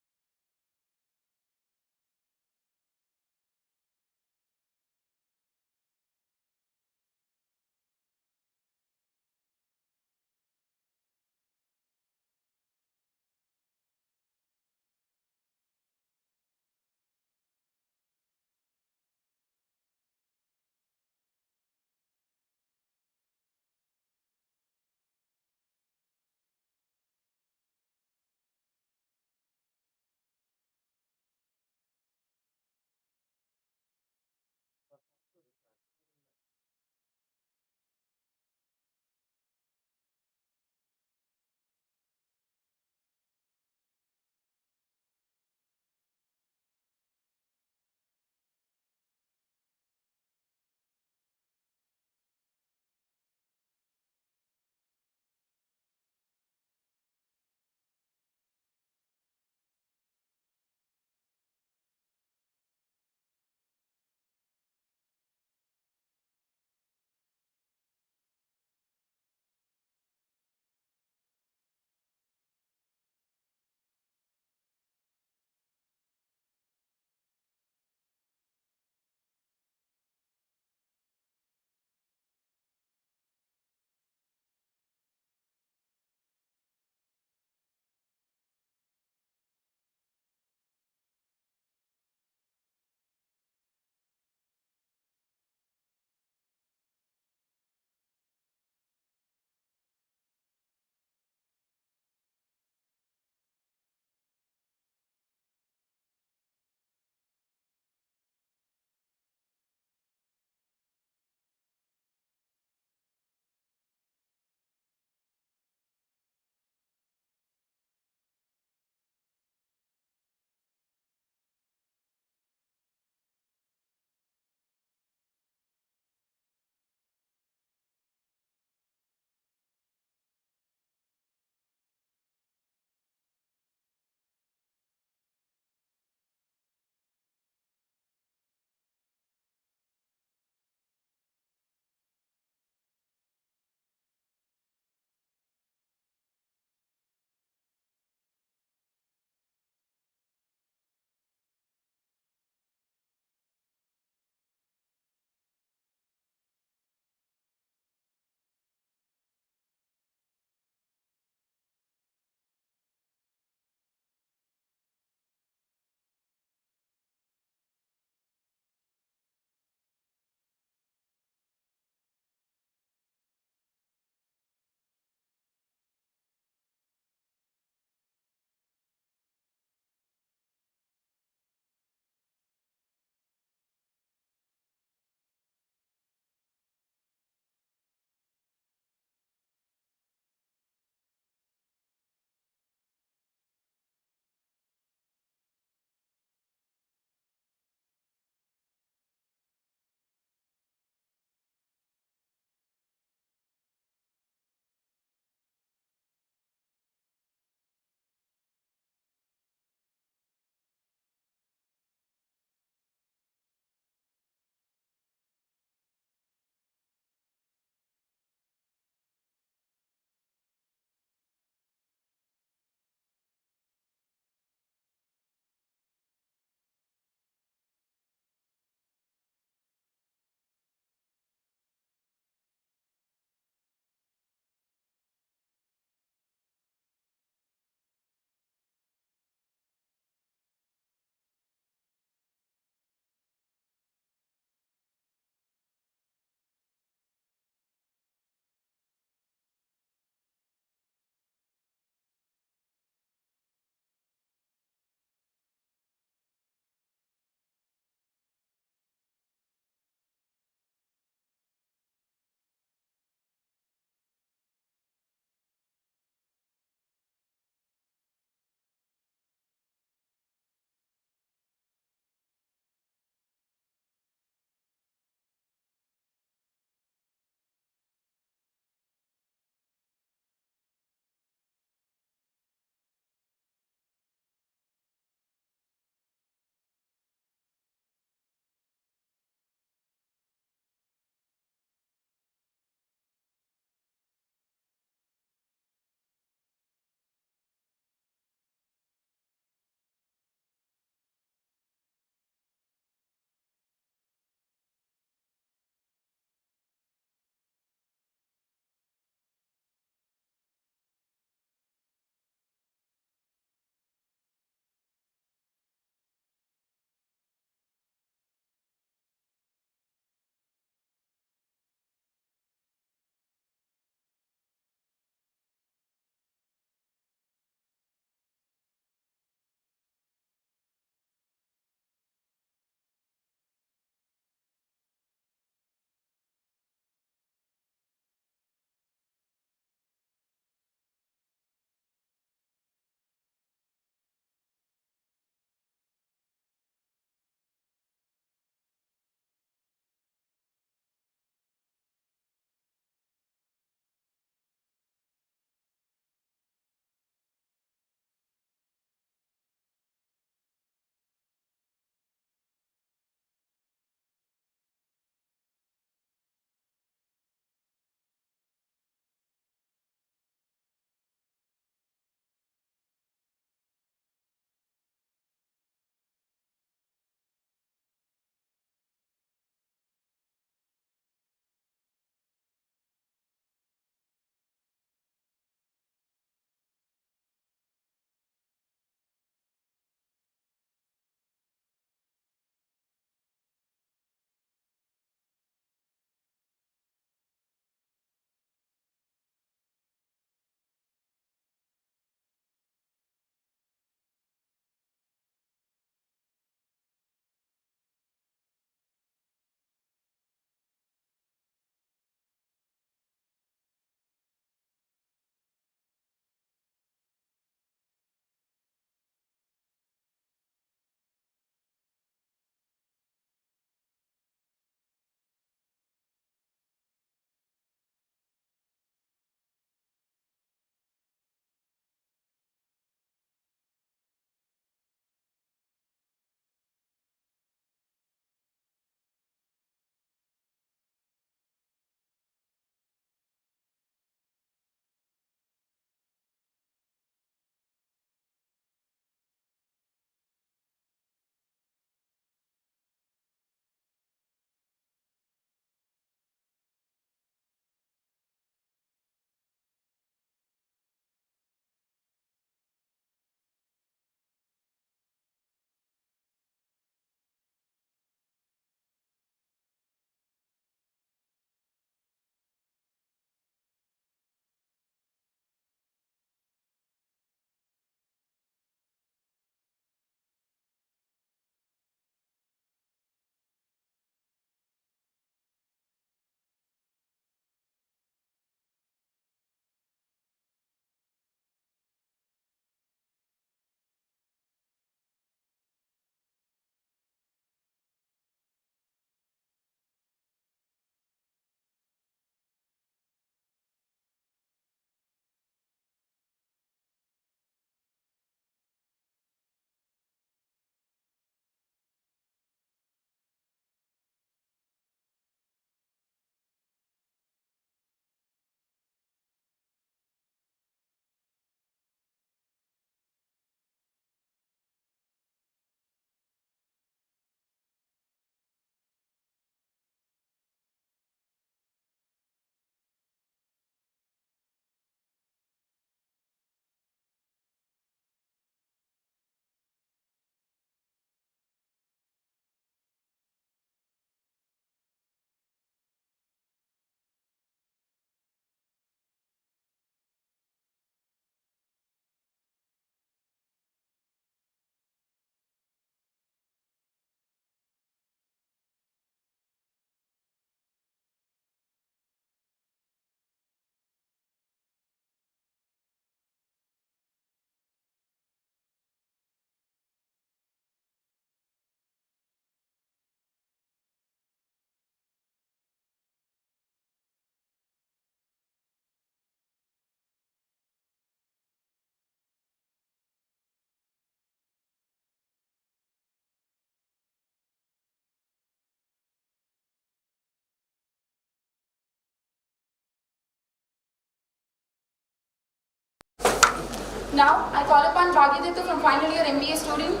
Now, I call upon Bhagyadattu from final year MBA student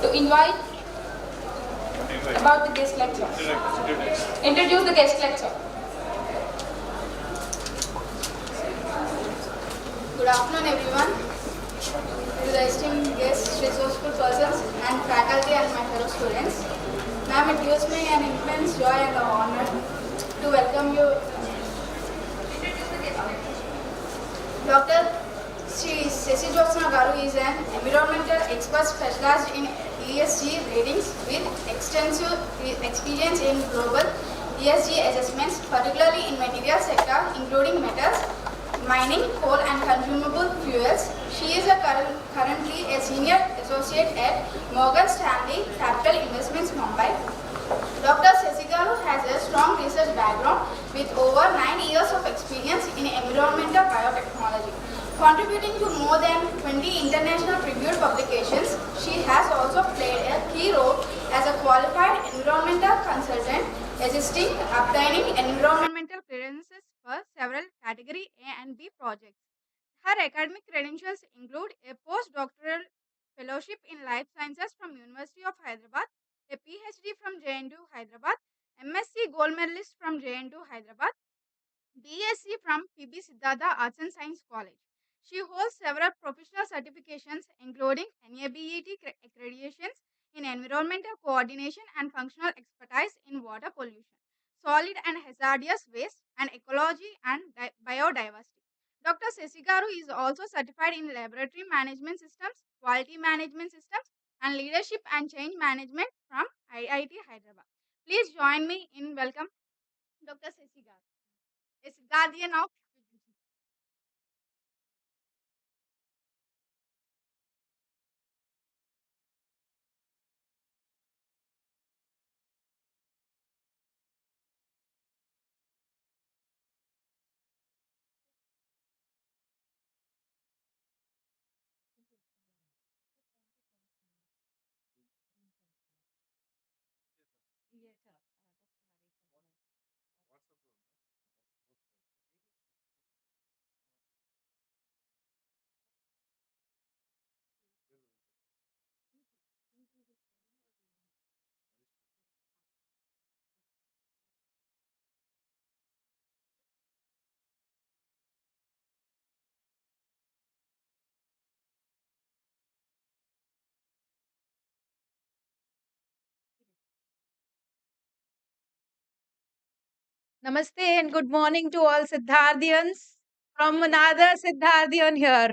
to invite about the guest lecture. Introduce the guest lecture. Good afternoon, everyone. To the esteemed guests, resourceful persons, and faculty and my fellow students. Ma'am, it gives me an immense joy and honor to welcome you. Dr. Sri Sesi Jyotsna Garu is an environmental expert specialized in ESG ratings with extensive experience in global ESG assessments, particularly in material sector, including metals, mining, coal and consumable fuels. She is currently a senior associate at Morgan Stanley Capital Investments, Mumbai. Dr. Sesigaru has a strong research background with over 9 years of experience in environmental biotechnology. Contributing to more than 20 international reviewed publications, she has also played a key role as a qualified environmental consultant, assisting obtaining environmental clearances for several Category A and B projects. Her academic credentials include a postdoctoral fellowship in life sciences from University of Hyderabad, a PhD from JNU Hyderabad, MSc Gold Medalist from JNU Hyderabad, BSc from PB Siddhartha Arts and Science College. She holds several professional certifications including NABET accreditations in environmental coordination and functional expertise in water pollution, solid and hazardous waste, and ecology and biodiversity. Dr. Sesigaru is also certified in laboratory management systems, quality management systems, and leadership and change management from IIT Hyderabad. Please join me in welcome Dr. Sesigaru. Is guardian of. Yes, sir. Namaste and good morning to all Siddharthians from another Siddharthian here.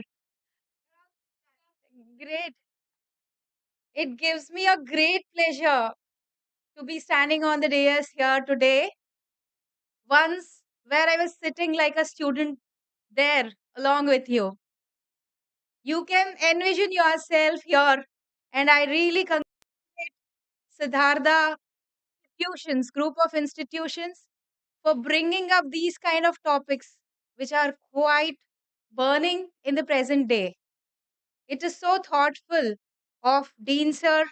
Great. It gives me a great pleasure to be standing on the dais here today. Once where I was sitting like a student there along with you. You can envision yourself here, and I really congratulate Siddhartha institutions, group of institutions, for bringing up these kind of topics which are quite burning in the present day. It is so thoughtful of Dean sir,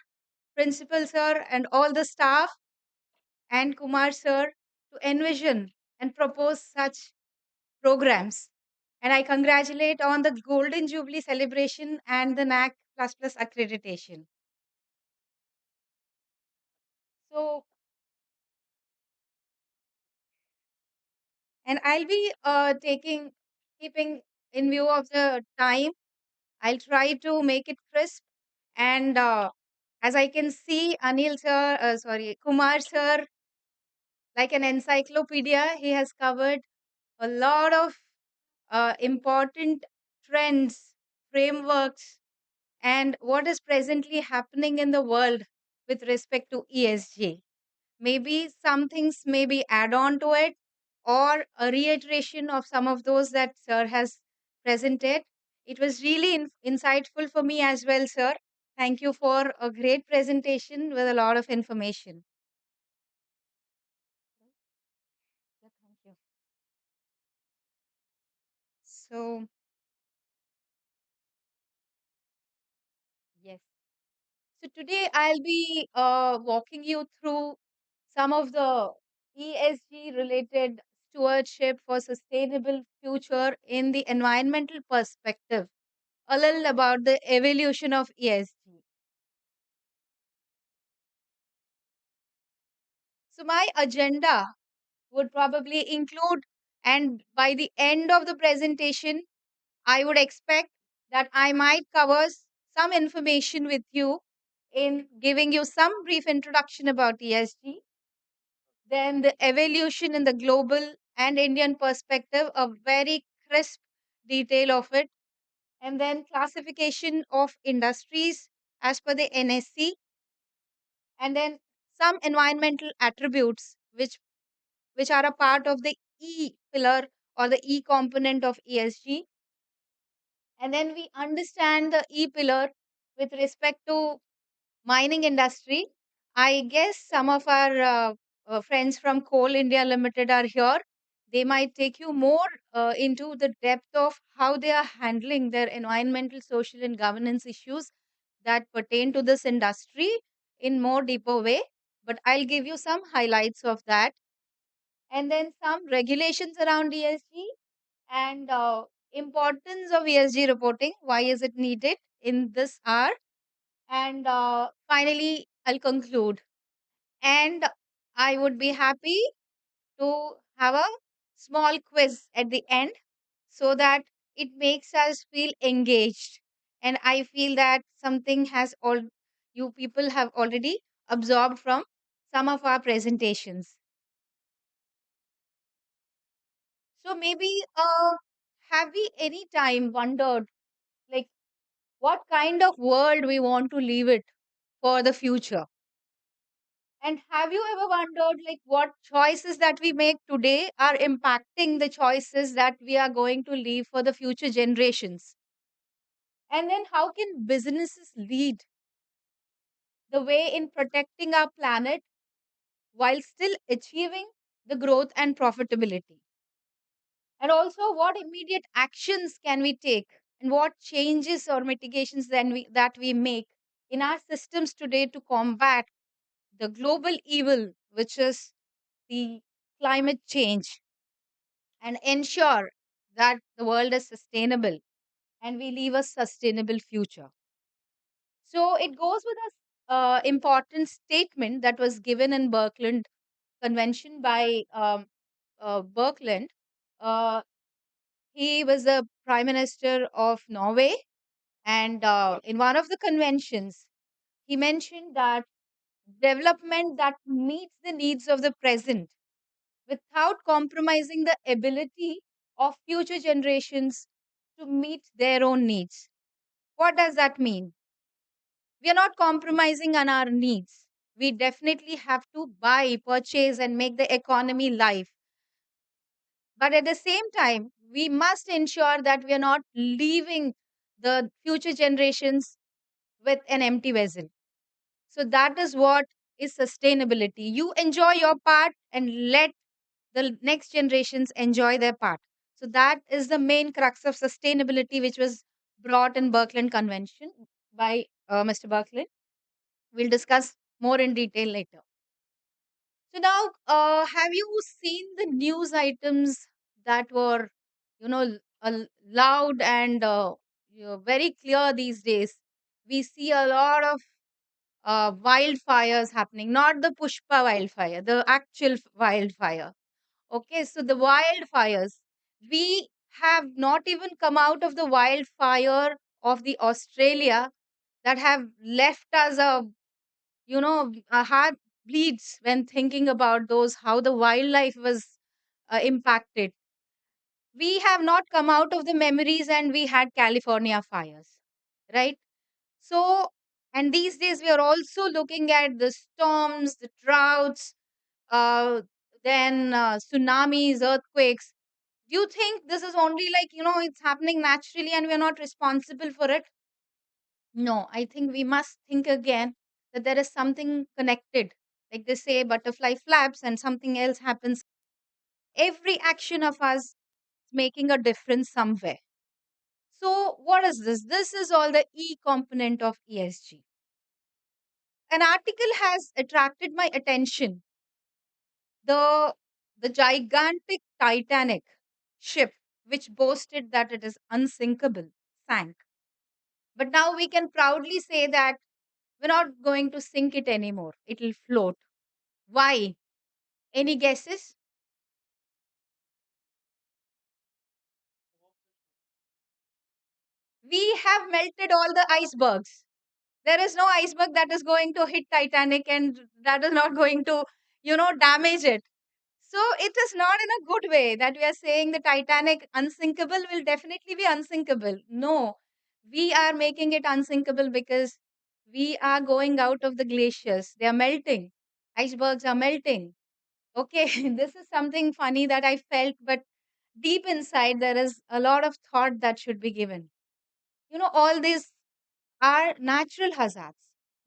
Principal sir, and all the staff and Kumar sir to envision and propose such programs. And I congratulate on the Golden Jubilee celebration and the NAC++ accreditation. So, and I'll be keeping in view of the time, I'll try to make it crisp. And as I can see, Kumar sir, like an encyclopedia, he has covered a lot of important trends, frameworks, and what is presently happening in the world with respect to ESG. Maybe some things may be add on to it or a reiteration of some of those that sir has presented. It was really insightful for me as well, sir. Thank you for a great presentation with a lot of information. Yeah, thank you. So, yes. So today I'll be walking you through some of the ESG related stewardship for sustainable future in the environmental perspective. a little about the evolution of ESG. So, my agenda would probably include, and by the end of the presentation, I would expect that I might cover some information with you in giving you some brief introduction about ESG, then the evolution in the global and Indian perspective, a very crisp detail of it, and then classification of industries as per the NSC, and then some environmental attributes which are a part of the E pillar or the E component of ESG. And then we understand the E pillar with respect to mining industry. I guess some of our friends from Coal India Limited are here. They might take you more into the depth of how they are handling their environmental, social, and governance issues that pertain to this industry in more deeper way. But I'll give you some highlights of that, and then some regulations around ESG and importance of ESG reporting. Why is it needed in this hour? And finally, I'll conclude. And I would be happy to have a small quiz at the end so that it makes us feel engaged. And I feel that something has all you people have already absorbed from some of our presentations. So maybe have we any time wondered like what kind of world we want to leave it for the future? And have you ever wondered like what choices that we make today are impacting the choices that we are going to leave for the future generations? And then how can businesses lead the way in protecting our planet while still achieving the growth and profitability? And also what immediate actions can we take and what changes or mitigations that we make in our systems today to combat the global evil which is the climate change and ensure that the world is sustainable and we leave a sustainable future. So it goes with a important statement that was given in Birkeland Convention by Birkeland. Uh, he was the Prime Minister of Norway, and in one of the conventions, he mentioned that development that meets the needs of the present without compromising the ability of future generations to meet their own needs. What does that mean? We are not compromising on our needs. We definitely have to buy, purchase, and make the economy live. But at the same time, we must ensure that we are not leaving the future generations with an empty vessel. So that is what is sustainability. You enjoy your part and let the next generations enjoy their part. So that is the main crux of sustainability, which was brought in Birkeland Convention by Mr. Birkeland. We'll discuss more in detail later. So now, have you seen the news items that were, loud and very clear these days? We see a lot of wildfires happening, not the Pushpa wildfire, the actual wildfire. Okay, so the wildfires, we have not even come out of the wildfire of the Australia that have left us our heart bleeds when thinking about those, how the wildlife was impacted. We have not come out of the memories and we had California fires, right? So, and these days we are also looking at the storms, the droughts, uh, then tsunamis, earthquakes. Do you think this is only like, it's happening naturally and we are not responsible for it? No, I think we must think again that there is something connected. Like they say, butterfly flaps and something else happens. Every action of us is making a difference somewhere. So, what is this? This is all the E component of ESG. An article has attracted my attention. The, the gigantic Titanic ship, which boasted that it is unsinkable, sank. But now we can proudly say that we're not going to sink it anymore. It will float. Why? Any guesses? We have melted all the icebergs. There is no iceberg that is going to hit Titanic and that is not going to, damage it. So it is not in a good way that we are saying the Titanic unsinkable will definitely be unsinkable. No, we are making it unsinkable because we are going out of the glaciers. They are melting. Icebergs are melting. Okay, this is something funny that I felt, but deep inside there is a lot of thought that should be given. All these are natural hazards,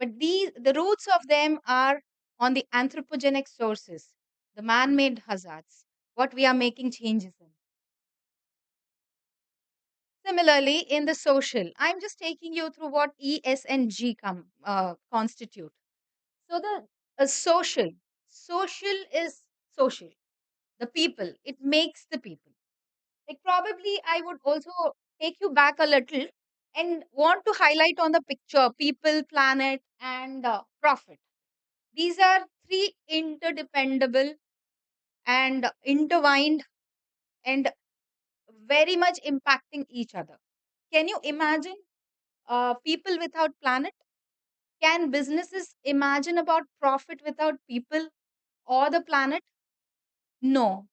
but the roots of them are on the anthropogenic sources, the man-made hazards, what we are making changes in. Similarly, in the social, I'm just taking you through what ESG constitute. So the social is social. The people, it makes the people. Like probably I would also take you back a little and want to highlight on the picture people, planet, and profit. These are three interdependable and intertwined and very much impacting each other. Can you imagine people without planet? Can businesses imagine about profit without people or the planet? No.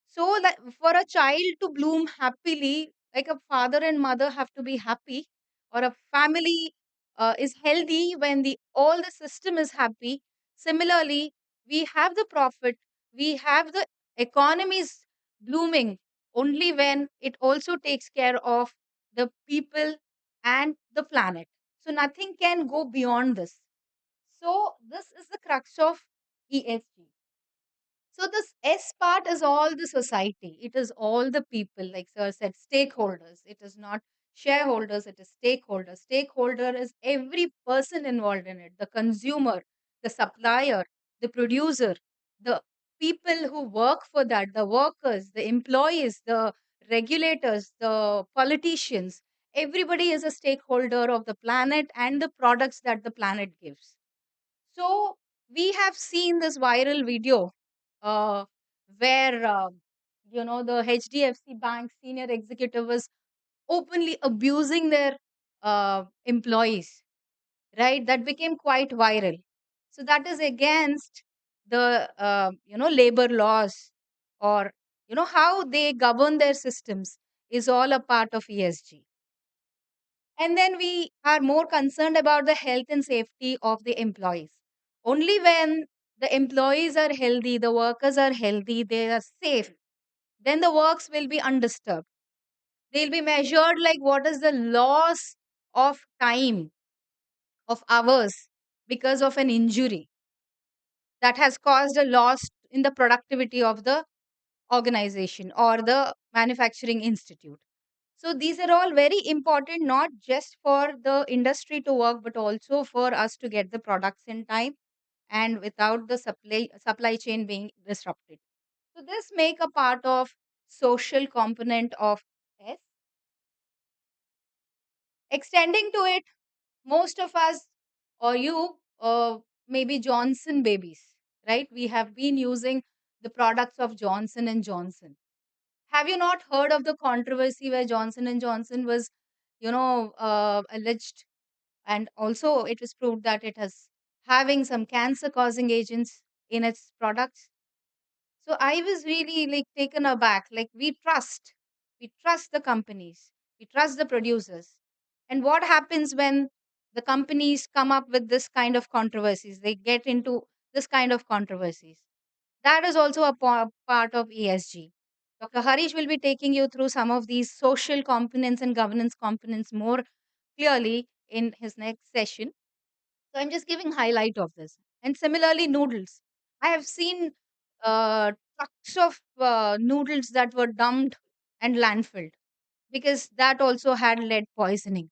So, like, for a child to bloom happily, like a father and mother have to be happy, or a family is healthy when the all the system is happy. Similarly, we have the profit, we have the economies blooming only when it also takes care of the people and the planet. So nothing can go beyond this. So this is the crux of ESG. So this S part is all the society. It is all the people, like Sir said, stakeholders. It is not shareholders, it is stakeholders. Stakeholder is every person involved in it, the consumer, the supplier, the producer, the people who work for that, the workers, the employees, the regulators, the politicians. Everybody is a stakeholder of the planet and the products that the planet gives. So we have seen this viral video uh, where the HDFC Bank senior executive was openly abusing their employees. Right, that became quite viral. So that is against the labor laws, or how they govern their systems is all a part of ESG. And then we are more concerned about the health and safety of the employees. Only when the employees are healthy, the workers are healthy, they are safe, then the works will be undisturbed. They'll be measured like what is the loss of time, of hours because of an injury that has caused a loss in the productivity of the organization or the manufacturing institute. So these are all very important, not just for the industry to work, but also for us to get the products in time and without the supply chain being disrupted. So this make a part of social component of S. Extending to it, most of us or you maybe Johnson babies, right? We have been using the products of Johnson and Johnson. Have you not heard of the controversy where Johnson and Johnson was, alleged, and also it was proved that it has having some cancer causing agents in its products? So I was really like taken aback. Like we trust the companies, we trust the producers. And what happens when the companies come up with this kind of controversies? They get into this kind of controversies. That is also a part of ESG. Dr. Harish will be taking you through some of these social components and governance components more clearly in his next session. So I'm just giving highlight of this. And similarly, noodles. I have seen trucks of noodles that were dumped and landfilled because that also had lead poisoning.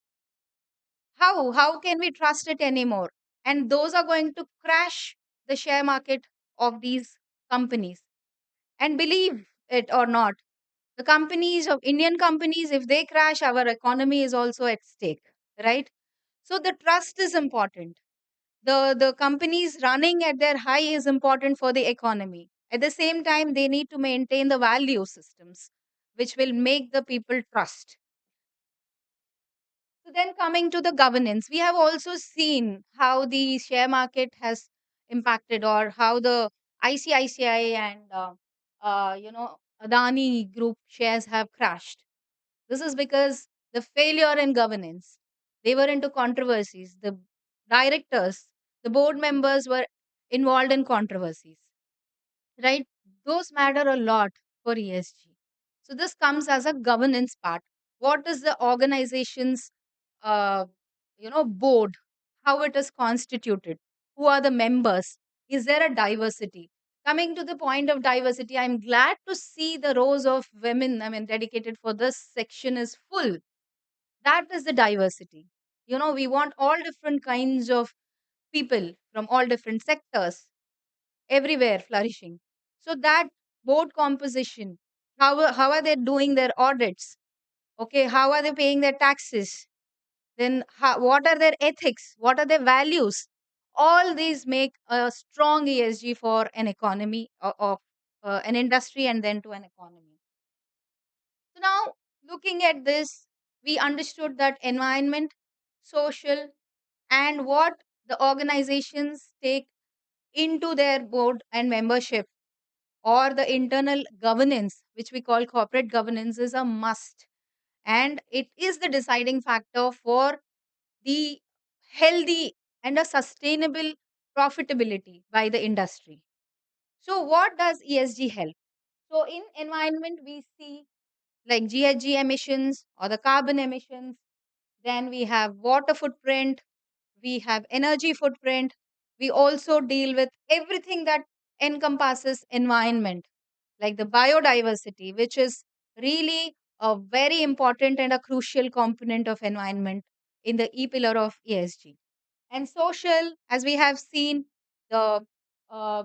How can we trust it anymore? And those are going to crash the share market of these companies. And believe it or not, the companies of Indian companies, if they crash, our economy is also at stake, right? So the trust is important. The companies running at their high is important for the economy. At the same time, they need to maintain the value systems, which will make the people trust. So then coming to the governance, we have also seen how the share market has impacted, or how the ICICI and Adani group shares have crashed. This is because the failure in governance. They were into controversies. The directors, the board members were involved in controversies, right? Those matter a lot for ESG. So this comes as a governance part. What is the organization's, uh, board? How it is constituted? Who are the members? Is there a diversity? Coming to the point of diversity, I'm glad to see the rows of women, I mean, dedicated for this section is full. That is the diversity. We want all different kinds of people from all different sectors everywhere flourishing. So that board composition, how are they doing their audits? Okay, how are they paying their taxes? Then what are their ethics? What are their values? All these make a strong ESG for an economy, of an industry, and then to an economy. So now, looking at this, we understood that environment, social, and what the organizations take into their board and membership, or the internal governance, which we call corporate governance, is a must. And it is the deciding factor for the healthy and a sustainable profitability by the industry. So, what does ESG help? So, in environment, we see like GHG emissions or the carbon emissions. Then we have water footprint, we have energy footprint. We also deal with everything that encompasses environment, like the biodiversity, which is really a very important and a crucial component of environment in the E pillar of ESG. And social, as we have seen, the uh,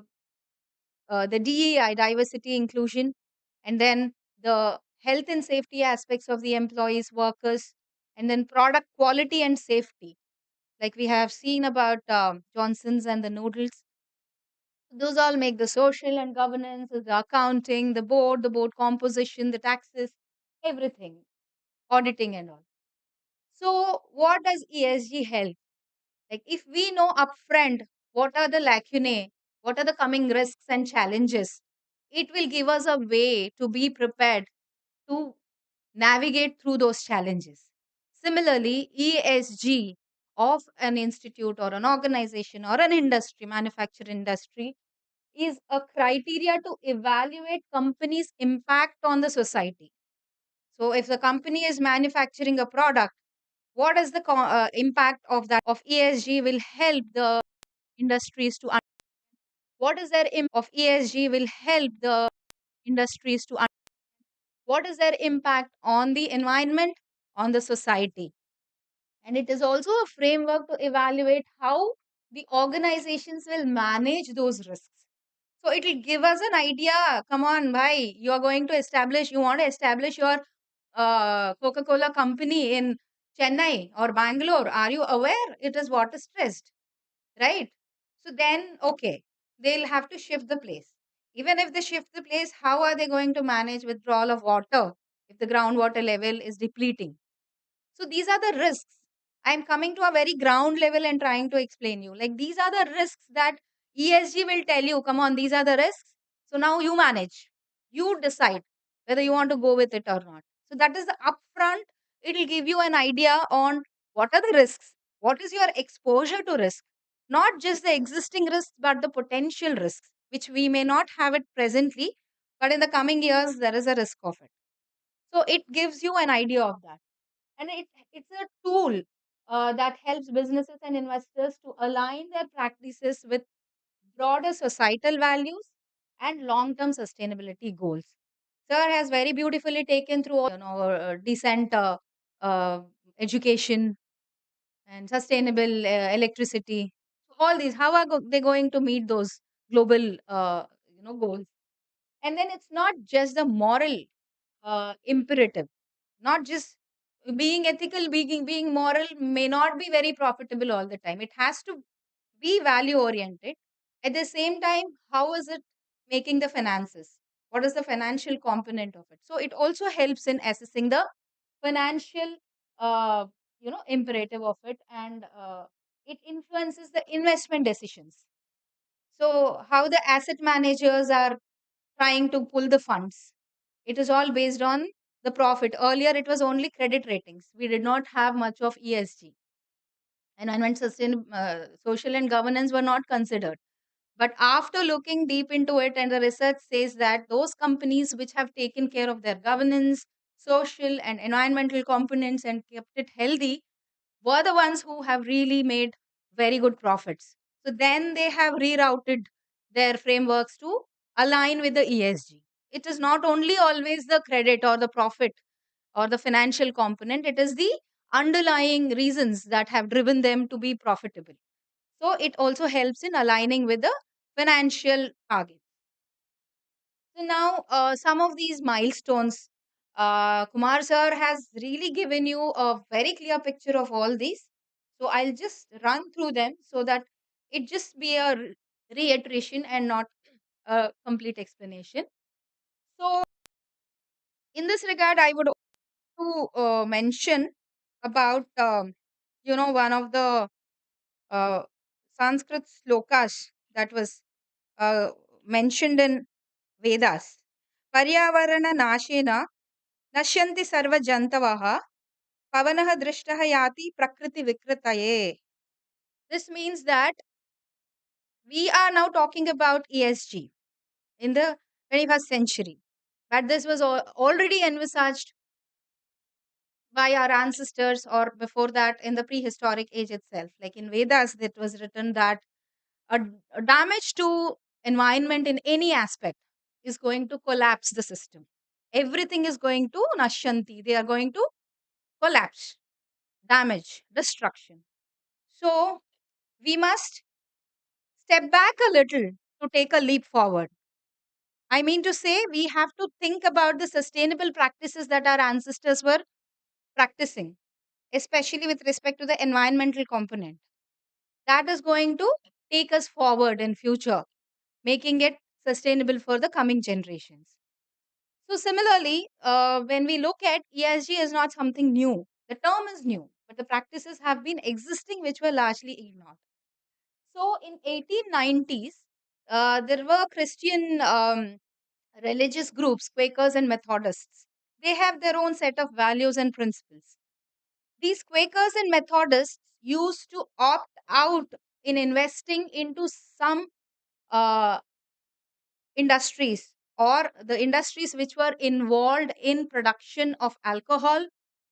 the DEI, diversity inclusion, and then the health and safety aspects of the employees, workers, and then product quality and safety, like we have seen about Johnson's and the noodles. Those all make the social and governance, the accounting, the board composition, the taxes, everything, auditing and all. So, what does ESG help? Like, if we know upfront what are the lacunae, what are the coming risks and challenges, it will give us a way to be prepared to navigate through those challenges. Similarly, ESG of an institute or an organization or an industry, manufacturing industry, is a criteria to evaluate companies' impact on the society. So, if the company is manufacturing a product, what is the impact of ESG will help the industries to what is their impact on the environment, on the society. And it is also a framework to evaluate how the organizations will manage those risks. So it will give us an idea. Come on, bhai, you want to establish your Coca Cola company in Chennai or Bangalore. Are you aware it is water stressed, right? So then, okay, they'll have to shift the place. Even if they shift the place, how are they going to manage withdrawal of water if the groundwater level is depleting? So these are the risks. I'm coming to a very ground level and trying to explain you. Like these are the risks that ESG will tell you. Come on, these are the risks. So now you manage. You decide whether you want to go with it or not. So that is the upfront. It will give you an idea on what are the risks. What is your exposure to risk? Not just the existing risks, but the potential risks, which we may not have it presently, but in the coming years, there is a risk of it. So it gives you an idea of that. And it's a tool that helps businesses and investors to align their practices with broader societal values and long-term sustainability goals. Sir has very beautifully taken through decent uh, education and sustainable electricity. So all these, how are they going to meet those global goals? And then it's not just the moral imperative, not just being ethical, being moral may not be very profitable all the time. It has to be value oriented. At the same time, how is it making the finances? What is the financial component of it? So it also helps in assessing the financial, uh, imperative of it, and it influences the investment decisions. So how the asset managers are trying to pull the funds. It is all based on the profit. Earlier, it was only credit ratings. We did not have much of ESG. Environment, social and governance were not considered. But after looking deep into it, and the research says that those companies which have taken care of their governance, social, and environmental components and kept it healthy were the ones who have really made very good profits. So then they have rerouted their frameworks to align with the ESG. It is not only always the credit or the profit or the financial component, it is the underlying reasons that have driven them to be profitable. So it also helps in aligning with the financial targets. So now, some of these milestones, Kumar sir has really given you a very clear picture of all these. So I'll just run through them so that it just be a reiteration and not a complete explanation. So in this regard, I would to mention about one of the uh, Sanskrit slokas that was mentioned in Vedas. Paryavarana nashena nashyanti sarva jantavaha pavanaha drishtaha yati prakriti vikritaye. This means that we are now talking about ESG in the 21st century. But this was already envisaged by our ancestors, or before that in the prehistoric age itself. Like in Vedas, it was written that a, a damage to environment in any aspect is going to collapse the system. Everything is going to nashyanti. They are going to collapse, damage, destruction. So we must step back a little to take a leap forward. I mean to say, we have to think about the sustainable practices that our ancestors were practicing, especially with respect to the environmental component. That is going to take us forward in future, making it sustainable for the coming generations. So similarly, when we look at ESG is not something new. The term is new, but the practices have been existing which were largely ignored. So in 1890s, there were Christian religious groups, Quakers and Methodists. They have their own set of values and principles. These Quakers and Methodists used to opt out in investing into some uh, industries, or the industries which were involved in production of alcohol,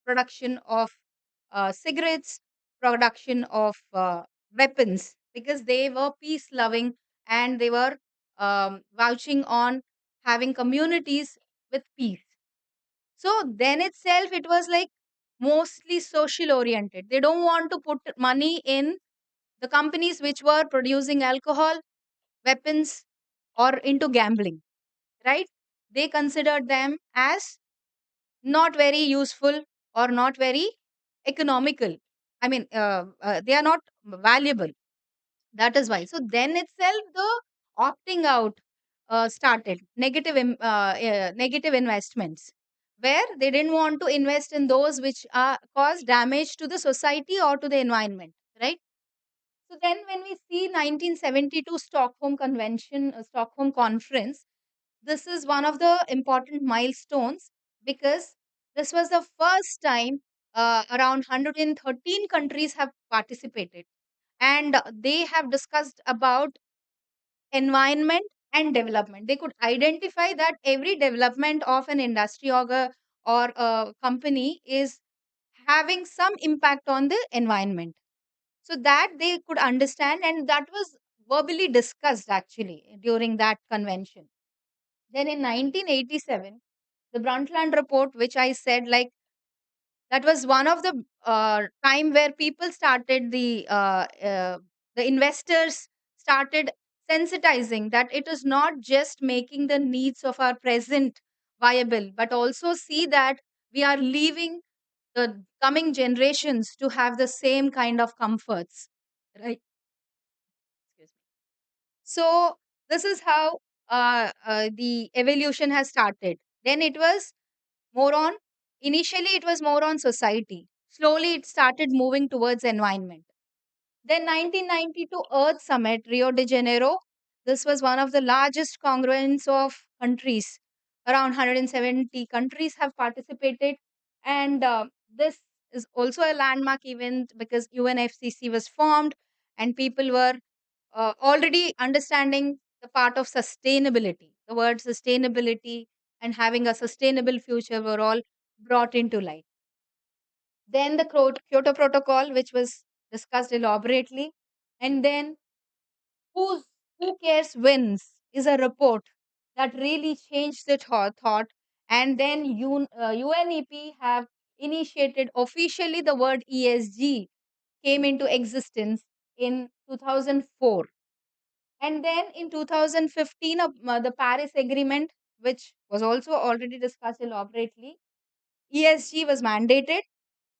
production of cigarettes, production of weapons, because they were peace loving and they were vouching on having communities with peace. So then itself, it was like mostly social oriented. They don't want to put money in the companies which were producing alcohol, weapons, or into gambling, right? They considered them as not very useful or not very economical. I mean, they are not valuable. That is why. So then itself, the opting out started, negative investments, where they didn't want to invest in those which cause damage to the society or to the environment, right? So then, when we see 1972 Stockholm Convention, Stockholm Conference, this is one of the important milestones, because this was the first time around 113 countries have participated, and they have discussed about environment and development. They could identify that every development of an industry or a company is having some impact on the environment, so that they could understand, and that was verbally discussed actually during that convention. Then in 1987, the Brundtland report, which I said, like, that was one of the time where people started the investors started sensitizing that it is not just making the needs of our present viable, but also see that we are leaving the coming generations to have the same kind of comforts, right? Excuse me. So this is how the evolution has started. Then it was more on, initially it was more on society. Slowly it started moving towards environment. Then 1992 Earth Summit, Rio de Janeiro. This was one of the largest congruence of countries. Around 170 countries have participated. And this is also a landmark event because UNFCCC was formed and people were already understanding the part of sustainability. The word sustainability and having a sustainable future were all brought into light. Then the Kyoto Protocol, which was discussed elaborately. And then who's, who cares wins is a report that really changed the thought. And then UNEP have initiated officially the word ESG came into existence in 2004. And then in 2015, the Paris Agreement, which was also already discussed elaborately, ESG was mandated,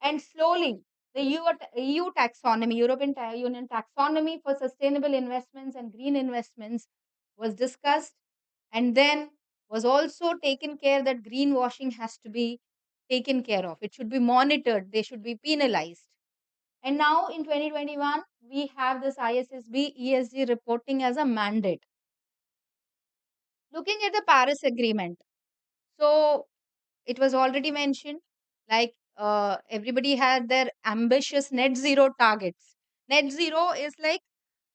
and slowly the EU taxonomy, Union taxonomy for sustainable investments and green investments was discussed, and then was also taken care that greenwashing has to be taken care of. It should be monitored, they should be penalized. And now in 2021, we have this ISSB ESG reporting as a mandate. Looking at the Paris Agreement, so it was already mentioned, like everybody had their ambitious net zero targets. Net zero is like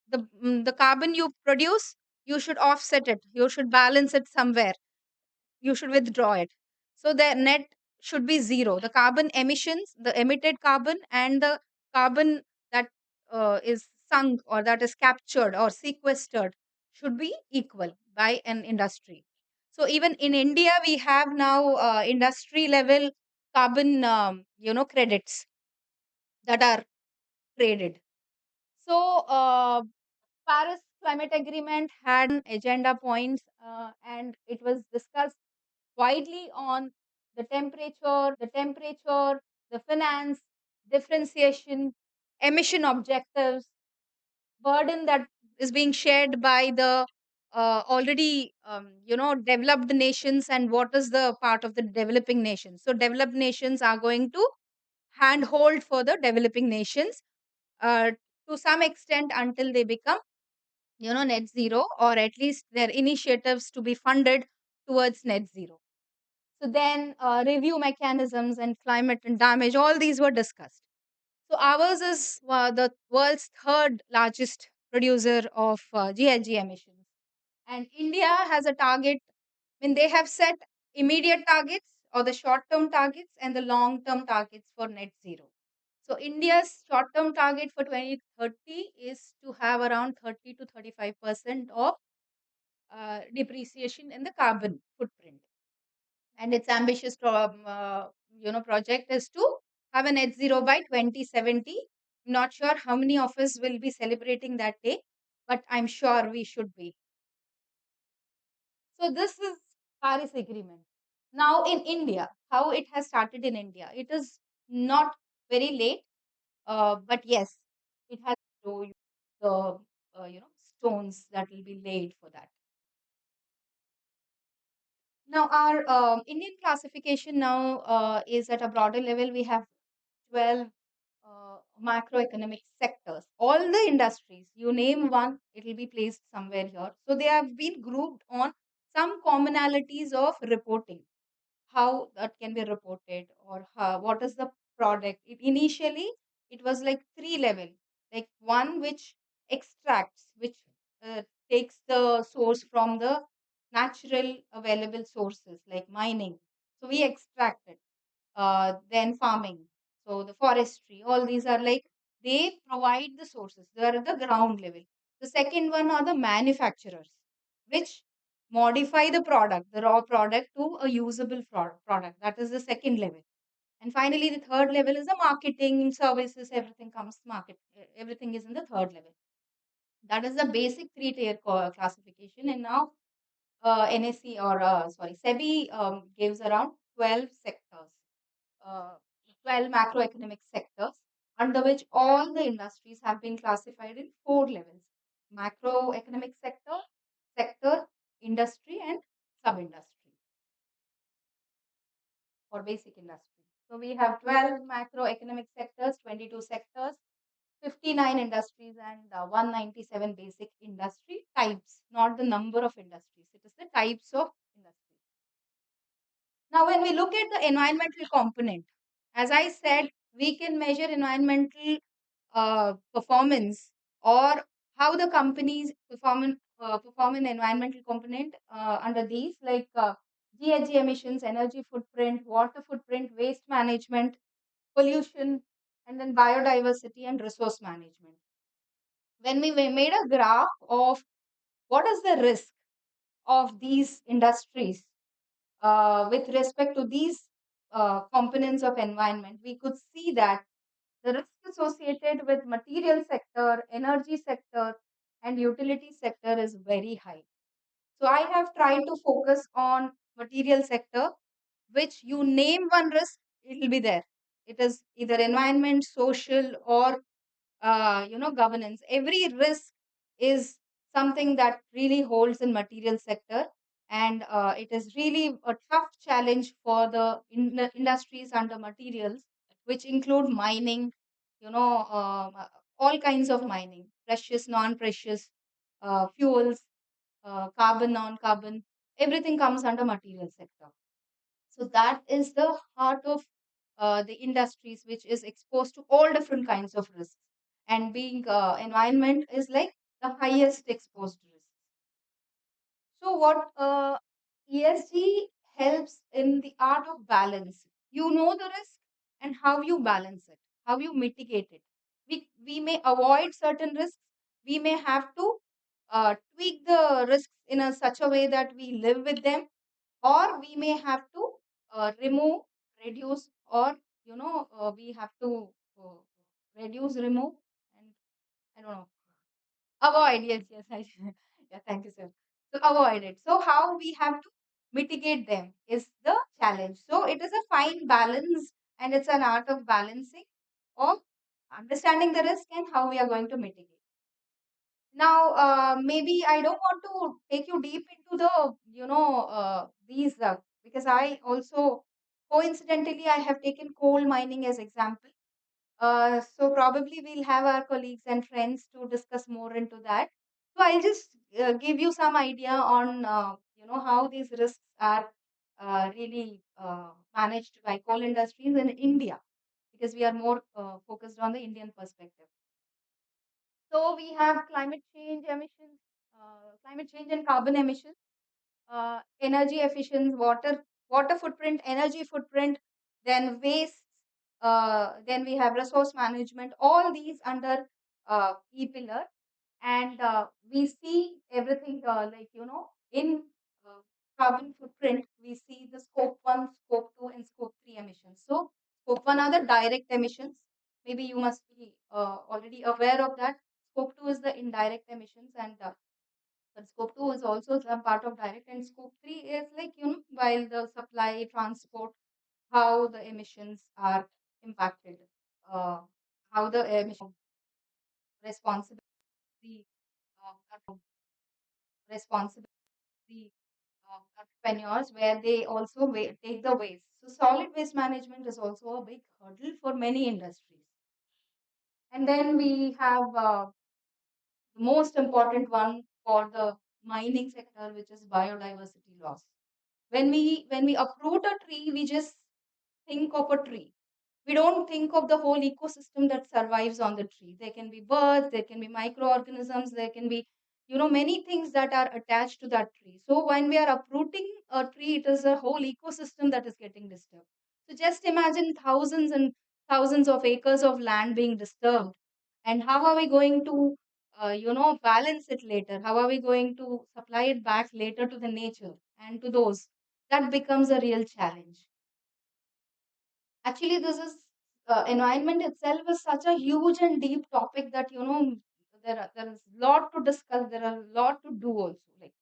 the carbon you produce, you should offset it, you should balance it somewhere, you should withdraw it. So the net should be zero. The carbon emissions, the emitted carbon, and the carbon that is sunk or that is captured or sequestered should be equal by an industry. So even in India, we have now industry level carbon, credits that are traded. So Paris Climate Agreement had agenda points, and it was discussed widely on the finance, differentiation, emission objectives, burden that is being shared by the already developed nations, and what is the part of the developing nations. So developed nations are going to handhold for the developing nations uh, to some extent until they become net zero, or at least their initiatives to be funded towards net zero. So then review mechanisms and climate and damage, all these were discussed. So ours is the world's third largest producer of GHG emissions. And India has a target, when they have set immediate targets or the short term targets and the long term targets for net zero. So India's short term target for 2030 is to have around 30 to 35% of depreciation in the carbon footprint. And its ambitious project is to have a net zero by 2070. Not sure how many of us will be celebrating that day, but I'm sure we should be. So this is Paris Agreement. Now in India, how it has started in India, it is not very late, but yes, it has to show you the stones that will be laid for that. Now our Indian classification now is at a broader level. We have 12 macroeconomic sectors. All the industries, you name one, it will be placed somewhere here. So they have been grouped on some commonalities of reporting, how that can be reported, or how, what is the product. Initially, it was like three level, like one which extracts, which takes the source from the natural available sources like mining. So we extract it, then farming, so the forestry, all these are like they provide the sources, they are at the ground level. The second one are the manufacturers, which modify the product, the raw product, to a usable product. That is the second level. And finally, the third level is the marketing services, everything comes market, everything is in the third level. That is the basic three-tier classification. And now NSE or sorry, SEBI gives around 12 sectors. Uh, 12 macroeconomic sectors under which all the industries have been classified in 4 levels: macroeconomic sector, industry, and sub-industry or basic industry. So we have 12 macroeconomic sectors, 22 sectors, 59 industries, and 197 basic industry types, not the number of industries. It is the types of industries. Now, when we look at the environmental component, as I said, we can measure environmental performance or how the companies perform in environmental component under these like GHG emissions, energy footprint, water footprint, waste management, pollution, and then biodiversity and resource management. When we made a graph of what is the risk of these industries with respect to these components of environment, we could see that the risk associated with material sector, energy sector, and utility sector is very high. So I have tried to focus on material sector, which you name one risk, it will be there. It is either environment, social, or governance. Every risk is something that really holds in material sector, and it is really a tough challenge for the industries under materials, which include mining, all kinds of mining, precious, non-precious, fuels, carbon, non-carbon, everything comes under material sector. So that is the heart of the industries, which is exposed to all different kinds of risks. And being environment is like the highest exposed risk. So what ESG helps in the art of balance. You know the risk and how you balance it, how you mitigate it. We may avoid certain risks. We may have to tweak the risks in such a way that we live with them, or we may have to remove, reduce, or we have to uh, reduce, remove, and I don't know, avoid. Yes, yes, yeah, thank you, sir. So avoid it. So how we have to mitigate them is the challenge. So it is a fine balance, and it's an art of balancing of understanding the risk and how we are going to mitigate. Now, maybe I don't want to take you deep into the, these, because I also, coincidentally, I have taken coal mining as example. So probably we'll have our colleagues and friends to discuss more into that. So I'll just give you some idea on, how these risks are really managed by coal industries in India, because we are more focused on the Indian perspective. So we have climate change and carbon emissions, energy efficiency, water footprint, energy footprint, then waste, then we have resource management. All these under E pillar, and we see everything in uh, carbon footprint. We see the scope 1, scope 2, and scope 3 emissions. So scope 1 are the direct emissions. Maybe you must be already aware of that. Scope 2 is the indirect emissions, and but scope 2 is also some part of direct, and scope 3 is like, while the supply, transport, how the emissions are impacted, uh, how the emission responsibility, uh, responsibility entrepreneurs, where they also take the waste. So solid waste management is also a big hurdle for many industries. And then we have the most important one for the mining sector, which is biodiversity loss. When we uproot a tree, we just think of a tree. We don't think of the whole ecosystem that survives on the tree. There can be birds, there can be microorganisms, there can be, many things that are attached to that tree. So when we are uprooting a tree, it is a whole ecosystem that is getting disturbed. So just imagine thousands and thousands of acres of land being disturbed. And how are we going to, balance it later? How are we going to supply it back later to the nature and to those? That becomes a real challenge. Actually, this is environment itself is such a huge and deep topic that there is a lot to discuss. There are a lot to do also. Like,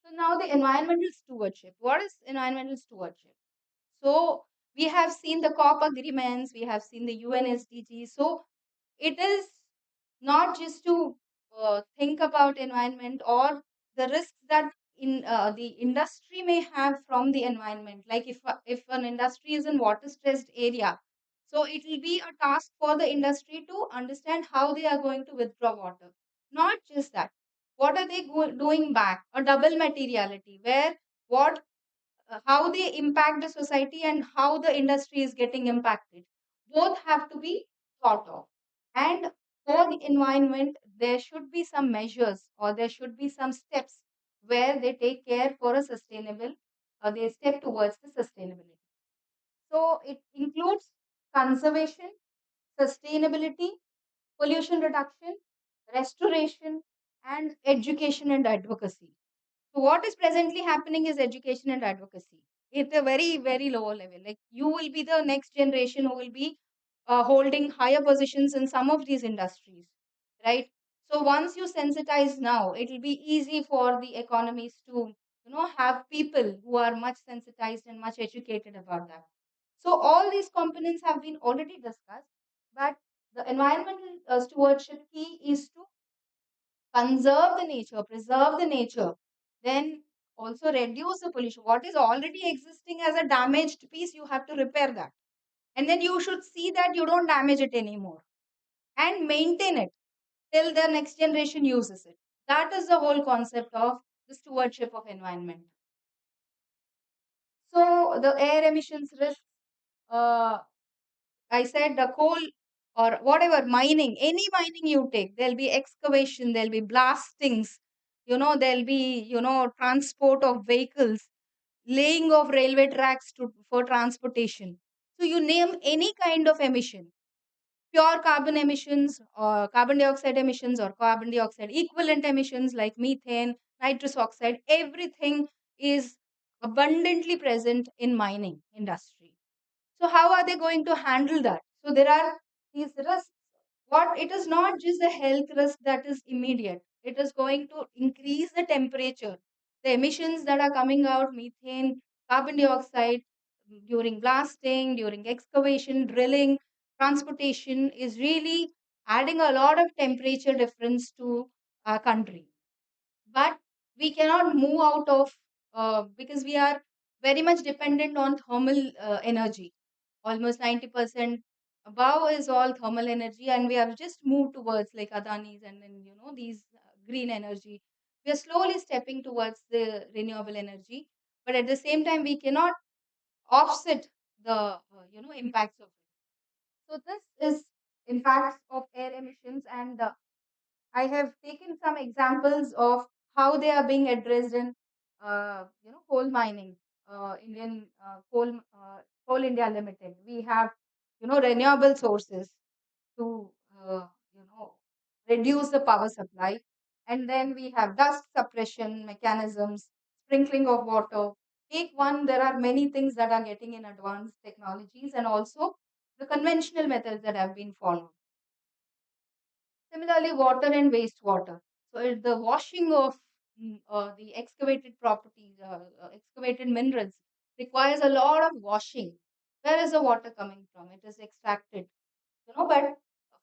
so now the environmental stewardship. What is environmental stewardship? So We have seen the COP agreements, we have seen the UN SDGs. So it is not just to think about environment or the risks that in the industry may have from the environment. Like if an industry is in water stressed area, so it will be a task for the industry to understand how they are going to withdraw water. Not just that, what are they doing back? A double materiality where what how they impact the society and how the industry is getting impacted. Both have to be thought of. And for the environment, there should be some measures or there should be some steps where they take care for a sustainable, they step towards the sustainability. So it includes conservation, sustainability, pollution reduction, restoration, and education and advocacy. So what is presently happening is education and advocacy at a very, very lower level. Like you will be the next generation who will be holding higher positions in some of these industries, right? So once you sensitize now, it will be easy for the economies to, have people who are much sensitized and much educated about that. So all these components have been already discussed, but the environmental stewardship key is to conserve the nature, preserve the nature, then also reduce the pollution. What is already existing as a damaged piece, you have to repair that. And then you should see that you don't damage it anymore and maintain it till the next generation uses it. That is the whole concept of the stewardship of environment. So the air emissions risk, uh, I said the coal or whatever mining, any mining you take, there'll be excavation, there'll be blastings, there'll be, transport of vehicles, laying of railway tracks for transportation. So you name any kind of emission, pure carbon emissions or carbon dioxide emissions or carbon dioxide equivalent emissions like methane, nitrous oxide, everything is abundantly present in mining industry. So how are they going to handle that? So there are these risks. What it is not just the health risk that is immediate. It is going to increase the temperature. The emissions that are coming out, methane, carbon dioxide, during blasting, during excavation, drilling, transportation is really adding a lot of temperature difference to our country. But we cannot move out of because we are very much dependent on thermal energy. Almost 90% above is all thermal energy, and we have just moved towards like Adani's and then these green energy. We are slowly stepping towards the renewable energy, but at the same time we cannot offset the impacts of it. So this is impacts of air emissions, and I have taken some examples of how they are being addressed in, coal mining, Indian Coal India Limited. We have, renewable sources to, reduce the power supply, and then we have dust suppression mechanisms, sprinkling of water. Take one, there are many things that are getting in advanced technologies, and also the conventional methods that have been followed. Similarly, water and wastewater. So, the washing of the excavated properties, excavated minerals requires a lot of washing. Where is the water coming from? It is extracted, but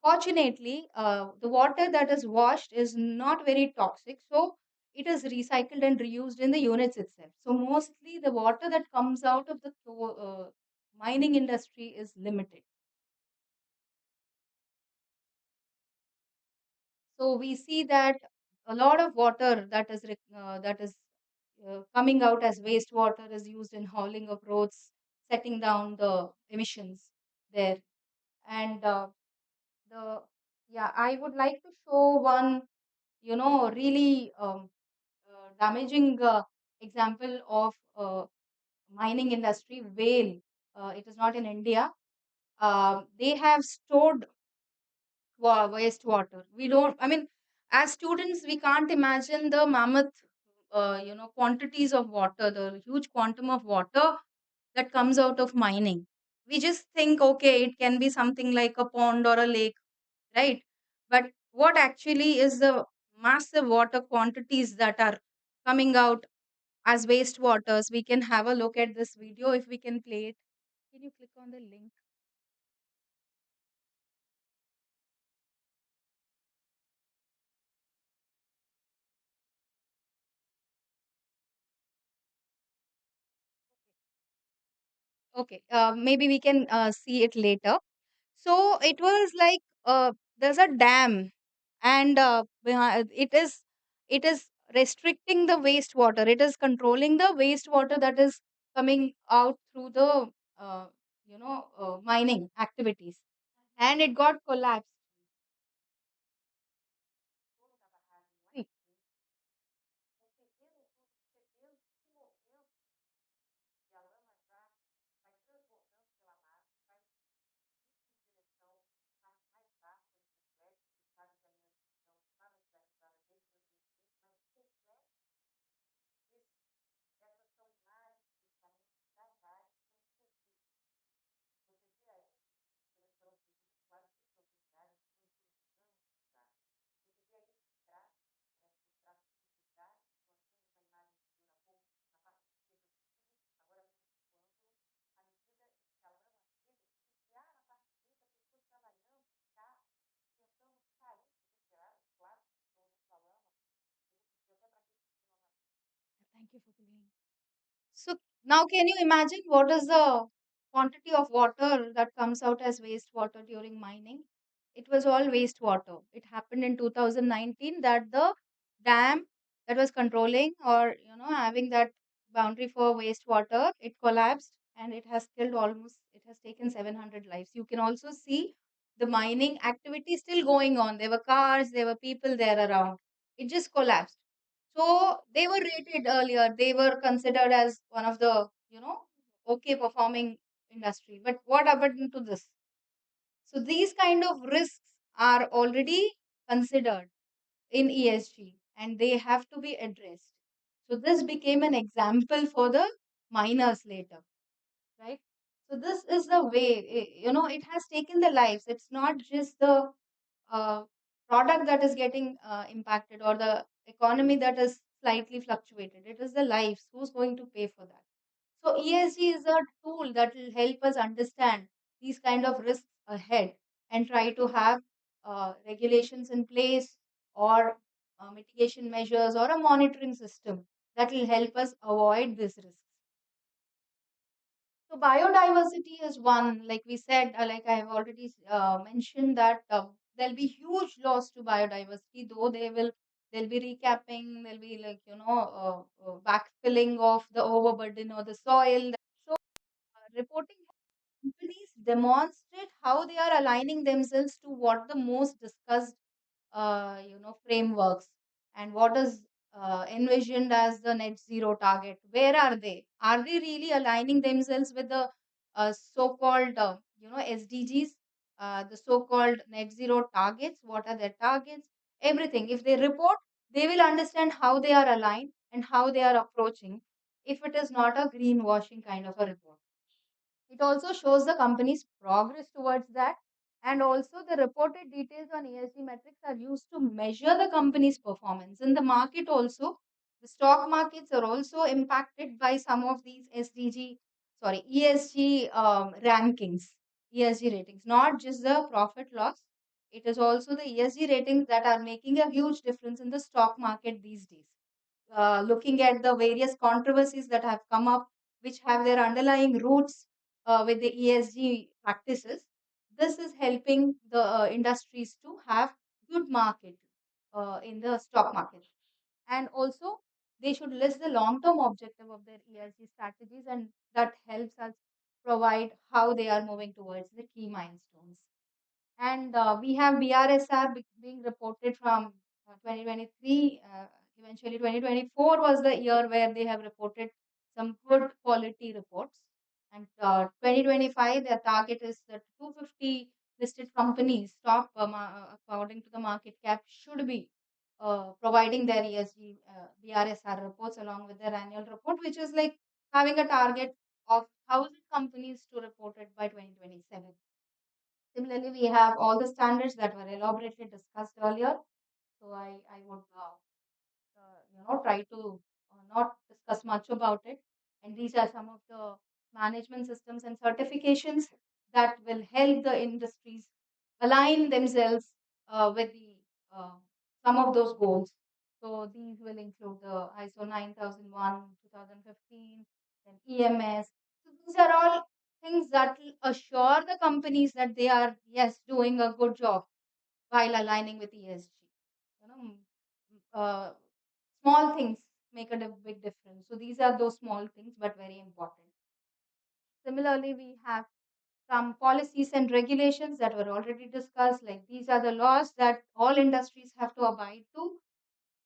fortunately, the water that is washed is not very toxic. So, it is recycled and reused in the units itself. So, mostly the water that comes out of the mining industry is limited. So we see that a lot of water that is coming out as wastewater is used in hauling of roads, setting down the emissions there. And the yeah, I would like to show one, really damaging example of mining industry. Whale. It is not in India. They have stored wastewater. We don't, I mean, as students, we can't imagine the mammoth, quantities of water, the huge quantum of water that comes out of mining. We just think, okay, it can be something like a pond or a lake, right? But what actually is the massive water quantities that are coming out as wastewaters? We can have a look at this video if we can play it. can you click on the link? Okay, maybe we can see it later. So it was like there's a dam, and it is restricting the wastewater. It is controlling the wastewater that is coming out through the uh, mining activities, and it got collapsed. Thank you for the So now can you imagine what is the quantity of water that comes out as wastewater during mining? It was all wastewater. It happened in 2019 that the dam that was controlling or having that boundary for wastewater, it collapsed and it has killed almost, it has taken 700 lives. You can also see the mining activity still going on. There were cars, there were people there around. It just collapsed. So they were rated earlier. They were considered as one of the, okay performing industry. But what happened to this? So these kind of risks are already considered in ESG and they have to be addressed. So this became an example for the miners later, right? So this is the way, it has taken the lives. It's not just the uh, product that is getting impacted or the economy that is slightly fluctuated. It is the lives. Who's going to pay for that? So ESG is a tool that will help us understand these kind of risks ahead and try to have regulations in place or mitigation measures or a monitoring system that will help us avoid these risks. So biodiversity is one, like we said, like I have already mentioned that there'll be huge loss to biodiversity, though they'll be recapping, there'll be like backfilling of the overburden or the soil. So reporting companies demonstrate how they are aligning themselves to what the most discussed frameworks and what is envisioned as the net zero target. Where are they? Are they really aligning themselves with the so-called SDGs, the so-called net zero targets? What are their targets? Everything. If they report, they will understand how they are aligned and how they are approaching. If it is not a greenwashing kind of a report, it also shows the company's progress towards that. And also, the reported details on ESG metrics are used to measure the company's performance. In the market, also, the stock markets are also impacted by some of these ESG rankings, ESG ratings, not just the profit loss. It is also the ESG ratings that are making a huge difference in the stock market these days. Looking at the various controversies that have come up, which have their underlying roots with the ESG practices. This is helping the industries to have good market in the stock market. And also, they should list the long-term objective of their ESG strategies, and that helps us provide how they are moving towards the key milestones. And we have BRSR being reported from 2023. Eventually, 2024 was the year where they have reported some good quality reports. And 2025, their target is that 250 listed companies, according to the market cap, should be providing their ESG BRSR reports along with their annual report, which is like having a target of 1,000 companies to report it by 2027. Similarly, we have all the standards that were elaborately discussed earlier. So I would try to not discuss much about it. And these are some of the management systems, and certifications that will help the industries align themselves with the uh, some of those goals. So these will include the ISO 9001, 2015, then EMS. So these are all things that will assure the companies that they are, yes, doing a good job while aligning with ESG. You know, small things make a big difference. So these are those small things, but very important. Similarly, we have some policies and regulations that were already discussed. Like these are the laws that all industries have to abide to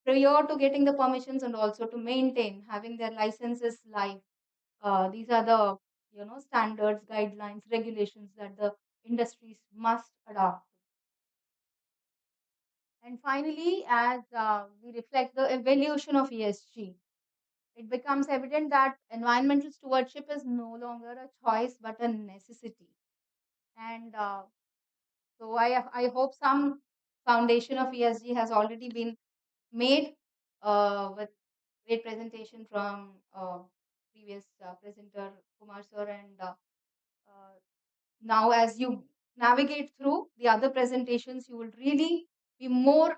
prior to getting the permissions and also to maintain having their licenses live. These are the standards, guidelines, regulations that the industries must adopt. And finally, as we reflect the evolution of ESG, it becomes evident that environmental stewardship is no longer a choice but a necessity. And so I hope some foundation of ESG has already been made with great presentation from previous presenter Kumar sir. And now as you navigate through the other presentations, you will really be more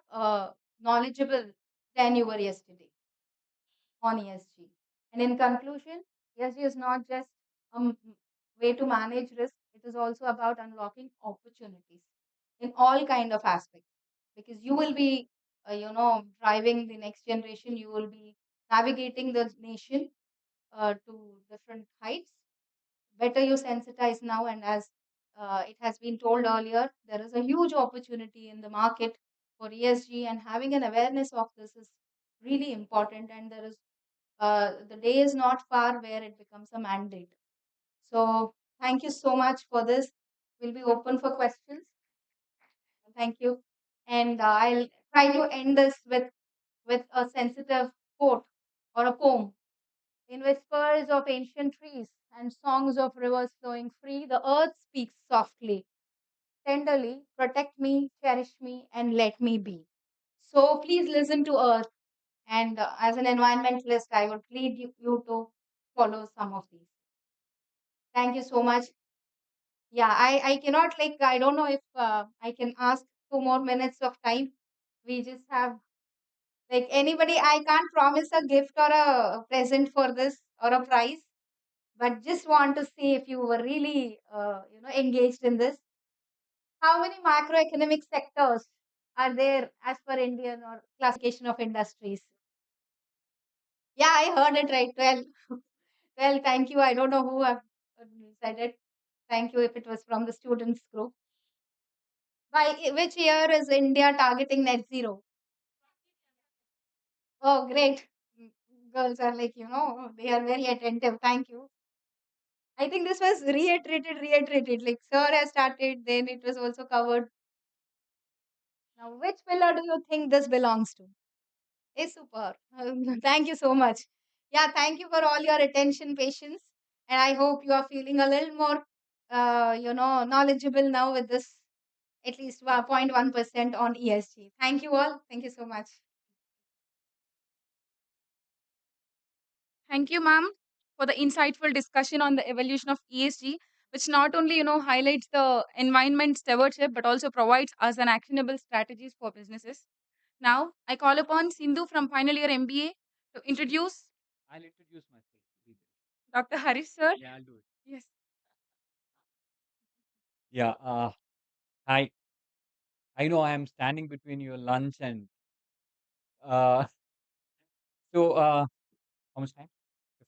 knowledgeable than you were yesterday on ESG. And in conclusion, ESG is not just a way to manage risk, it is also about unlocking opportunities in all kind of aspects. Because you will be, driving the next generation, you will be navigating the nation to different heights. Better you sensitize now, and as it has been told earlier, there is a huge opportunity in the market for ESG, and having an awareness of this is really important. And there is the day is not far where it becomes a mandate. So thank you so much for this. We'll be open for questions. Thank you. And I'll try to end this with a sensitive quote or a poem. In whispers of ancient trees and songs of rivers flowing free, the earth speaks softly, tenderly, protect me, cherish me, and let me be. So please listen to earth. And as an environmentalist, I would plead you to follow some of these. Thank you so much. Yeah, I cannot, like, I don't know if I can ask 2 more minutes of time. We just have, like, anybody, I can't promise a gift or a present for this or a prize, but just want to see if you were really, engaged in this. How many macroeconomic sectors are there as per Indian or classification of industries? Yeah, I heard it right. Well, thank you. I don't know who have said it. Thank you if it was from the students group. By which year is India targeting net zero? Oh, great. Girls are like, they are very attentive. Thank you. I think this was reiterated. Like, sir has started, then it was also covered. Now, which pillar do you think this belongs to? Is super. Thank you so much. Yeah, thank you for all your attention, patience. And I hope you are feeling a little more, knowledgeable now with this at least 0.1% on ESG. Thank you all. Thank you so much. Thank you, ma'am, for the insightful discussion on the evolution of ESG, which not only highlights the environment stewardship but also provides us an actionable strategies for businesses. Now, I call upon Sindhu from final year MBA to introduce. I'll introduce myself. Dr. Harish, sir. Yeah, I'll do it. Yes. Yeah. Hi. I know I am standing between your lunch and uh, so how much time?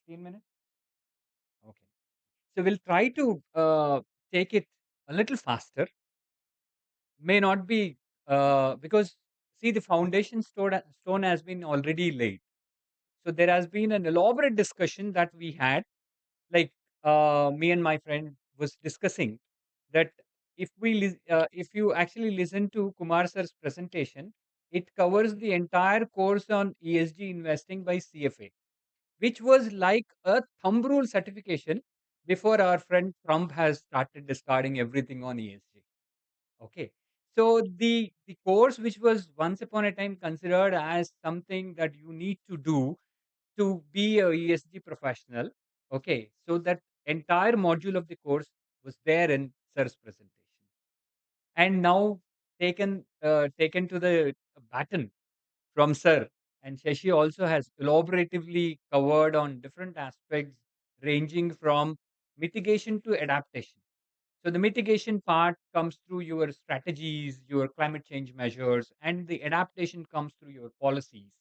15 minutes. Okay. So we'll try to take it a little faster. May not be because see the foundation stone has been already laid. So there has been an elaborate discussion that we had, like me and my friend was discussing that if you actually listen to Kumar sir's presentation, it covers the entire course on ESG investing by CFA, which was like a thumb rule certification before our friend Trump has started discarding everything on ESG. Okay. So the course which was once upon a time considered as something that you need to do to be a ESG professional. Okay, so that entire module of the course was there in Sir's presentation. And now taken to the baton from Sir. And Shashi also has elaboratively covered on different aspects ranging from mitigation to adaptation. So the mitigation part comes through your strategies, your climate change measures, and the adaptation comes through your policies.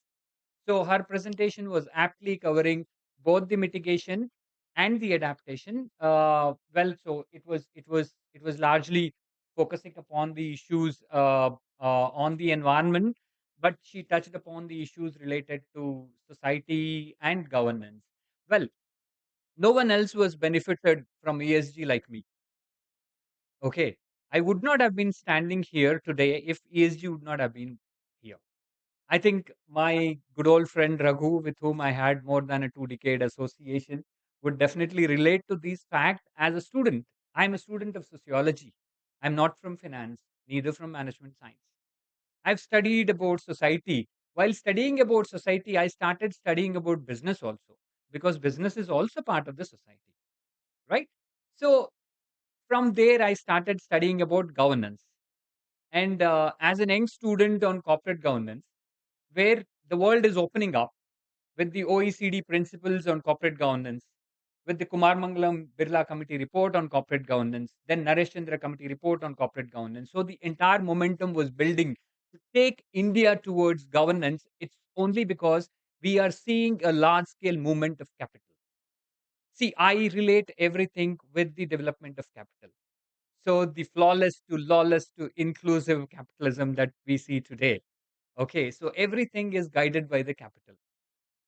So her presentation was aptly covering both the mitigation and the adaptation. It was largely focusing upon the issues on the environment, but she touched upon the issues related to society and governance. Well, no one else was benefited from ESG like me. Okay, I would not have been standing here today if ESG would not have been here. I think my good old friend Raghu, with whom I had more than a 2 decade association, would definitely relate to these facts as a student. I'm a student of sociology. I'm not from finance, neither from management science. I've studied about society. While studying about society, I started studying about business also, because business is also part of the society, right? So from there, I started studying about governance. And as an young student on corporate governance, where the world is opening up with the OECD principles on corporate governance, with the Kumar Mangalam Birla Committee report on corporate governance, then Naresh Chandra Committee report on corporate governance. So the entire momentum was building to take India towards governance. It's only because we are seeing a large scale movement of capital. See, I relate everything with the development of capital. So the flawless to lawless to inclusive capitalism that we see today. Okay, so everything is guided by the capital.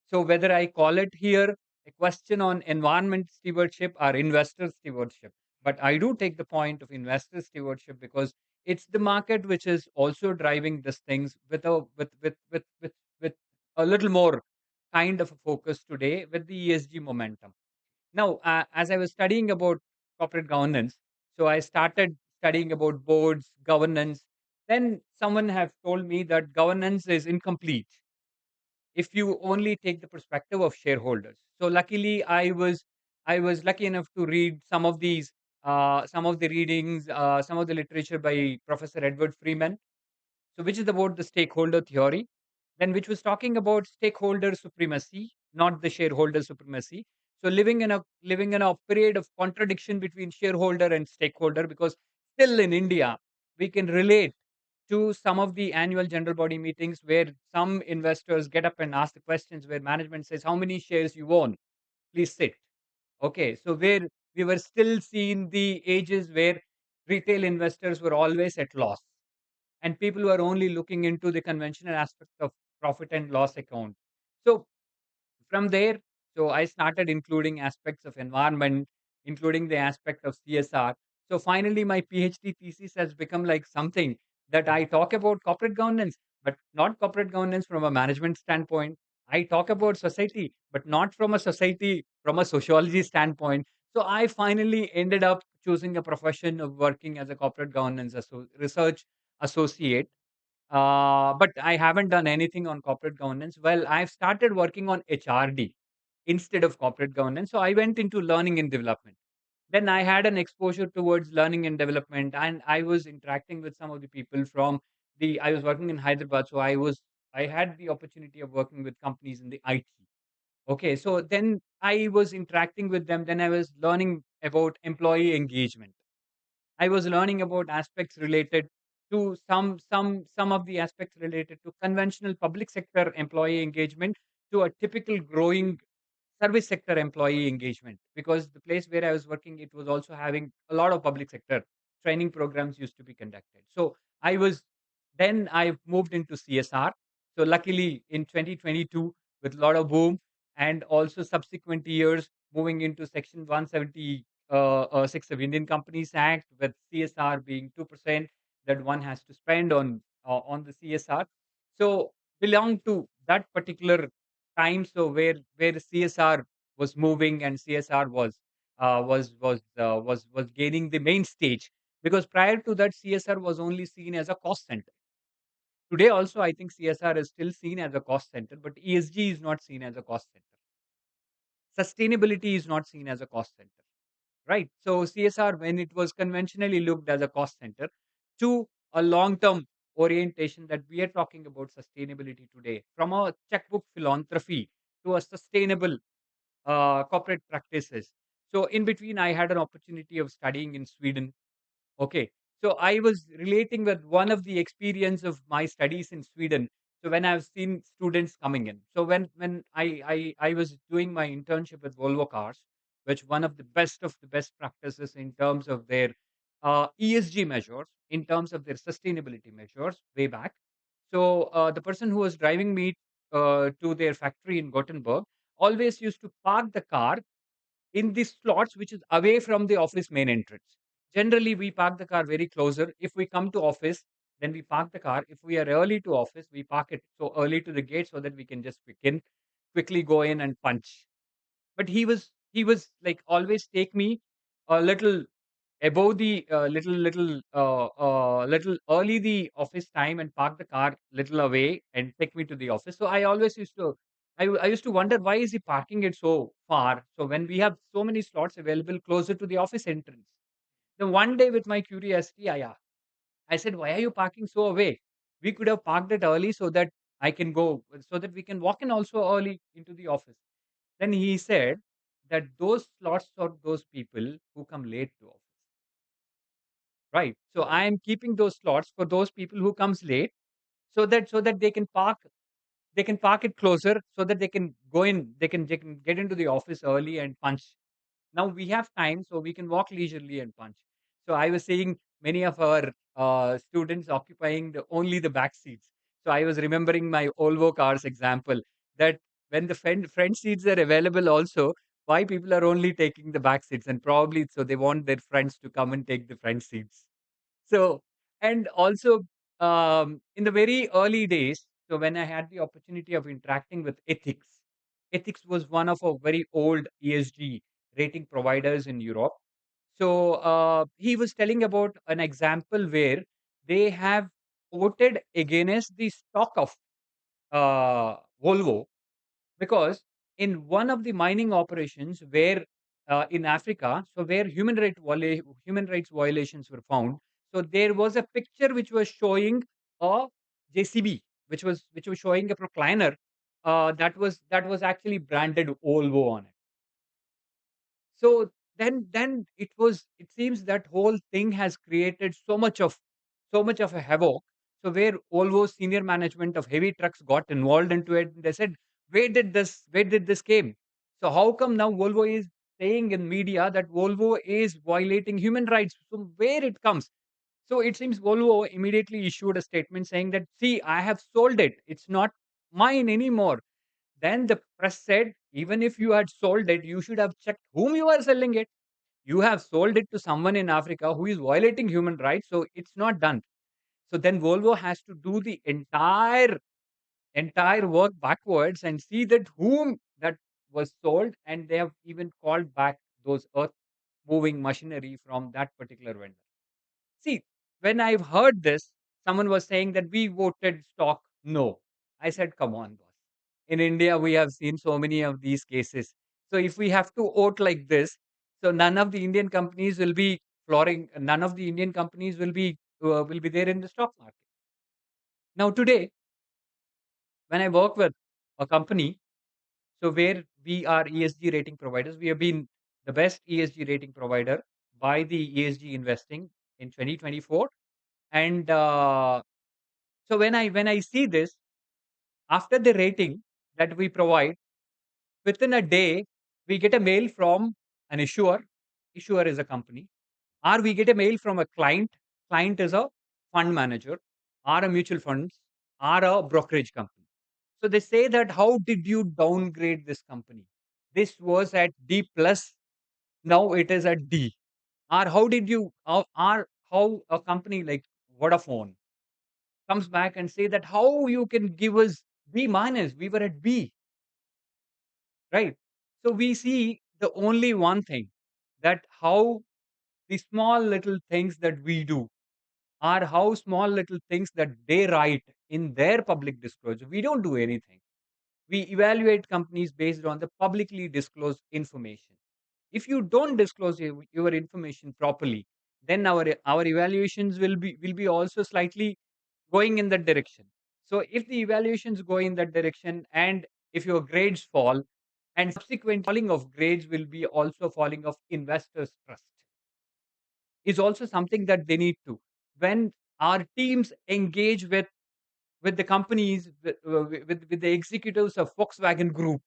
So whether I call it here a question on environment stewardship or investor stewardship, but I do take the point of investor stewardship because it's the market which is also driving these things with a little more kind of a focus today with the ESG momentum. Now, as I was studying about corporate governance, so I started studying about boards, governance. Then someone have told me that governance is incomplete if you only take the perspective of shareholders. So luckily, I was lucky enough to read some of the readings, some of the literature by Professor Edward Freeman, so which is about the stakeholder theory, then which was talking about stakeholder supremacy, not the shareholder supremacy. So living in a period of contradiction between shareholder and stakeholder, because still in India we can relate to some of the annual general body meetings where some investors get up and ask the questions where management says, how many shares you own, please sit. Okay, so where we were still seeing the ages where retail investors were always at loss and people were only looking into the conventional aspect of profit and loss account. So from there, so I started including aspects of environment, including the aspect of CSR. So finally, my PhD thesis has become like something that I talk about corporate governance, but not corporate governance from a management standpoint. I talk about society, but not from a society, from a sociology standpoint. So I finally ended up choosing a profession of working as a corporate governance research associate, but I haven't done anything on corporate governance. Well, I've started working on HRD instead of corporate governance. So I went into learning and development. Then I had an exposure towards learning and development, and I was interacting with some of the people from I was working in Hyderabad. So I had the opportunity of working with companies in the IT. Okay. So then I was interacting with them. Then I was learning about employee engagement. I was learning about aspects related to some of the aspects related to conventional public sector employee engagement to a typical growing service sector employee engagement, because the place where I was working, it was also having a lot of public sector training programs used to be conducted. So I was I moved into CSR. So luckily in 2022, with a lot of boom and also subsequent years moving into Section 170 6 of Indian Companies Act, with CSR being 2% that one has to spend on the CSR. So belong to that particular time, so where CSR was moving and CSR was gaining the main stage, because prior to that CSR was only seen as a cost center. Today also I think CSR is still seen as a cost center, but ESG is not seen as a cost center. Sustainability is not seen as a cost center. right? So CSR, when it was conventionally looked as a cost center, to a long-term orientation that we are talking about sustainability today, from a checkbook philanthropy to a sustainable corporate practices. So in between, I had an opportunity of studying in Sweden. Okay. So I was relating with one of the experience of my studies in Sweden. So when I've seen students coming in. So when I was doing my internship with Volvo Cars, which one of the best practices in terms of their ESG measures, in terms of their sustainability measures way back. So the person who was driving me to their factory in Gothenburg always used to park the car in the slots which is away from the office main entrance. Generally, we park the car very closer. If we come to office, then we park the car. If we are early to office, we park it so early to the gate so that we can just quickly go in and punch. But he was like always take me a little above the little early the office time and park the car little away and take me to the office. So I always used to I used to wonder why is he parking it so far. So when we have so many slots available closer to the office entrance. Then one day with my curiosity, I said, why are you parking so away? We could have parked it early so that I can go so that we can walk in also early into the office. Then he said that those slots are those people who come late to office. Right. So I am keeping those slots for those people who comes late so that they can park it closer so that they can get into the office early and punch. Now we have time, so we can walk leisurely and punch. So I was seeing many of our students occupying only the back seats. So I was remembering my Volvo cars example that when the front seats are available also, why people are only taking the back seats, and probably so they want their friends to come and take the front seats. So, and also in the very early days, so when I had the opportunity of interacting with ethics was one of our very old ESG rating providers in Europe. So he was telling about an example where they have voted against the stock of Volvo, because in one of the mining operations where in Africa, so where human rights violations were found, so there was a picture which was showing a JCB, which was showing a procliner that was actually branded Volvo on it. So it seems that whole thing has created so much of a havoc. So where Volvo's senior management of heavy trucks got involved into it, they said, where did this came? So how come now Volvo is saying in media that Volvo is violating human rights? So where it comes? So it seems Volvo immediately issued a statement saying that, see, I have sold it. It's not mine anymore. Then the press said, even if you had sold it, you should have checked whom you are selling it. You have sold it to someone in Africa who is violating human rights, so it's not done. So then Volvo has to do the entire work backwards and see that whom that was sold, and they have even called back those earth moving machinery from that particular vendor. See, when I've heard this, someone was saying that we voted stock no. I said, come on, boss. In India, we have seen so many of these cases. So if we have to vote like this, so none of the Indian companies will be flooring. None of the Indian companies will be there in the stock market. Now today, when I work with a company, so where we are ESG rating providers, we have been the best ESG rating provider by the ESG investing in 2024. And so when I see this, after the rating that we provide, within a day, we get a mail from an issuer. Issuer is a company, or we get a mail from a client. Client is a fund manager, or a mutual funds, or a brokerage company. So they say that, how did you downgrade this company? This was at D plus, now it is at D. Or how did you, or how a company like Vodafone comes back and say that, how you can give us B minus, we were at B, right? So we see the only one thing, that how the small little things that we do, are how small little things that they write in their public disclosure. We don't do anything. We evaluate companies based on the publicly disclosed information. If you don't disclose your information properly, then our evaluations will be also slightly going in that direction. So if the evaluations go in that direction, and if your grades fall, and subsequent falling of grades will be also falling of investors' trust, is also something that they need to. When our teams engage with the companies, with the executives of Volkswagen Group,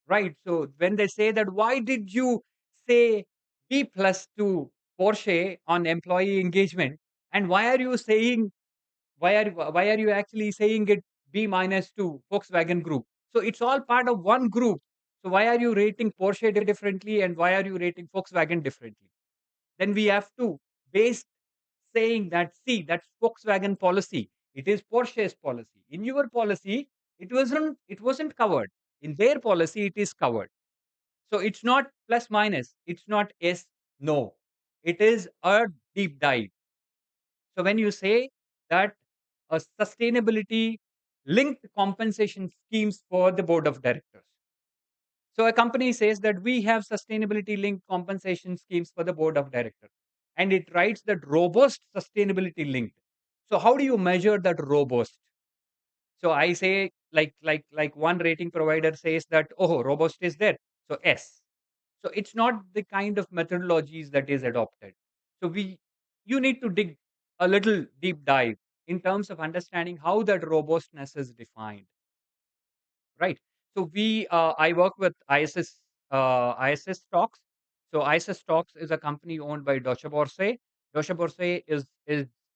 right? So when they say that, why did you say B plus to Porsche on employee engagement, and why are you actually saying it B minus to Volkswagen Group? So it's all part of one group. So why are you rating Porsche differently, and why are you rating Volkswagen differently? Then we have to base saying that, see, that's Volkswagen policy. It is Porsche's policy. In your policy, it wasn't covered. In their policy, it is covered. So it's not plus minus. It's not yes, no. It is a deep dive. So when you say that a sustainability linked compensation schemes for the board of directors. So a company says that we have sustainability linked compensation schemes for the board of directors, and it writes that robust sustainability linked. So how do you measure that robust? So I say, like one rating provider says that, oh, robust is there. So S. So it's not the kind of methodologies that is adopted. So you need to dig a little deep dive in terms of understanding how that robustness is defined, right? So I work with ISS Stocks. So ISS Stocks is a company owned by Deutsche Börse. Deutsche Börse is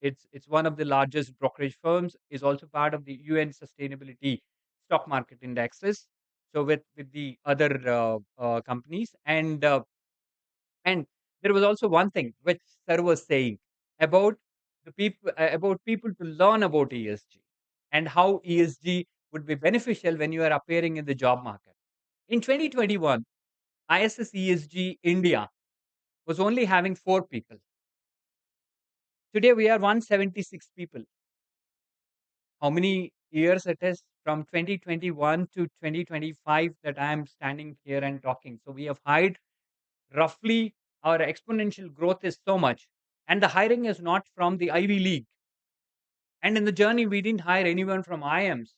it's one of the largest brokerage firms. Is also part of the UN Sustainability Stock Market Indexes. So with the other companies, and there was also one thing which Sir was saying about about people to learn about ESG and how ESG would be beneficial when you are appearing in the job market. In 2021, ISS ESG India was only having 4 people. Today we are 176 people. How many years it is from 2021 to 2025 that I am standing here and talking? So we have hired roughly, our exponential growth is so much, and the hiring is not from the Ivy League. And in the journey, we didn't hire anyone from IIMs,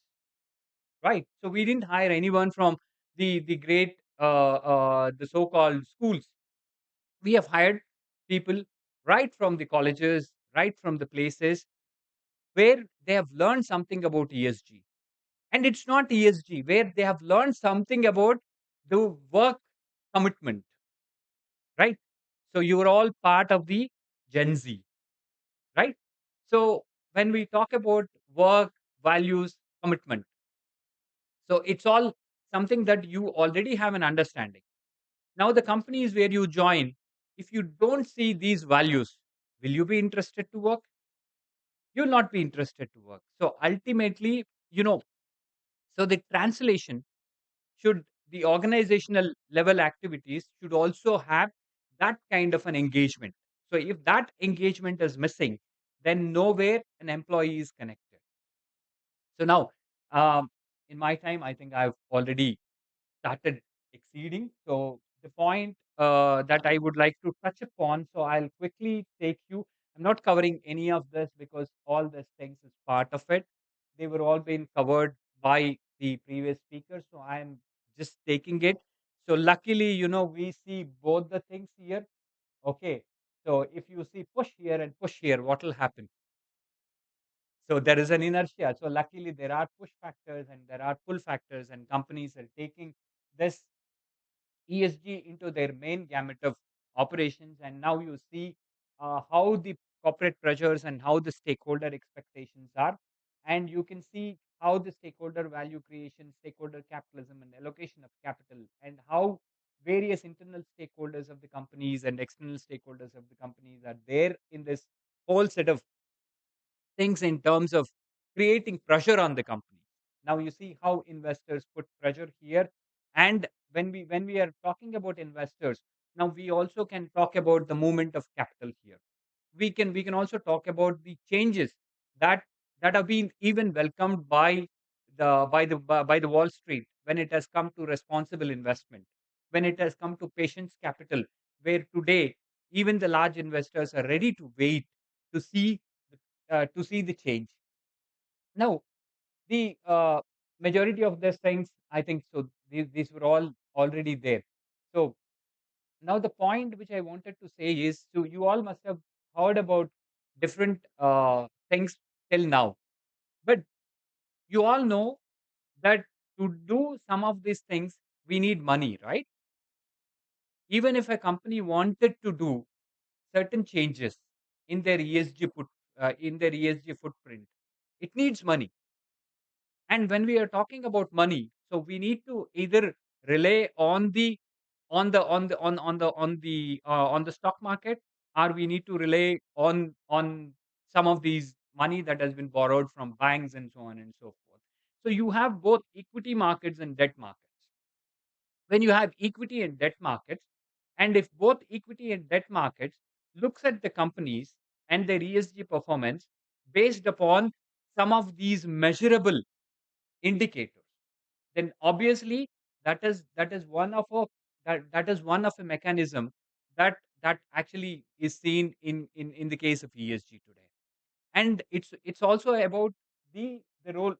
right? So we didn't hire anyone from the great the so-called schools. We have hired people right from the colleges, right from the places where they have learned something about ESG. And it's not ESG, where they have learned something about the work commitment, right? So you are all part of the Gen Z, right? So when we talk about work, values, commitment, so it's all something that you already have an understanding. Now, the companies where you join, if you don't see these values, will you be interested to work? You'll not be interested to work. So ultimately, so the translation should, the organizational level activities should also have that kind of an engagement. So if that engagement is missing, then nowhere an employee is connected. So now, um, in my time, I think I've already started exceeding. So the point that I would like to touch upon, so I'll quickly take you. I'm not covering any of this because all these things is part of it. They were all being covered by the previous speakers. So I'm just taking it. So luckily, we see both the things here. Okay. So if you see push here and push here, what will happen? So there is an inertia. So luckily, there are push factors and there are pull factors, and companies are taking this ESG into their main gamut of operations. And now you see how the corporate pressures and how the stakeholder expectations are. And you can see how the stakeholder value creation, stakeholder capitalism, and allocation of capital, and how various internal stakeholders of the companies and external stakeholders of the companies are there in this whole set of things in terms of creating pressure on the company. Now you see how investors put pressure here, and when we are talking about investors, now we also can talk about the movement of capital here. We can also talk about the changes that that have been even welcomed by the Wall Street when it has come to responsible investment. when it has come to patience capital, where today even the large investors are ready to wait to see the change. Now, the majority of these things, I think, so these were all already there. So now the point which I wanted to say is, so you all must have heard about different things till now, but you all know that to do some of these things, we need money, right? Even if a company wanted to do certain changes in their ESG footprint, it needs money. And when we are talking about money, so we need to either rely on the on the stock market, or we need to rely on some of these money that has been borrowed from banks and so on and so forth. So you have both equity markets and debt markets. When you have equity and debt markets, and if both equity and debt markets looks at the companies and their ESG performance based upon some of these measurable indicators, then obviously that is one of a mechanism that actually is seen in the case of ESG today. And it's also about the role.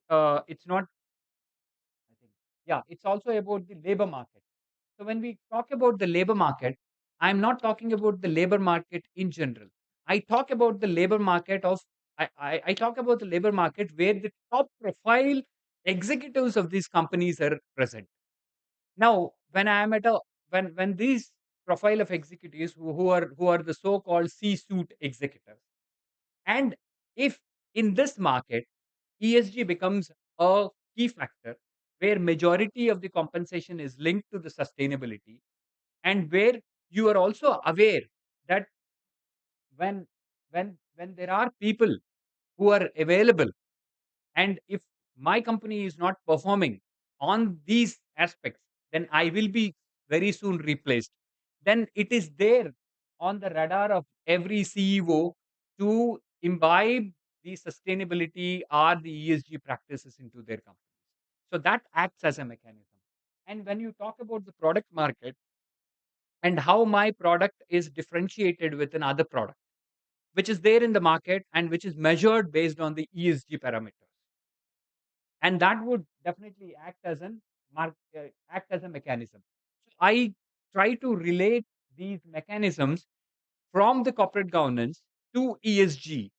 It's not. I think, yeah, it's also about the labor market. So when we talk about the labor market, I'm not talking about the labor market in general. I talk about the labor market of I talk about the labor market where the top profile executives of these companies are present. Now, when I am at a when these profile of executives who are the so-called C-suite executives, and if in this market ESG becomes a key factor where majority of the compensation is linked to the sustainability, and where you are also aware that when when there are people who are available, and if my company is not performing on these aspects, then I will be very soon replaced. Then it is there on the radar of every CEO to imbibe the sustainability or the ESG practices into their companies. So that acts as a mechanism. And when you talk about the product market and how my product is differentiated with another product, which is there in the market and which is measured based on the ESG parameters, and that would definitely act as a mechanism. So I try to relate these mechanisms from the corporate governance to ESG.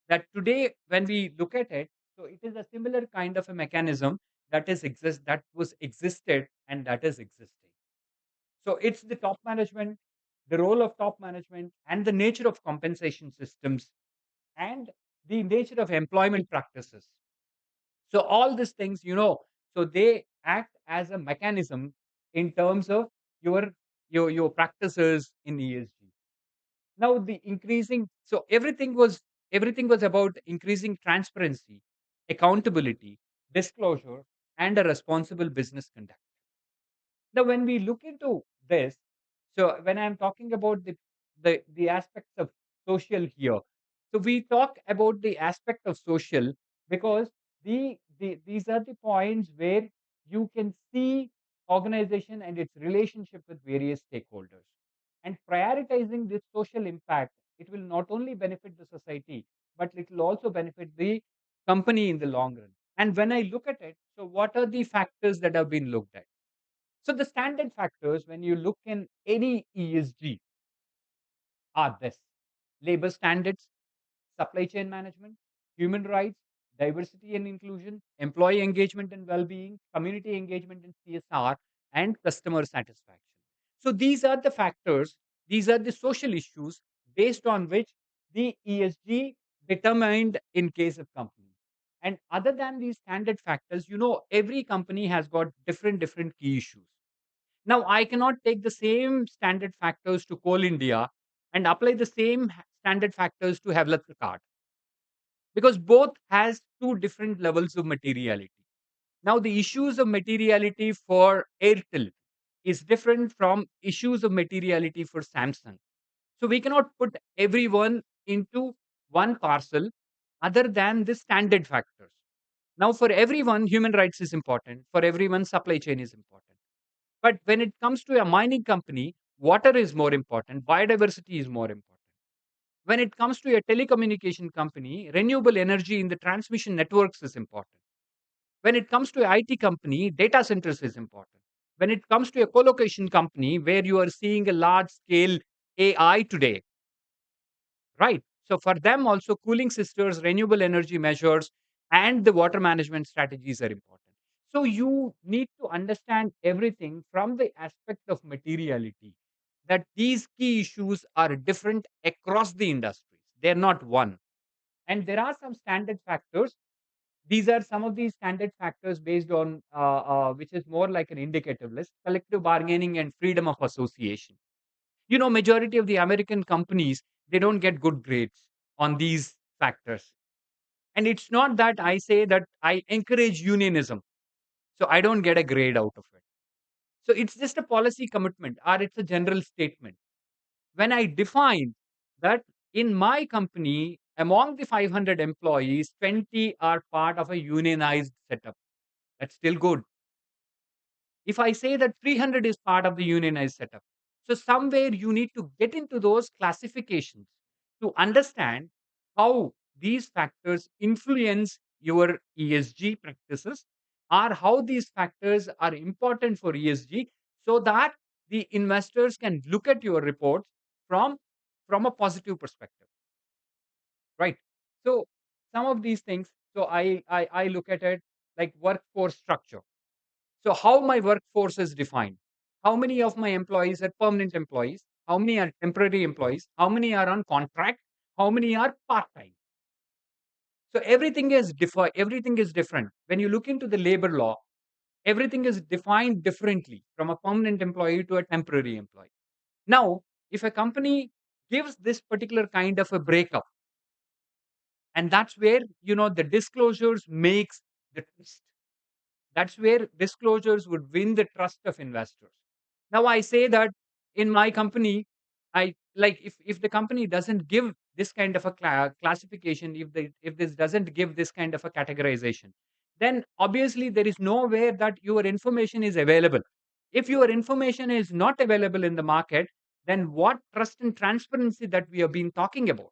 That today, when we look at it, so it is a similar kind of a mechanism that was existed and that is existing. So it's the top management, the role of top management, and the nature of compensation systems, and the nature of employment practices. So all these things, so they act as a mechanism in terms of your your practices in ESG. Now the increasing, so everything was about increasing transparency, accountability, disclosure, and a responsible business conduct. Now, when we look into this, so when I'm talking about the aspects of social here, so we talk about the aspect of social because these are the points where you can see organization and its relationship with various stakeholders, and prioritizing this social impact. It will not only benefit the society, but it will also benefit the company in the long run. And when I look at it, so what are the factors that have been looked at? So the standard factors when you look in any ESG are this: labor standards, supply chain management, human rights, diversity and inclusion, employee engagement and well-being, community engagement and CSR, and customer satisfaction. So these are the factors, these are the social issues based on which the ESG determined in case of company. And other than these standard factors, every company has got different key issues. Now, I cannot take the same standard factors to Coal India and apply the same standard factors to Hewlett Packard because both has two different levels of materiality. Now, the issues of materiality for Airtel is different from issues of materiality for Samsung. So we cannot put everyone into one parcel other than the standard factors. Now, for everyone, human rights is important. For everyone, supply chain is important. But when it comes to a mining company, water is more important, biodiversity is more important. When it comes to a telecommunication company, renewable energy in the transmission networks is important. When it comes to a IT company, data centers is important. When it comes to a colocation company where you are seeing a large scale AI today, right? So for them also cooling systems, renewable energy measures, and the water management strategies are important. So you need to understand everything from the aspect of materiality, that these key issues are different across the industries. They're not one. And there are some standard factors. These are some of these standard factors based on which is more like an indicative list: collective bargaining and freedom of association. Majority of the American companies, they don't get good grades on these factors. And it's not that I say that I encourage unionism, so I don't get a grade out of it. So it's just a policy commitment, or it's a general statement. When I define that in my company, among the 500 employees, 20 are part of a unionized setup, that's still good. If I say that 300 is part of the unionized setup, so somewhere you need to get into those classifications to understand how these factors influence your ESG practices, or how these factors are important for ESG, so that the investors can look at your reports from from a positive perspective, right? So some of these things, so I look at it like workforce structure. So how my workforce is defined? How many of my employees are permanent employees? How many are temporary employees? How many are on contract? How many are part time? So everything is different. When you look into the labor law, everything is defined differently from a permanent employee to a temporary employee. Now, if a company gives this particular kind of a breakup, and that's where the disclosures makes the twist. That's where disclosures would win the trust of investors. Now, I say that in my company, I like if the company doesn't give this kind of a classification, if this doesn't give this kind of a categorization, then obviously there is nowhere that your information is available. If your information is not available in the market, then what trust and transparency that we have been talking about,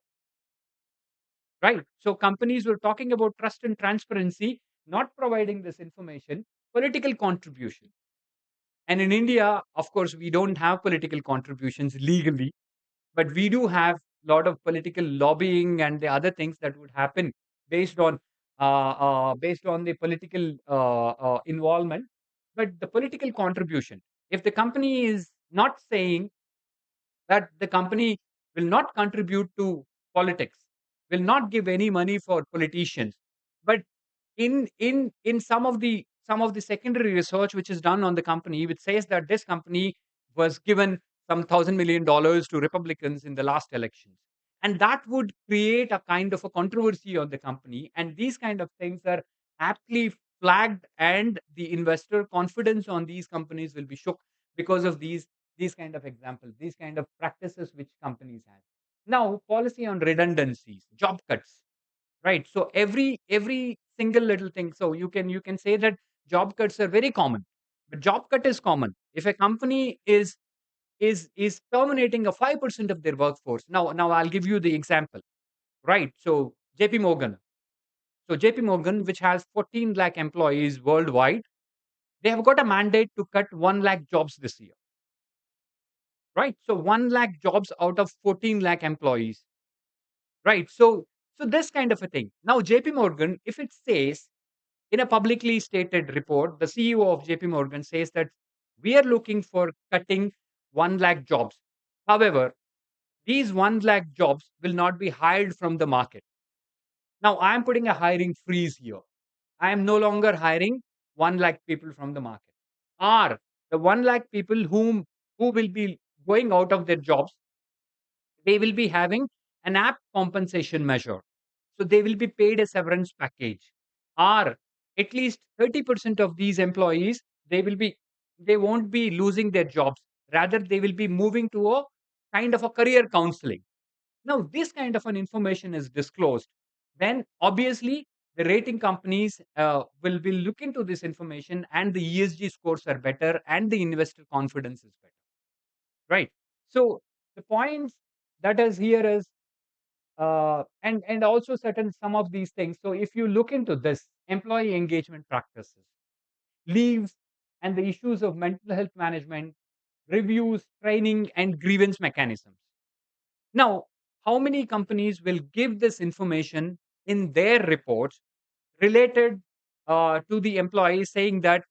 right? So companies were talking about trust and transparency, not providing this information, political contribution. And in India, of course, we don't have political contributions legally, but we do have a lot of political lobbying and the other things that would happen based on based on the political involvement. But the political contribution, if the company is not saying that the company will not contribute to politics, will not give any money for politicians, but in some of the secondary research which is done on the company, which says that this company was given some $1,000 million to Republicans in the last elections, and that would create a kind of a controversy on the company, and these kind of things are aptly flagged, and the investor confidence on these companies will be shook because of these kind of examples, these kind of practices which companies have. Now, policy on redundancies, job cuts, right? So every single little thing. So you can say that job cuts are very common, but job cut is common. If a company is terminating a 5% of their workforce, now I'll give you the example, right? So JP Morgan. So JP Morgan, which has 14 lakh employees worldwide, they have got a mandate to cut 1 lakh jobs this year, right? So 1 lakh jobs out of 14 lakh employees, right? So this kind of a thing. Now JP Morgan, if it says in a publicly stated report, the CEO of JP Morgan says that we are looking for cutting 1 lakh jobs. However, these 1 lakh jobs will not be hired from the market. Now I am putting a hiring freeze here. I am no longer hiring 1 lakh people from the market. Or the 1 lakh people who will be going out of their jobs, they will be having an app compensation measure. So they will be paid a severance package. Or at least 30% of these employees, they won't be losing their jobs. Rather, they will be moving to a kind of a career counseling. Now, this kind of an information is disclosed. Then obviously the rating companies will look into this information, and the ESG scores are better and the investor confidence is better, right? So the points that is here is and also certain some of these things. So if you look into this employee engagement practices, leaves, and the issues of mental health management, reviews, training, and grievance mechanisms. Now, how many companies will give this information in their reports related to the employees, saying that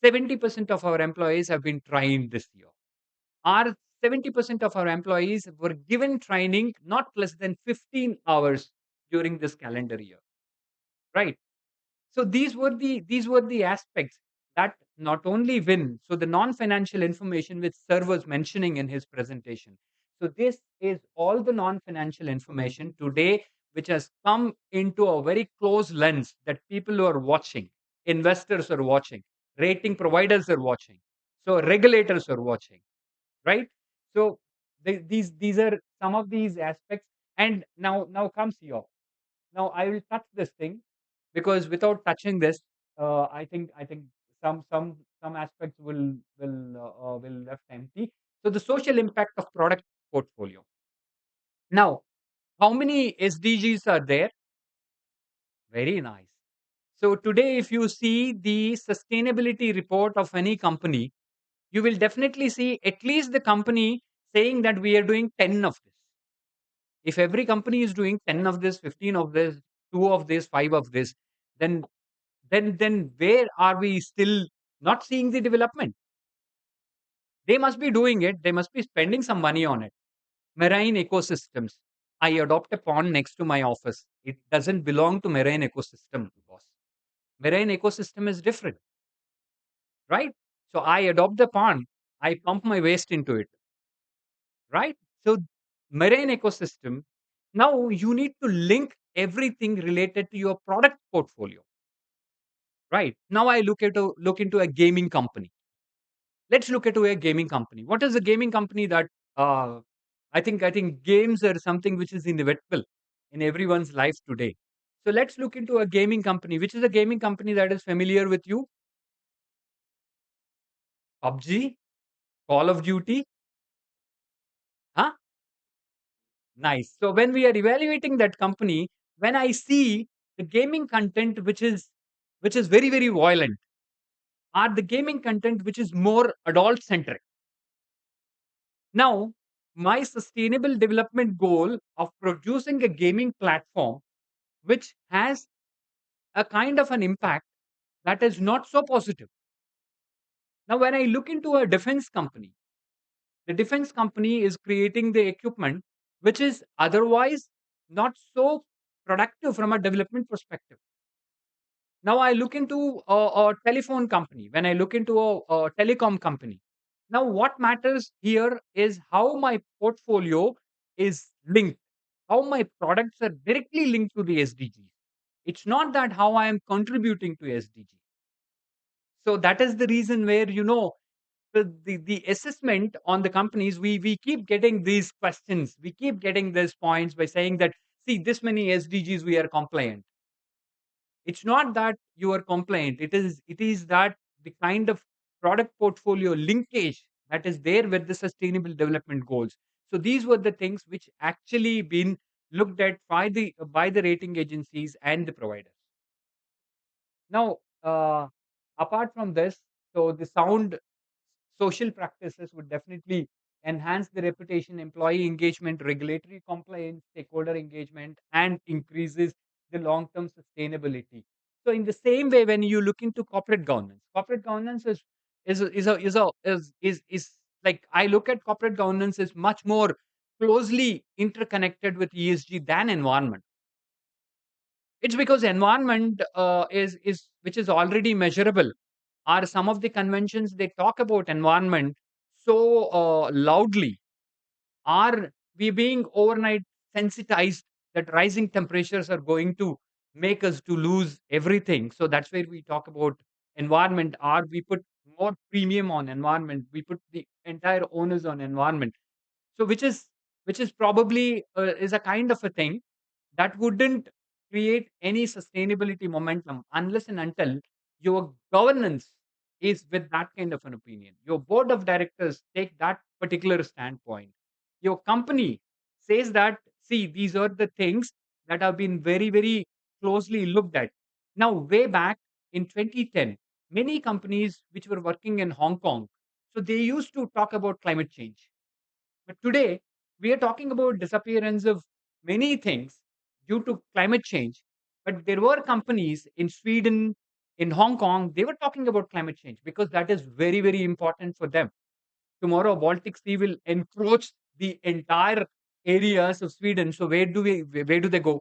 70% of our employees have been trained this year? Our 70% of our employees were given training not less than 15 hours during this calendar year, right? So these were the aspects that not only win. So the non-financial information which Sir was mentioning in his presentation. So this is all the non-financial information today which has come into a very close lens that people who are watching, investors are watching, rating providers are watching, so regulators are watching, right? So these are some of these aspects. And now comes here. Now I will touch this thing, because without touching this, I think some aspects will left empty. So the social impact of product portfolio. Now, how many SDGs are there? Very nice. So today, if you see the sustainability report of any company, you will definitely see at least the company saying that we are doing 10 of this. If every company is doing 10 of this, 15 of this, 2 of this, 5 of this, then then where are we still not seeing the development? They must be doing it. They must be spending some money on it. Marine ecosystems. I adopt a pond next to my office. It doesn't belong to marine ecosystem, boss. Marine ecosystem is different, right? So I adopt the pond. I pump my waste into it, right? So marine ecosystem. Now you need to link everything related to your product portfolio, right? Now I look into a gaming company. Let's look at a gaming company. What is a gaming company that uh, I think games are something which is inevitable in everyone's life today. So let's look into a gaming company. Which is a gaming company that is familiar with you? PUBG, Call of Duty, huh? Nice. So when we are evaluating that company, when I see the gaming content which is very very violent, or the gaming content which is more adult centric. Now, my sustainable development goal of producing a gaming platform which has a kind of an impact that is not so positive. Now, when I look into a defense company, the defense company is creating the equipment which is otherwise not so productive from a development perspective. Now, I look into a telephone company, when I look into a telecom company. Now, what matters here is how my portfolio is linked, how my products are directly linked to the SDGs. It's not that how I am contributing to SDG. So that is the reason where, the assessment on the companies, we keep getting these questions, we keep getting these points by saying that, see, this many SDGs we are compliant. It's not that you are compliant. It is that the kind of product portfolio linkage that is there with the sustainable development goals. So these were the things which actually been looked at by the rating agencies and the providers. Now, apart from this, so the sound social practices would definitely enhance the reputation, employee engagement, regulatory compliance, stakeholder engagement, and increases the long-term sustainability. So, in the same way, when you look into corporate governance is like, I look at corporate governance is much more closely interconnected with ESG than environment. It's because environment is which is already measurable. Are some of the conventions they talk about environment so loudly? Are we being overnight sensitized that rising temperatures are going to make us to lose everything? So that's where we talk about environment. Are we put more premium on environment? We put the entire onus on environment. So which is probably is a kind of a thing that wouldn't create any sustainability momentum unless and until your governance is with that kind of an opinion. Your board of directors take that particular standpoint. Your company says that, see, these are the things that have been very, very closely looked at. Now, way back in 2010, many companies which were working in Hong Kong, so they used to talk about climate change. But today, we are talking about disappearance of many things due to climate change. But there were companies in Sweden, in Hong Kong, they were talking about climate change because that is very, very important for them. Tomorrow, Baltic Sea will encroach the entire areas of Sweden. So where do they go?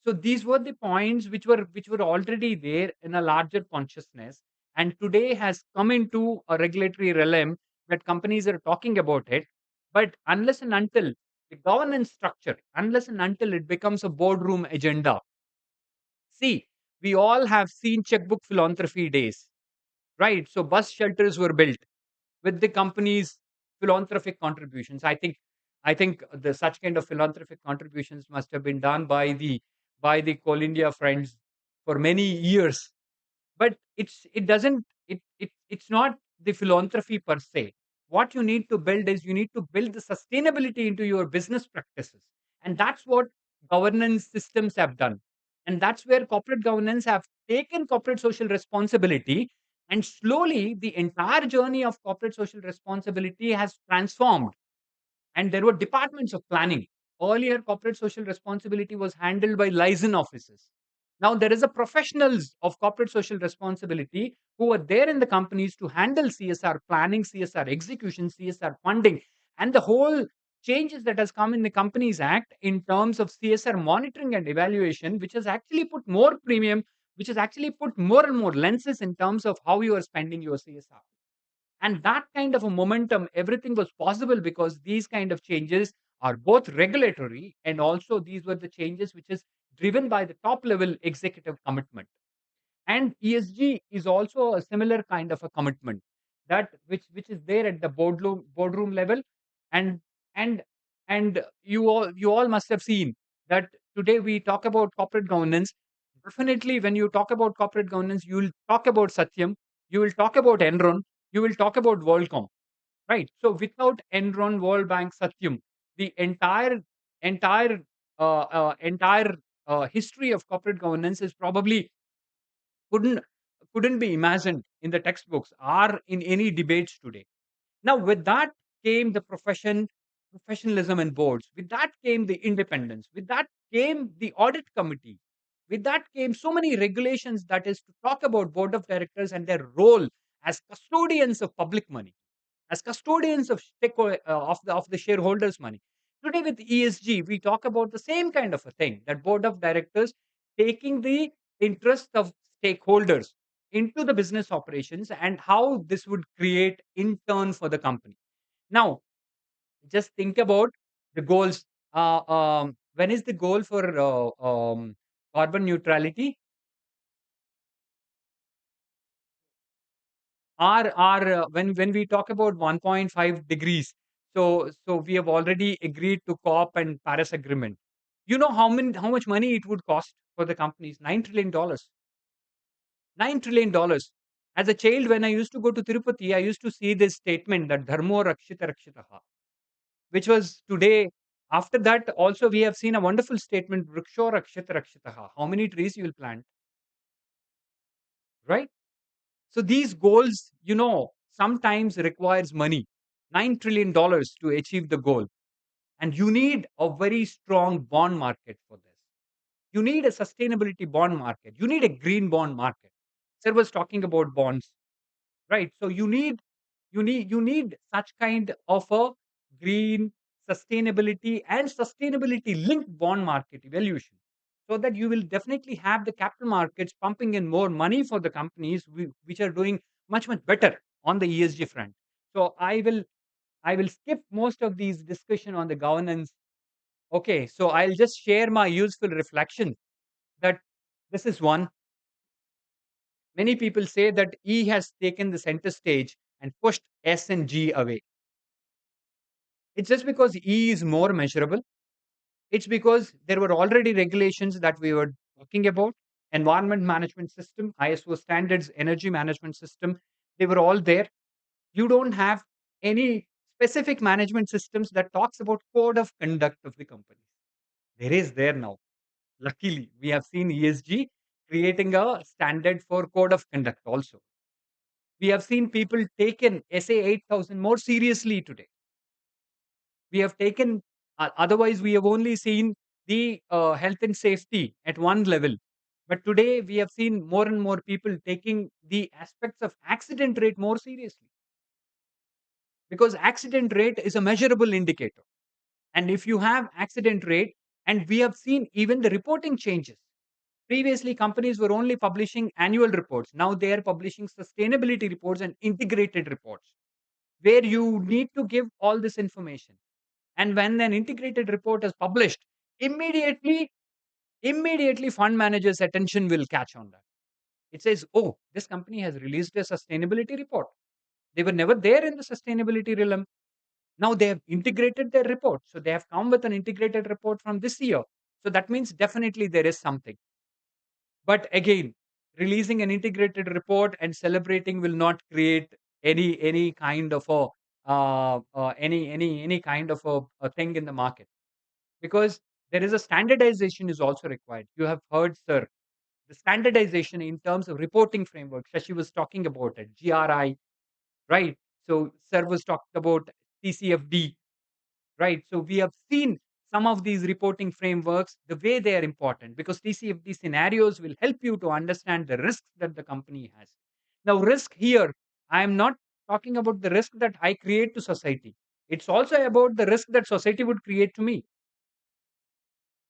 So these were the points which were already there in a larger consciousness, and today has come into a regulatory realm that companies are talking about it. But unless and until the governance structure, unless and until it becomes a boardroom agenda, see, we all have seen checkbook philanthropy days, right? So bus shelters were built with the company's philanthropic contributions. I think the such kind of philanthropic contributions must have been done by the Coal India friends for many years. But it's not the philanthropy per se. What you need to build is you need to build the sustainability into your business practices, and that's what governance systems have done. And that's where corporate governance have taken corporate social responsibility, and slowly the entire journey of corporate social responsibility has transformed, and there were departments of planning. Earlier, corporate social responsibility was handled by liaison officers. Now there is a professionals of corporate social responsibility who are there in the companies to handle CSR planning, CSR execution, CSR funding, and the whole changes that has come in the Companies Act in terms of CSR monitoring and evaluation, which has actually put more premium, which has actually put more and more lenses in terms of how you are spending your CSR. And that kind of a momentum, everything was possible because these kind of changes are both regulatory, and also these were the changes which is driven by the top level executive commitment. And ESG is also a similar kind of a commitment, that which is there at the boardroom level. And and and you all must have seen that today we talk about corporate governance. Definitely, when you talk about corporate governance, you will talk about Satyam, you will talk about Enron, you will talk about WorldCom, right? So without Enron, World Bank, Satyam, the entire history of corporate governance is probably couldn't couldn't be imagined in the textbooks or in any debates today. Now, with that came the professionalism and boards. With that came the independence. With that came the audit committee. With that came so many regulations, that is to talk about board of directors and their role as custodians of public money, as custodians of of the shareholders' money. Today, with ESG, we talk about the same kind of a thing, that board of directors taking the interest of stakeholders into the business operations and how this would create in turn for the company. Now, just think about the goals. When is the goal for carbon neutrality? When we talk about 1.5 degrees, so we have already agreed to COP and Paris Agreement. You know how much money it would cost for the companies? $9 trillion. $9 trillion. As a child, when I used to go to Tirupati, I used to see this statement that Dharmo Rakshita Rakshitaha, which was today. After that, also we have seen a wonderful statement, Vriksho Rakshita Rakshitaha. How many trees you will plant, right? So these goals, sometimes requires money, $9 trillion to achieve the goal. And you need a very strong bond market for this. You need a sustainability bond market. You need a green bond market. Sir was talking about bonds, right? So you need such kind of a green sustainability and sustainability linked bond market evaluation, so that you will definitely have the capital markets pumping in more money for the companies which are doing much better on the ESG front. So I will skip most of these discussion on the governance. Okay, so I'll just share my useful reflection, that this is one. Many people say that E has taken the center stage and pushed S and G away. It's just because E is more measurable, It's because there were already regulations that we were talking about, environment management system, ISO standards, energy management system. They were all there. You don't have any specific management systems that talks about code of conduct of the company. There is there now. Luckily, we have seen ESG creating a standard for code of conduct also. We have seen people taken SA 8000 more seriously today. We have taken, otherwise, we have only seen the health and safety at one level. But today, we have seen more and more people taking the aspects of accident rate more seriously, because accident rate is a measurable indicator. And if you have accident rate, and we have seen even the reporting changes. Previously, companies were only publishing annual reports. Now they are publishing sustainability reports and integrated reports, where you need to give all this information. And when an integrated report is published, immediately, immediately fund managers' attention will catch on that. It says, oh, this company has released a sustainability report. They were never there in the sustainability realm. Now they have integrated their report. So they have come with an integrated report from this year. So that means definitely there is something. But again, releasing an integrated report and celebrating will not create any kind of a any kind of a thing in the market, because there is a standardization is also required. You have heard, sir, the standardization in terms of reporting framework. Shashi was talking about it, GRI, right? So sir was talking about TCFD, right? So we have seen some of these reporting frameworks, the way they are important, because TCFD scenarios will help you to understand the risks that the company has. Now, risk here, I am not talking about the risk that I create to society. It's also about the risk that society would create to me,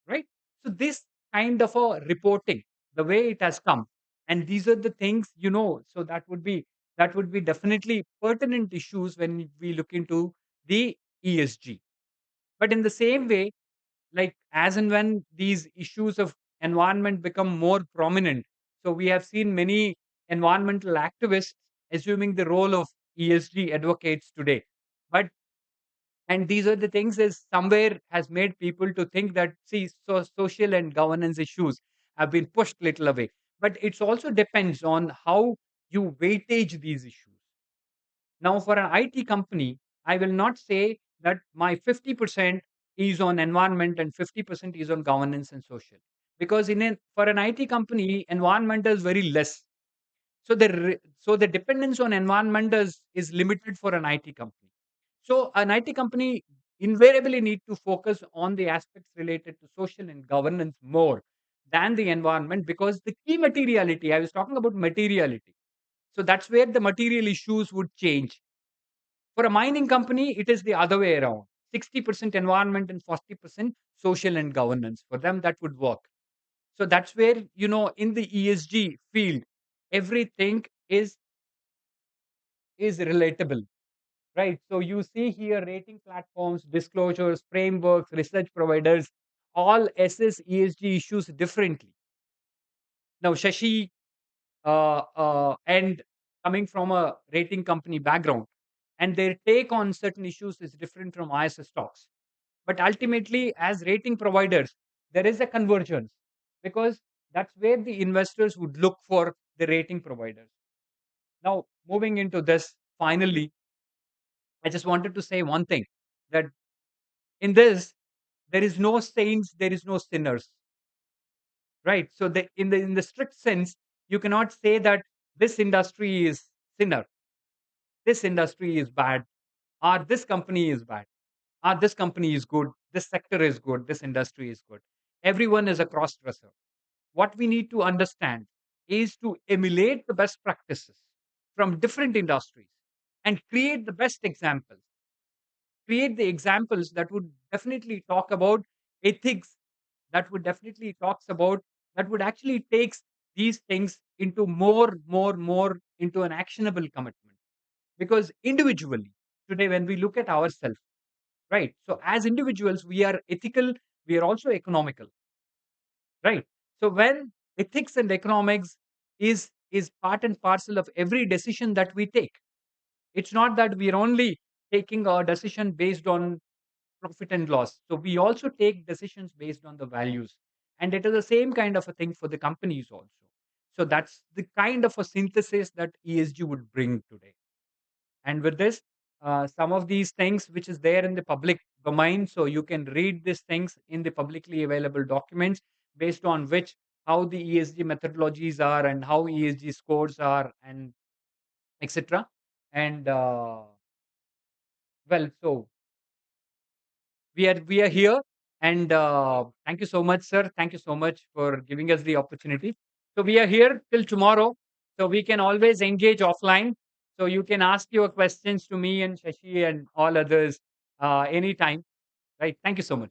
right? So this kind of a reporting, the way it has come, and these are the things, so that would be definitely pertinent issues when we look into the ESG. But in the same way, like as and when these issues of environment become more prominent, so we have seen many environmental activists assuming the role of ESG advocates today. But and these are the things is somewhere has made people to think that, see, so social and governance issues have been pushed little away. But it's also depends on how you weightage these issues. Now, for an IT company, I will not say that my 50% is on environment and 50% is on governance and social. Because for an IT company, environment is very less. So the dependence on environment is limited for an IT company. So an IT company invariably need to focus on the aspects related to social and governance more than the environment, because the key materiality, I was talking about materiality. So that's where the material issues would change. For a mining company, it is the other way around. 60% environment and 40% social and governance. For them, that would work. So that's where, in the ESG field, everything is relatable, right? So you see here rating platforms, disclosures, frameworks, research providers, all assess ESG issues differently. Now, Shashi and coming from a rating company background, and their take on certain issues is different from ISS talks. But ultimately, as rating providers, there is a convergence, because that's where the investors would look for the rating providers. Now, moving into this, finally, I just wanted to say one thing, that in this, there is no saints, there is no sinners, right? So, in the strict sense, you cannot say that this industry is sinner, this industry is bad, or this company is bad, or this company is good, this sector is good, this industry is good. Everyone is a cross dresser. What we need to understand is to emulate the best practices from different industries and create the best examples. Create the examples that would definitely talk about ethics, that would definitely talks about, that would actually takes these things into more into an actionable commitment. Because individually, today when we look at ourselves, right? So as individuals, we are ethical, we are also economical, right? So when ethics and economics is part and parcel of every decision that we take, it's not that we are only taking a decision based on profit and loss. So we also take decisions based on the values. And it is the same kind of a thing for the companies also. So that's the kind of a synthesis that ESG would bring today. And with this, some of these things which is there in the public domain, so you can read these things in the publicly available documents based on which how the ESG methodologies are and how ESG scores are and etc. And well, so we are here, and thank you so much, sir. Thank you so much for giving us the opportunity. So we are here till tomorrow, so we can always engage offline. So you can ask your questions to me and Shashi and all others anytime. Right? Thank you so much.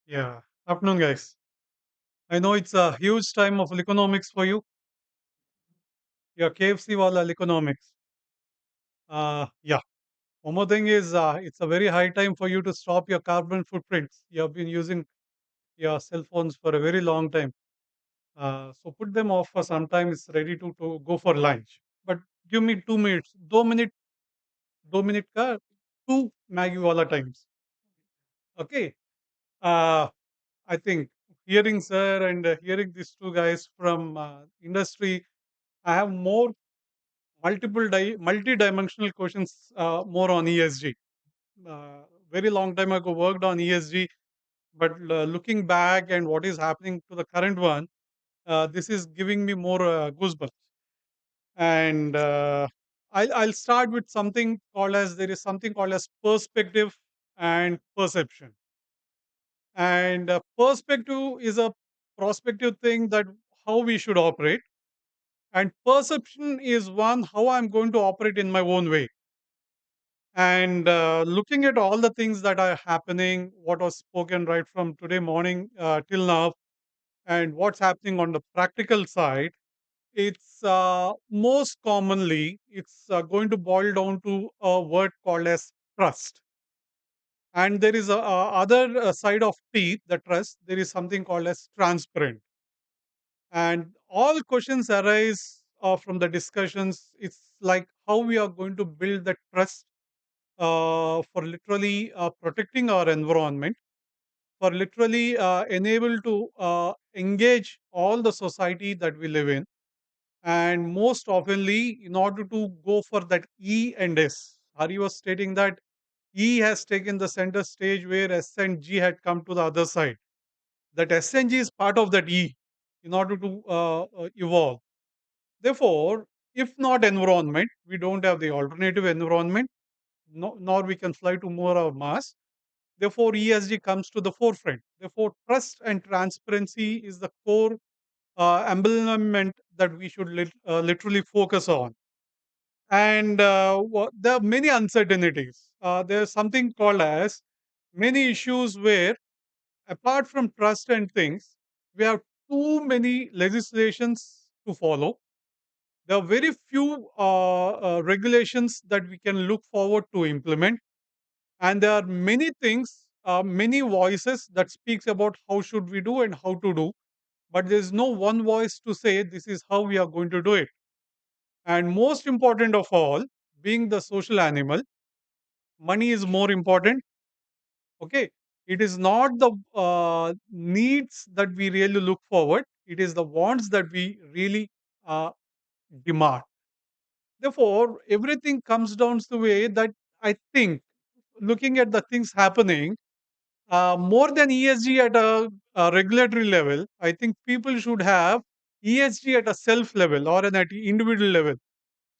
Yeah. Afternoon, guys. I know it's a huge time of economics for you. Your KFC wala economics. Yeah. One more thing is, it's a very high time for you to stop your carbon footprints. You have been using your cell phones for a very long time. So put them off for some time. It's ready to go for lunch. But give me 2 minutes. 2 minute, 2 minute ka 2 Maggie wala times. Okay. Uh, I think hearing sir and hearing these two guys from industry, I have more multi-dimensional questions more on ESG. Very long time ago worked on ESG, but looking back and what is happening to the current one, this is giving me more goosebumps. And I'll start with something called as there is something called as perspective and perception. And perspective is a prospective thing that how we should operate, and perception is one how I'm going to operate in my own way. And looking at all the things that are happening, what was spoken right from today morning till now, and what's happening on the practical side, it's most commonly it's going to boil down to a word called as trust. And there is a other side of teeth, the trust. There is something called as transparent. And all questions arise from the discussions. It's like how we are going to build the trust for literally protecting our environment, for literally enable to engage all the society that we live in, and most oftenly in order to go for that E and S. Hari was stating that E has taken the center stage where S and G had come to the other side. That S and G is part of that E in order to evolve. Therefore, if not environment, we don't have the alternative environment, nor we can fly to more or Mars. Therefore, ESG comes to the forefront. Therefore, trust and transparency is the core embodiment that we should literally focus on. And there are many uncertainties. There's something called as many issues where, apart from trust and things, we have too many legislations to follow. There are very few regulations that we can look forward to implement, and there are many things, many voices that speaks about how should we do and how to do, but there is no one voice to say this is how we are going to do it. And most important of all, being the social animal, money is more important. Okay, it is not the needs that we really look forward, it is the wants that we really uh, demand. Therefore, everything comes down to the way that I think, looking at the things happening, more than ESG at a regulatory level, I think people should have ESG at a self level or at individual level.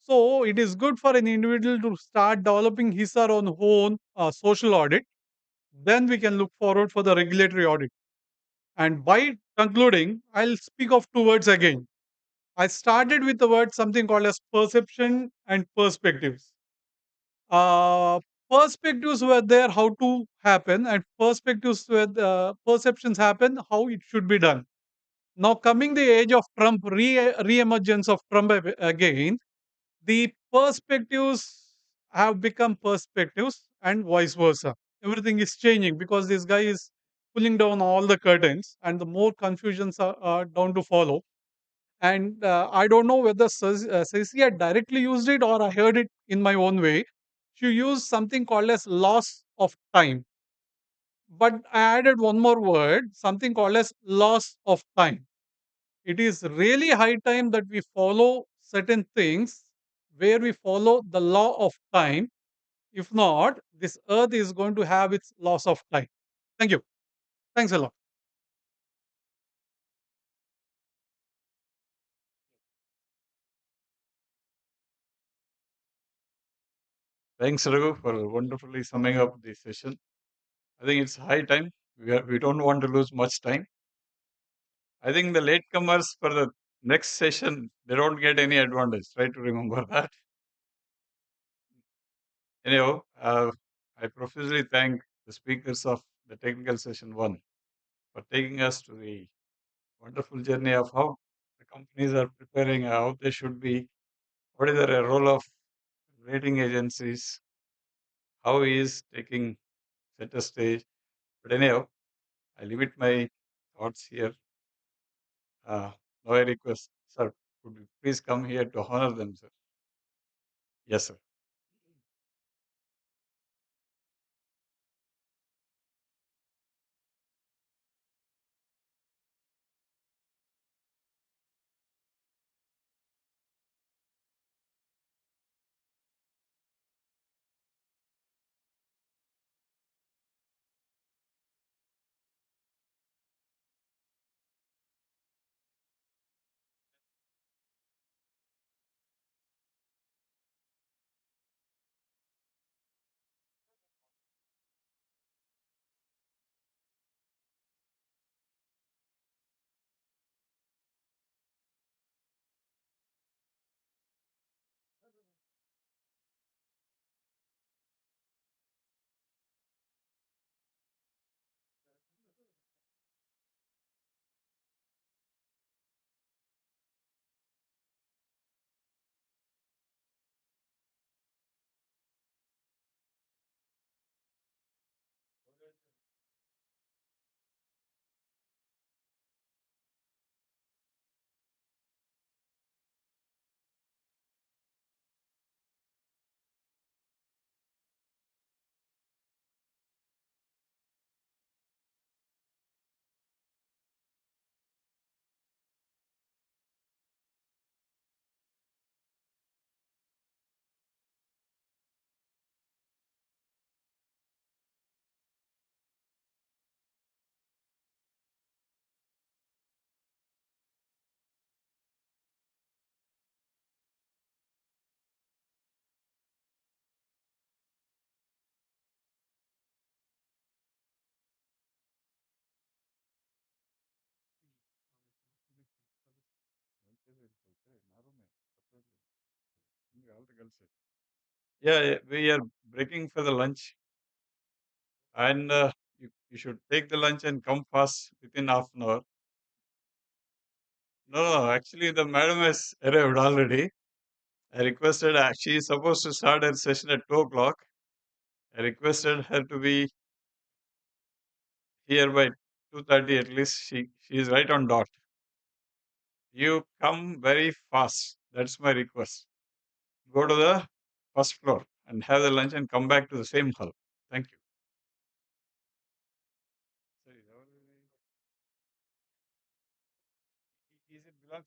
So it is good for an individual to start developing his or her own social audit. Then we can look forward for the regulatory audit. And by concluding, I'll speak of two words again. I started with the word something called as perception and perspectives. Uh, Perspectives were there how to happen, and perspectives were perceptions happen how it should be done. Now, coming the age of Trump, re-emergence of Trump again, the perspectives have become perspectives and vice versa. Everything is changing because this guy is pulling down all the curtains, and the more confusions are down to follow. And I don't know whether Ceci had directly used it or I heard it in my own way. She used something called as loss of time. But I added one more word, something called as loss of time. It is really high time that we follow certain things where we follow the law of time. If not, this earth is going to have its loss of time. Thank you. Thanks a lot. Thanks, Raghu, for wonderfully summing up the session. I think it's high time. We don't want to lose much time. I think the latecomers for the next session, they don't get any advantage. Try to remember that. Anyhow, I profusely thank the speakers of the technical session 1 for taking us to the wonderful journey of how the companies are preparing, how they should be, what is the role of rating agencies, how he is taking center stage. But anyhow, I limit my thoughts here. Now I request, sir, could you please come here to honor them, sir? Yes, sir. Yeah, yeah, we are breaking for the lunch, and you should take the lunch and come fast within half an hour. No, no, actually, the madam has arrived already. I requested, she is supposed to start her session at 2 o'clock. I requested her to be here by 2:30 at least. She is right on dot. You come very fast. That's my request. Go to the first floor and have the lunch and come back to the same hall. Thank you. Is it belongs